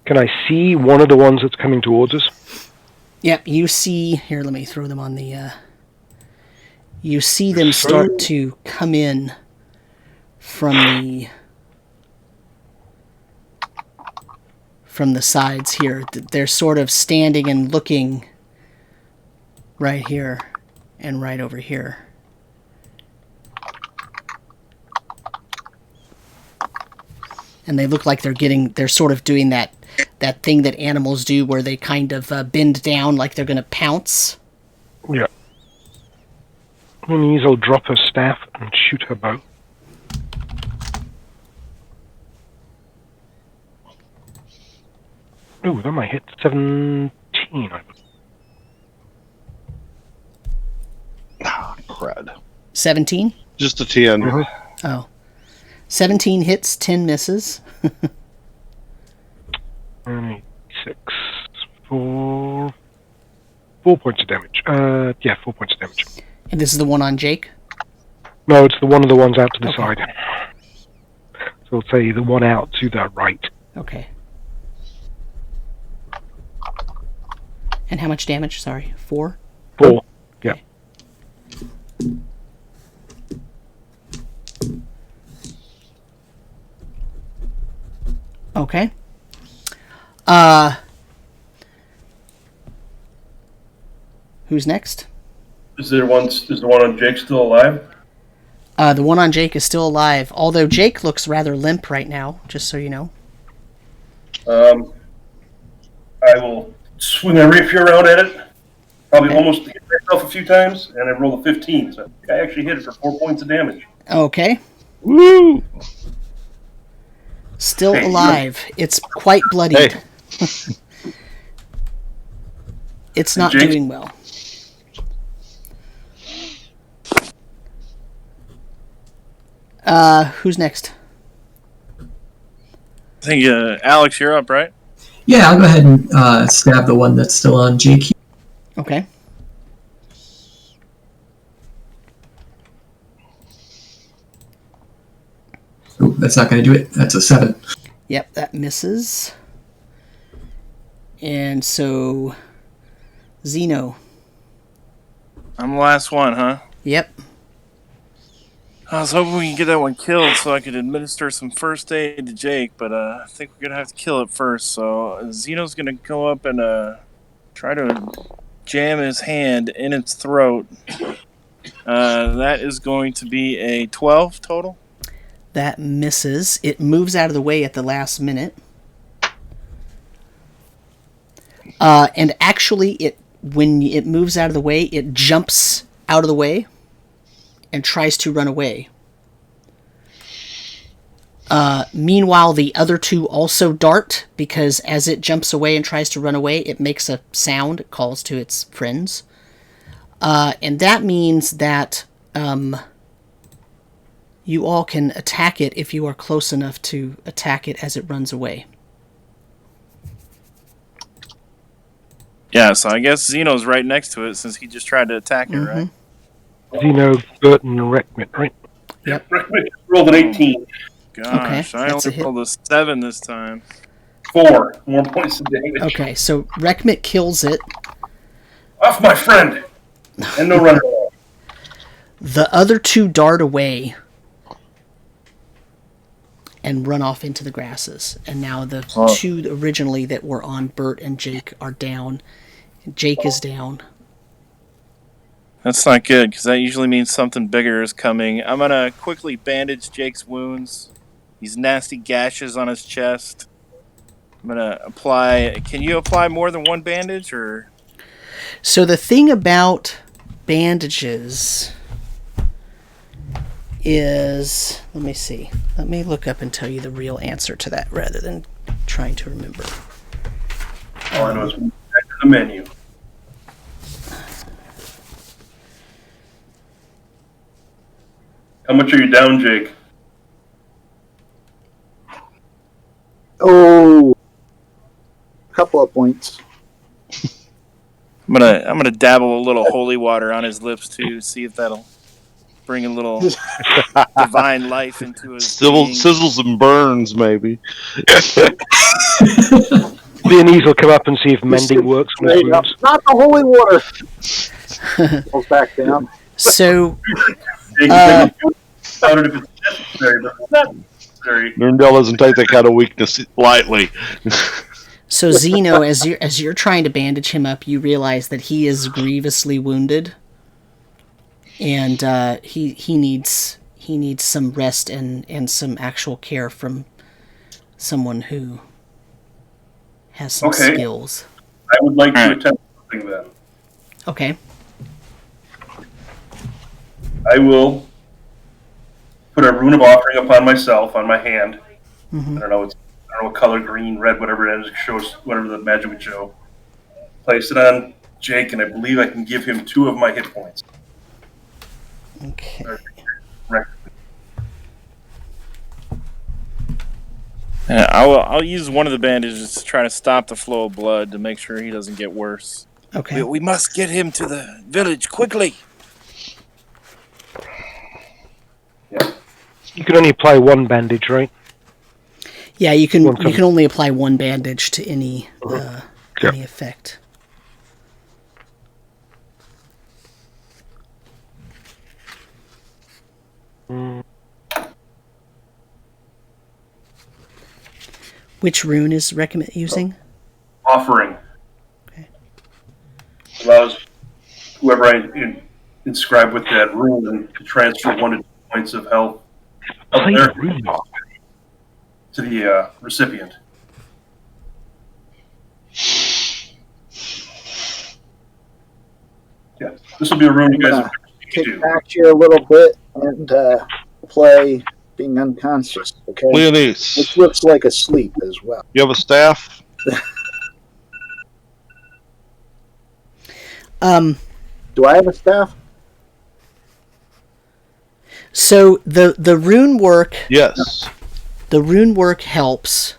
Can I see one of the ones that's coming towards us? Yep, you see... Here, let me throw them on the... You see them start to come in from the sides here. They're sort of standing and looking right here and right over here. And they look like they're sort of doing that thing that animals do where they kind of bend down like they're going to pounce. Yeah. Leanise will drop her staff and shoot her bow. Ooh, that might hit 17, I believe. Crud. 17? Just a 10. Mm-hmm. Oh. 17 hits, 10 misses. 6, 4 points of damage. 4 points of damage. And this is the one on Jake? No, it's the one of the ones out to the side. So let's say the one out to the right. Okay. And how much damage? Sorry, 4? 4. Yeah. Okay. Who's next? Is the one on Jake still alive? The one on Jake is still alive, although Jake looks rather limp right now, just so you know. I will swing my rapier around at it. Probably almost hit myself a few times, and I rolled a 15. So I actually hit it for 4 points of damage. Okay. Woo! Still alive. It's quite bloodied. Hey. It's not Jake? doing well. Who's next? I think Alex, you're up, right? Yeah, I'll go ahead and stab the one that's still on Jake. Okay. Oh, that's not going to do it. That's a 7. Yep, that misses. And so, Zeno. I'm the last one, huh? Yep. I was hoping we could get that one killed so I could administer some first aid to Jake, but I think we're going to have to kill it first. So Zeno's going to go up and try to jam his hand in its throat. That is going to be a 12 total. That misses. It moves out of the way at the last minute. And actually, when it moves out of the way, it jumps out of the way and tries to run away. Meanwhile, the other 2 also dart, because as it jumps away and tries to run away, it makes a sound. It calls to its friends. And that means that you all can attack it if you are close enough to attack it as it runs away. Yeah, so I guess Zeno's right next to it since he just tried to attack it, right? Zeno, Burt, and Rekmit, right? Yep. Rekmit rolled an 18. Gosh, Okay, I that's a only hit. rolled a 7 this time. 4 more points of damage. Okay, so Rekmit kills it. Off my friend! And no runner. The other 2 dart away and run off into the grasses. And now the two originally that were on Burt and Jake are down. Jake is down. That's not good, because that usually means something bigger is coming. I'm going to quickly bandage Jake's wounds. These nasty gashes on his chest. I'm going to apply... Can you apply more than one bandage, or...? So the thing about bandages is... Let me see. Let me look up and tell you the real answer to that, rather than trying to remember. All I know is back to the menu. How much are you down, Jake? Oh, a couple of points. I'm gonna dabble a little holy water on his lips too, see if that'll bring a little divine life into his being. Sizzles and burns, maybe. Leanise will come up and see if mending works on his wounds. Not the holy water. Goes back down. So, Durendale doesn't take that kind of weakness lightly. so Zeno, as you're trying to bandage him up, you realize that he is grievously wounded, and he needs some rest and some actual care from someone who has some skills. I would like to attempt something then. Okay. I will put a rune of offering upon myself on my hand. Mm-hmm. I don't know what color, green, red, whatever it is, it shows whatever the magic would show. Place it on Jake, and I believe I can give him 2 of my hit points. Okay. Yeah, I'll use one of the bandages to try to stop the flow of blood to make sure he doesn't get worse. Okay. We must get him to the village quickly. Yeah. You can only apply one bandage, right? Yeah, you can only apply one bandage to any any effect. Which rune is Rekmit using? Offering. Okay. Allows whoever I inscribe with that rune to transfer 1 to 2 points of health of their to the recipient. Yeah, this will be a rune you guys have Kick back here a little bit and play being unconscious, okay? Leanise, Which looks like a sleep as well. you have a staff? Do I have a staff? So the rune work. Yes. The rune work helps,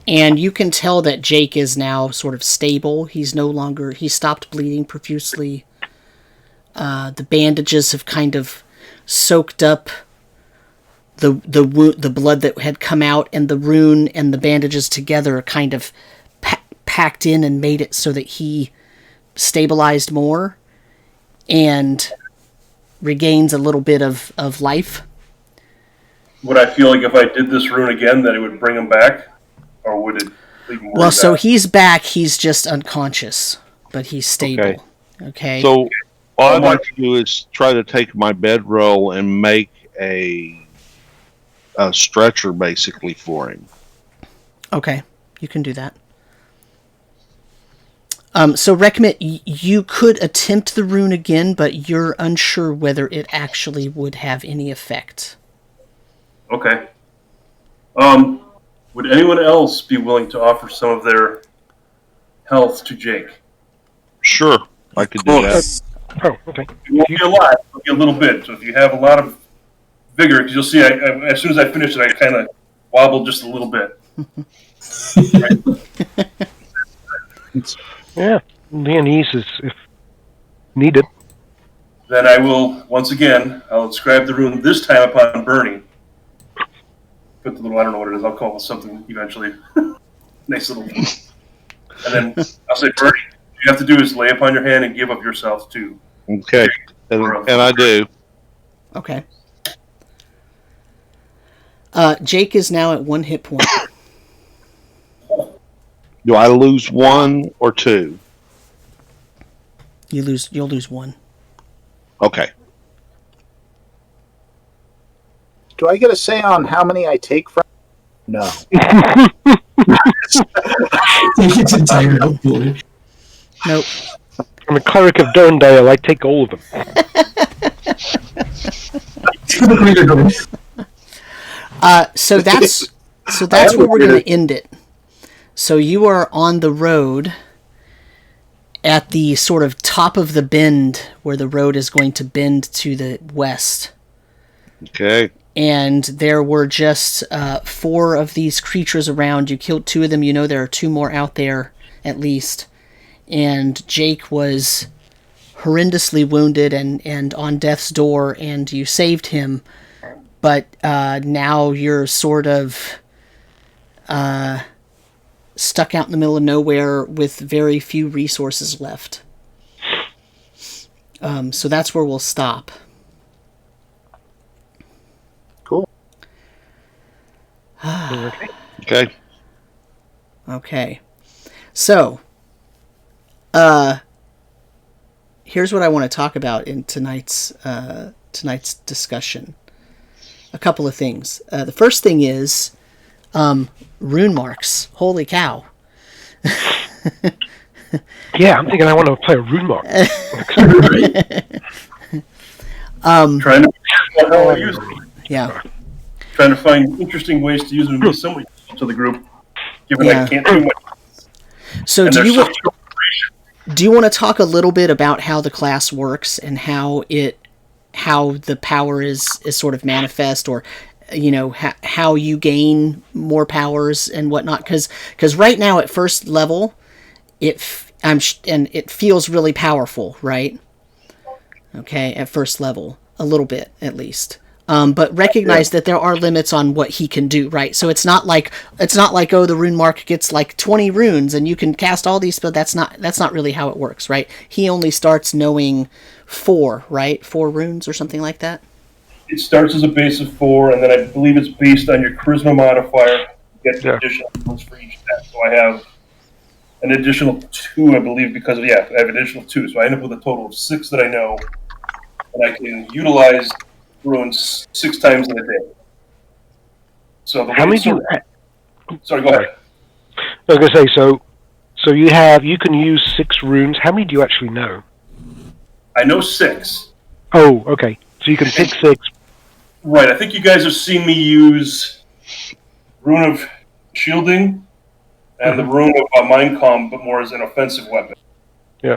and you can tell that Jake is now sort of stable. He stopped bleeding profusely. The bandages have kind of soaked up the blood that had come out, and the rune and the bandages together kind of packed in and made it so that he stabilized more and regains a little bit of life. Would I feel like if I did this rune again that it would bring him back? Or would it leave him Well, so he's back, he's just unconscious, but he's stable. Okay. So all I'd like to do is try to take my bedroll and make a stretcher basically for him. Okay, you can do that. So Rekmit, you could attempt the rune again, but you're unsure whether it actually would have any effect. Okay. Would anyone else be willing to offer some of their health to Jake? Sure, I could do that. Oh, okay. It won't be a lot, it'll be a little bit. So if you have a lot of vigor, because you'll see, as soon as I finish it, I kind of wobble just a little bit. Yeah, Leanise is if needed. Then I will, once again, I'll inscribe the rune, this time upon Burnie. Put the little, I don't know what it is, I'll call it something eventually. Nice little... And then I'll say, Burnie, what you have to do is lay upon your hand and give up yourself to... Okay, and I do. Okay. Jake is now at 1 hit point. Do I lose 1 or 2? You'll lose 1. Okay. Do I get a say on how many I take from? No. It's entire outboard. Nope. I'm a cleric of Durendale. I take all of them. For the greater good. So that's where we're going to end it. So you are on the road at the sort of top of the bend where the road is going to bend to the west. Okay. And there were just 4 of these creatures around. You killed 2 of them. You know there are 2 more out there, at least. And Jake was horrendously wounded and on death's door, and you saved him. But now you're sort of stuck out in the middle of nowhere with very few resources left. So that's where we'll stop. Cool. Okay. Okay. So, here's what I want to talk about in tonight's discussion. A couple of things. The first thing is rune marks. Holy cow. Yeah, I'm thinking I want to play a Runemark. Trying to figure out how I use them. Yeah. Trying to find interesting ways to use them to be somewhat useful to the group, given Yeah. I can't do much. So And do there's you such do you want to talk a little bit about how the class works and how the power is sort of manifest, or how you gain more powers and whatnot? Because right now at first level, it feels really powerful, right? Okay, at first level, a little bit at least. But recognize that there are limits on what he can do, right? So it's not like the Runemark gets like 20 runes and you can cast all these, but that's not really how it works, right? He only starts knowing 4, right? 4 runes or something like that. It starts as a base of 4, and then I believe it's based on your charisma modifier. You get additional ones for each step. So I have an additional 2, I believe, because of I have an additional 2. So I end up with a total of 6 that I know, and I can utilize runes 6 times in a day. So How many do you? Sorry, go ahead. I was going to say so you can use 6 runes. How many do you actually know? I know 6. Oh, okay. So you can pick 6. Right. I think you guys have seen me use Rune of Shielding and the Rune of Mind Calm, but more as an offensive weapon. Yeah.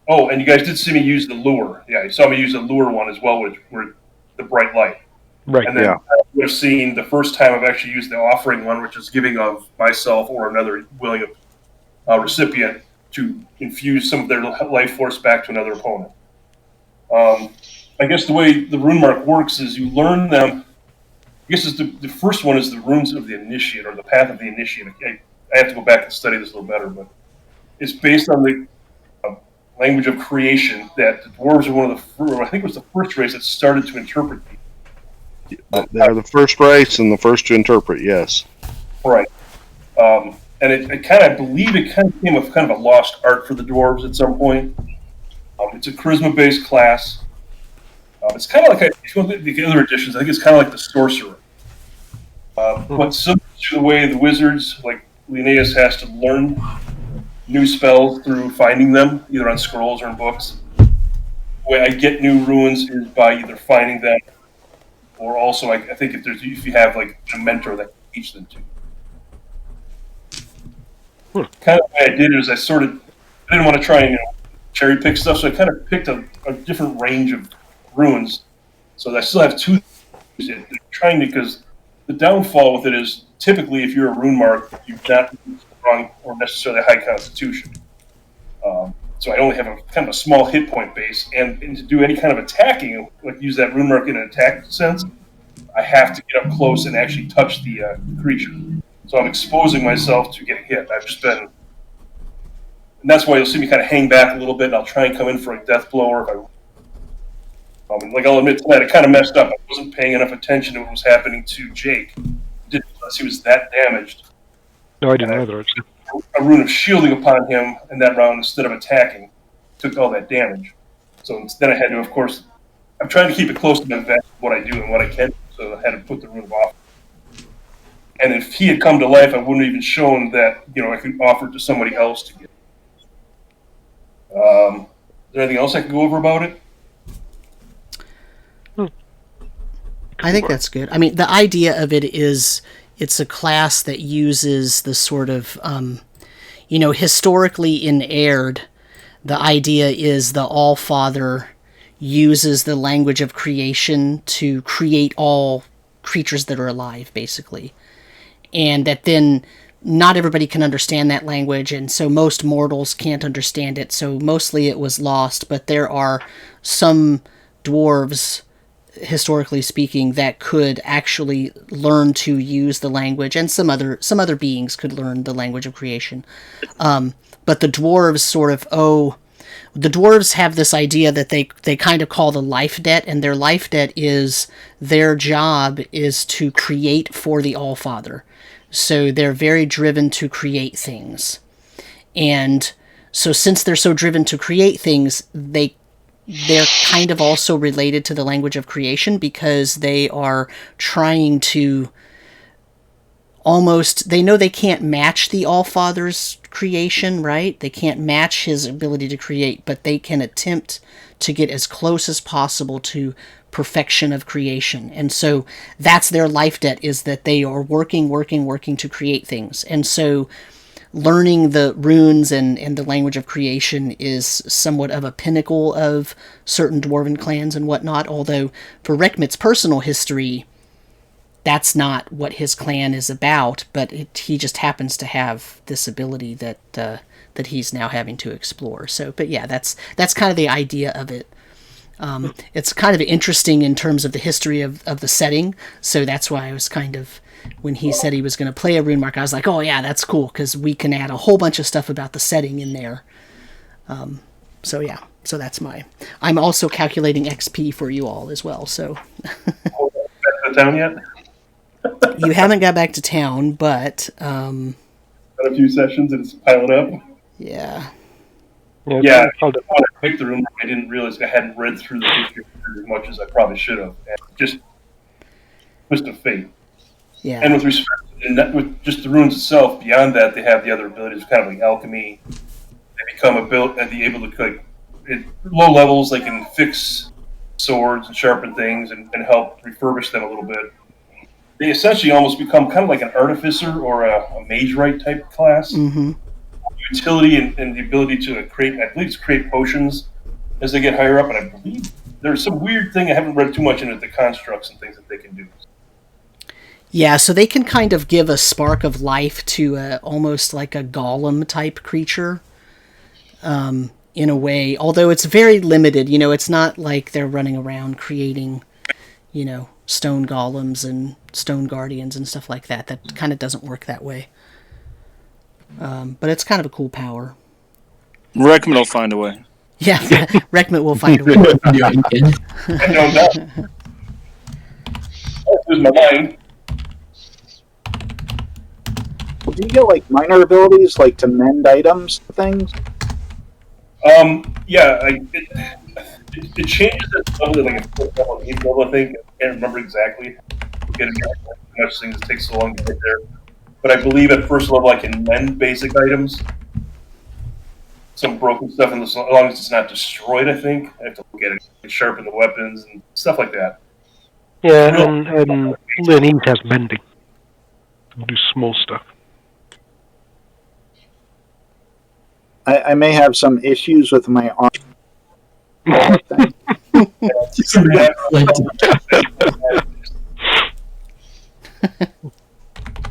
Oh, and you guys did see me use the Lure. Yeah, you saw me use the Lure one as well, which were the bright light. Right. And then I would have seen the first time I've actually used the Offering one, which is giving of myself or another willing recipient to infuse some of their life force back to another opponent. I guess the way the Runemark works is you learn them. I guess the first one is the runes of the initiate, or the path of the initiate. I have to go back and study this a little better, but it's based on the language of creation that the dwarves are one of the first, I think it was the first race that started to interpret these. They're the first race and the first to interpret, yes. Right. And I believe it kind of became a kind of a lost art for the dwarves at some point. It's a charisma-based class. It's kind of like, if you look at the other editions, I think it's kind of like the sorcerer. But similar to the way the wizards, like Leanise, has to learn new spells through finding them, either on scrolls or in books. The way I get new runes is by either finding them, or also I think if you have like a mentor that can teach them to. Kind of the way I did it is I didn't want to try and cherry pick stuff, so I kind of picked a different range of runes. So I still have 2 trying to, because the downfall with it is typically if you're a Runemark, you've not strong or necessarily high constitution. So I only have a kind of a small hit point base, and to do any kind of attacking, like use that Runemark in an attack sense, I have to get up close and actually touch the creature. So I'm exposing myself to get hit. And that's why you'll see me kind of hang back a little bit, and I'll try and come in for a death blow, or if And like I'll admit tonight, I kind of messed up. I wasn't paying enough attention to what was happening to Jake. Didn't realize he was that damaged. No, I didn't either. Actually. A rune of shielding upon him in that round instead of attacking took all that damage. So instead I had to, of course, I'm trying to keep it close to the vest of what I do and what I can, so I had to put the rune of offer. And if he had come to life, I wouldn't have even shown that, I could offer it to somebody else to get. Is there anything else I could go over about it? I think that's good. I mean, the idea of it is it's a class that uses the sort of, historically in Aihrde, the idea is the All-Father uses the language of creation to create all creatures that are alive, basically. And that then not everybody can understand that language, and so most mortals can't understand it, so mostly it was lost, but there are some dwarves, historically speaking, that could actually learn to use the language, and some other beings could learn the language of creation. But the dwarves the dwarves have this idea that they kind of call the life debt, and their life debt is their job is to create for the All-Father. So they're very driven to create things. And so since they're so driven to create things, they're kind of also related to the language of creation, because they are trying to they know they can't match the All-Father's creation, right? They can't match his ability to create, but they can attempt to get as close as possible to perfection of creation. And so that's their life debt, is that they are working to create things. And so learning the runes and the language of creation is somewhat of a pinnacle of certain dwarven clans and whatnot, although for Rekmit's personal history, that's not what his clan is about, but he just happens to have this ability that he's now having to explore. So, but yeah, that's kind of the idea of it. It's kind of interesting in terms of the history of the setting, so that's why I was kind of, when he said he was going to play a Runemark, I was like, oh yeah, that's cool, because we can add a whole bunch of stuff about the setting in there. So yeah, so that's I'm also calculating XP for you all as well, so. Back to town yet? You haven't got back to town, but... Got a few sessions and it's piling up. Yeah. Yeah, when I picked the room, I didn't realize I hadn't read through the history as much as I probably should have. And just twist of fate. Yeah. And with respect, with just the runes itself, beyond that, they have the other abilities, kind of like alchemy. They become able to, like, at low levels, they can fix swords and sharpen things and help refurbish them a little bit. They essentially almost become kind of like an artificer or a mage-right type class. Mm-hmm. Utility and the ability to create potions as they get higher up, and I believe there's some weird thing I haven't read too much into the constructs and things that they can do. Yeah, so they can kind of give a spark of life to almost like a golem type creature, in a way, although it's very limited. It's not like they're running around creating, stone golems and stone guardians and stuff like that. That kind of doesn't work that way. But it's kind of a cool power. Rekmit will find a way. Yeah, Rekmit will find a way. I don't know. Lose my mind. Do you get like minor abilities, like to mend items and things? Yeah, it changes at probably like a 4th level, 8th level, I think. I can't remember exactly. I'm getting too much things, it takes so long to get there. But I believe at 1st level I can mend basic items. Some broken stuff, and as long as it's not destroyed, I think. I have to look at it and sharpen the weapons and stuff like that. Yeah, and Leanise has mending. Do small stuff. I may have some issues with my arm.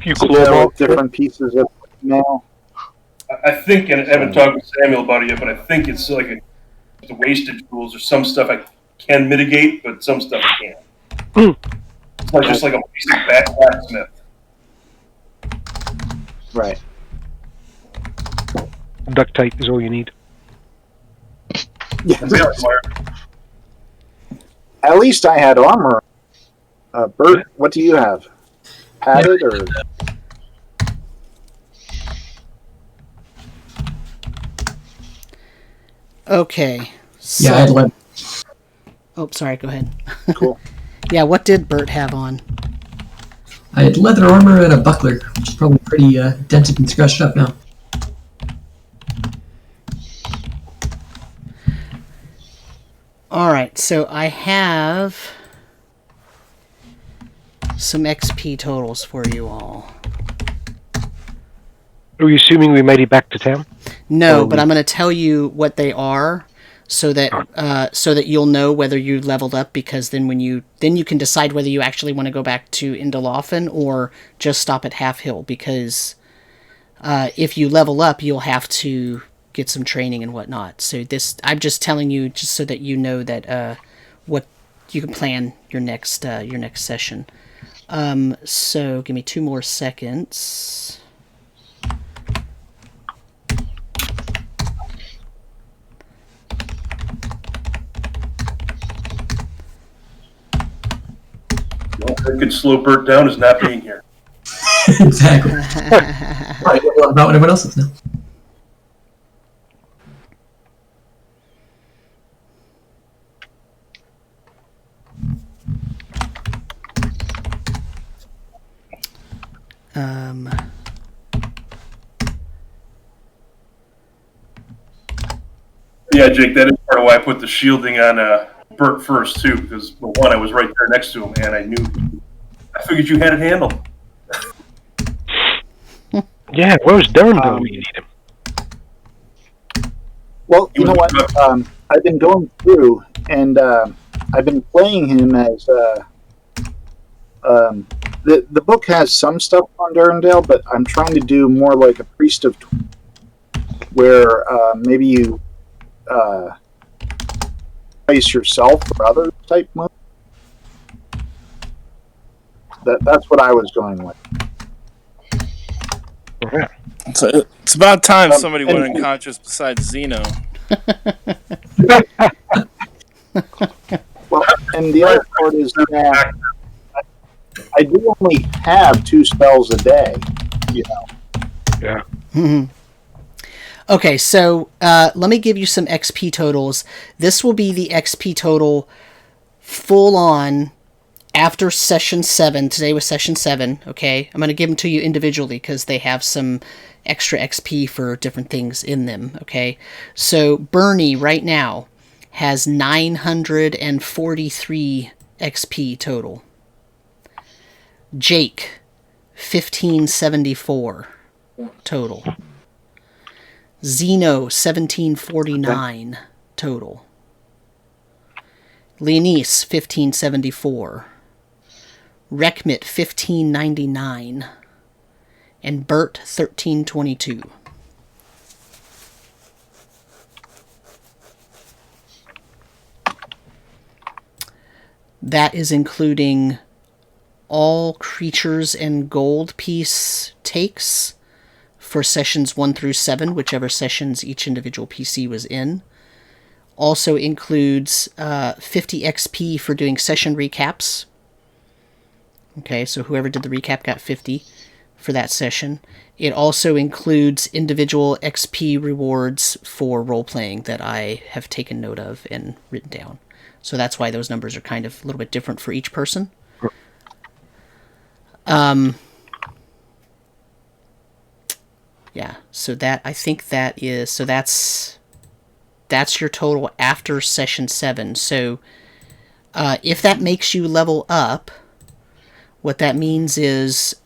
Few different pieces of mail. I think, and I haven't talked with Samuel about it yet, but I think it's like the wastage rules or some stuff I can mitigate, but some stuff I can't. It's like just like a basic blacksmith. Right. Duct tape is all you need. Yeah. At least I had armor. Burt, what do you have? Padded or? Okay. So, Yeah, I had leather. Oh, sorry. Go ahead. Cool. Yeah, what did Burt have on? I had leather armor and a buckler, which is probably pretty dented and scratched up now. All right, so I have some XP totals for you all. Are you assuming we made it back to town? No, but I'm going to tell you what they are, so that you'll know whether you leveled up. Because then you can decide whether you actually want to go back to Undescribed or just stop at Halfhill. Because if you level up, you'll have to get some training and whatnot. So I'm just telling you just so that you know that what you can plan your next session. So give me 2 more seconds. What could slow Burt down is not being here. Exactly. Right, about what everyone else is now. Yeah, Jake, that is part of why I put the shielding on Burt first, too, because, well, one, I was right there next to him, and I figured you had it handled. Yeah, where's Durendale when you need him? Well, you know what? I've been going through, and I've been playing him as... the book has some stuff on Durendale, but I'm trying to do more like a Priest of... where maybe you place yourself or other type mode. That's what I was going with. Okay. It's about time somebody went unconscious besides Zeno. Well, and the other part is that I do only have 2 spells a day, you know. Yeah. Mm-hmm. Okay, so let me give you some XP totals. This will be the XP total full on after session 7. Today was session 7, okay? I'm going to give them to you individually because they have some extra XP for different things in them, okay? So Burnie right now has 943 XP total. Jake, 1574 total. Zeno, 1749 total. Leanise, 1574. Rekmit, 1599. And Burt, 1322. That is including all creatures and gold piece takes for sessions 1 through 7, whichever sessions each individual PC was in. Also includes 50 XP for doing session recaps. Okay, so whoever did the recap got 50 for that session. It also includes individual XP rewards for role-playing that I have taken note of and written down. So that's why those numbers are kind of a little bit different for each person. Yeah, so that, I think that is, so that's your total after session 7. So if that makes you level up, what that means is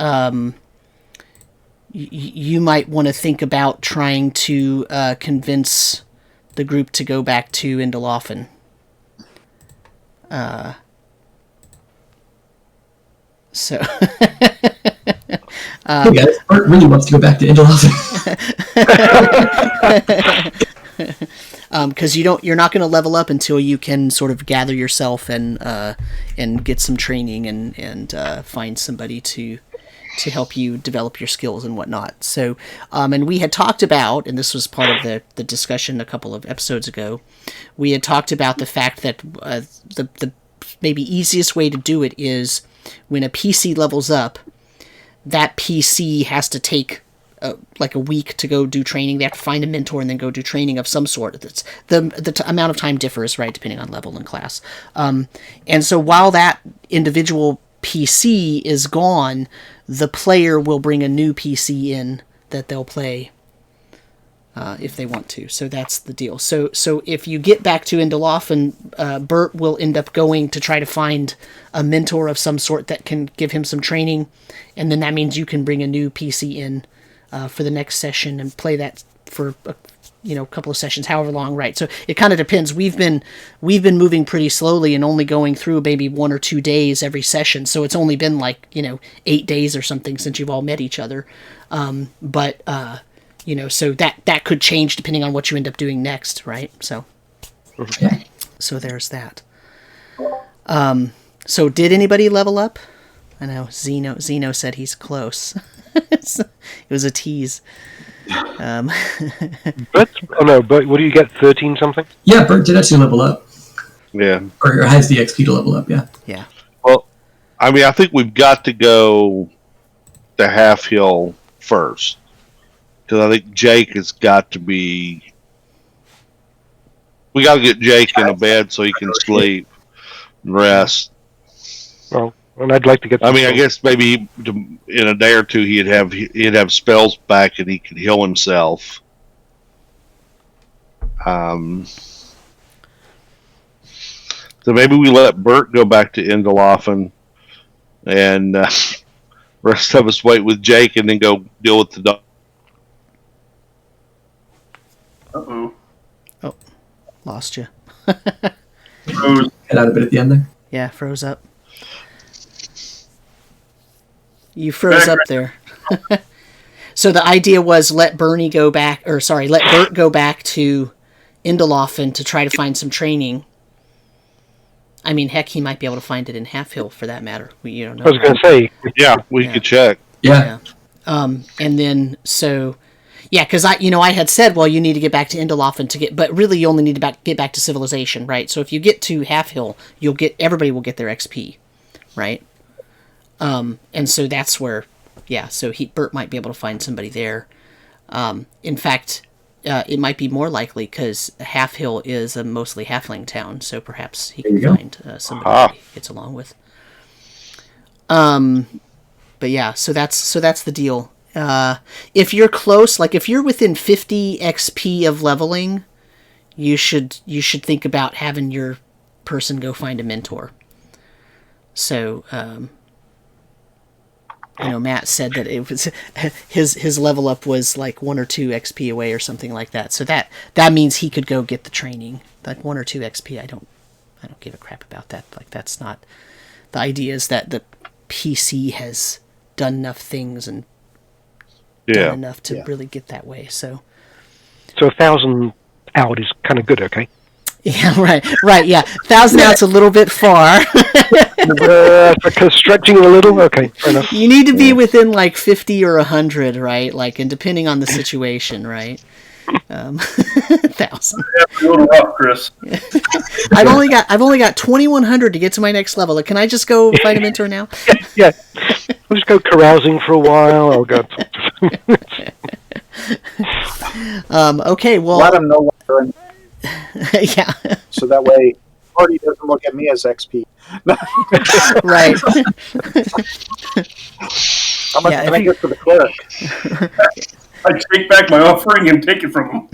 you might want to think about trying to convince the group to go back to Undescribed. So... Hey guys, Burt really wants to go back to Undescribed. Because you're not going to level up until you can sort of gather yourself and get some training and find somebody to help you develop your skills and whatnot. So, and we had talked about, and this was part of the discussion a couple of episodes ago, we had talked about the fact that the maybe easiest way to do it is when a PC levels up, that PC has to take like a week to go do training. They have to find a mentor and then go do training of some sort. That's the amount of time differs, right, depending on level and class. And so while that individual PC is gone, the player will bring a new PC in that they'll play if they want to. So that's the deal. So if you get back to Undulafn, Burt will end up going to try to find a mentor of some sort that can give him some training, and then that means you can bring a new PC in for the next session and play that for a couple of sessions, however long, right? So it kind of depends. We've been moving pretty slowly and only going through maybe 1 or 2 days every session. So it's only been 8 days or something since you've all met each other. So that could change depending on what you end up doing next, right? So, so there's that. So did anybody level up? I know Zeno said he's close. It was a tease. But what do you get? 13 something? Yeah, Burt did actually level up. Yeah. Or has the XP to level up, yeah. Yeah. Well, I mean, I think we've got to go to Halfhill first. Because I think Jake has got to be... We got to get Jake in a bed so he can sleep and rest. Well, and I'd like to get... I mean, I guess maybe in a day or two he'd have spells back and he could heal himself. So maybe we let Burt go back to Undulafn and rest of us wait with Jake and then go deal with the dog. Uh-oh. Oh, lost you. Froze. Head out a bit at the end there. Yeah, froze up. You froze up there. So the idea was let Burt go back to Undulafn to try to find some training. I mean, heck, he might be able to find it in Halfhill for that matter. You don't know. I was going to say. Yeah, we could check. Yeah. And then because I had said, well, you need to get back to Undulafn but really you only need to get back to civilization, right? So if you get to Halfhill, everybody will get their XP, right? And so that's where, so Burt might be able to find somebody there. In fact, it might be more likely because Halfhill is a mostly halfling town, so perhaps he can find somebody that he gets along with. But yeah, so that's the deal. If you're close, like if you're within 50 XP of leveling, you should think about having your person go find a mentor. So, Matt said that it was his level up was like 1 or 2 XP away or something like that. So that means he could go get the training. Like 1 or 2 XP, I don't give a crap about that. Like that's not the idea. Is that the PC has done enough things and done enough to really get that way. So 1,000 out is kind of good, okay? Yeah, right, yeah. 1,000 out's a little bit far. Because stretching it a little, okay, fair enough. You need to be within like 50 or 100, right? Like, and depending on the situation, right? 1,000. That's a little rough, Chris. I've only got 2,100 to get to my next level. Like, can I just go find a mentor now? Yeah. I'll just go carousing for a while. I'll go. Okay, well. Let them know what they're in. Yeah. So that way, party doesn't look at me as XP. Right. How much can I get for the cleric? I take back my offering and take it from him.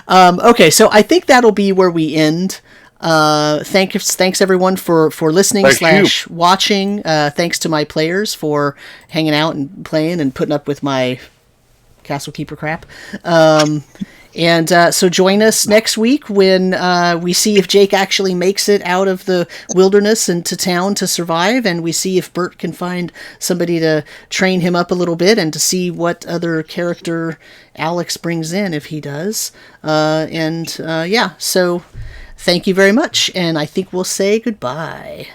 Okay, so I think that'll be where we end. Thanks everyone for listening / watching. Thanks to my players for hanging out and playing and putting up with my Castle Keeper crap. And so join us next week when we see if Jake actually makes it out of the wilderness and to town to survive, and we see if Burt can find somebody to train him up a little bit and to see what other character Alex brings in if he does. So thank you very much, and I think we'll say goodbye.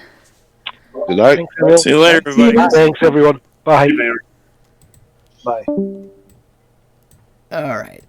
Good night. See you later, everybody. Thanks, everyone. Bye. Bye. All right.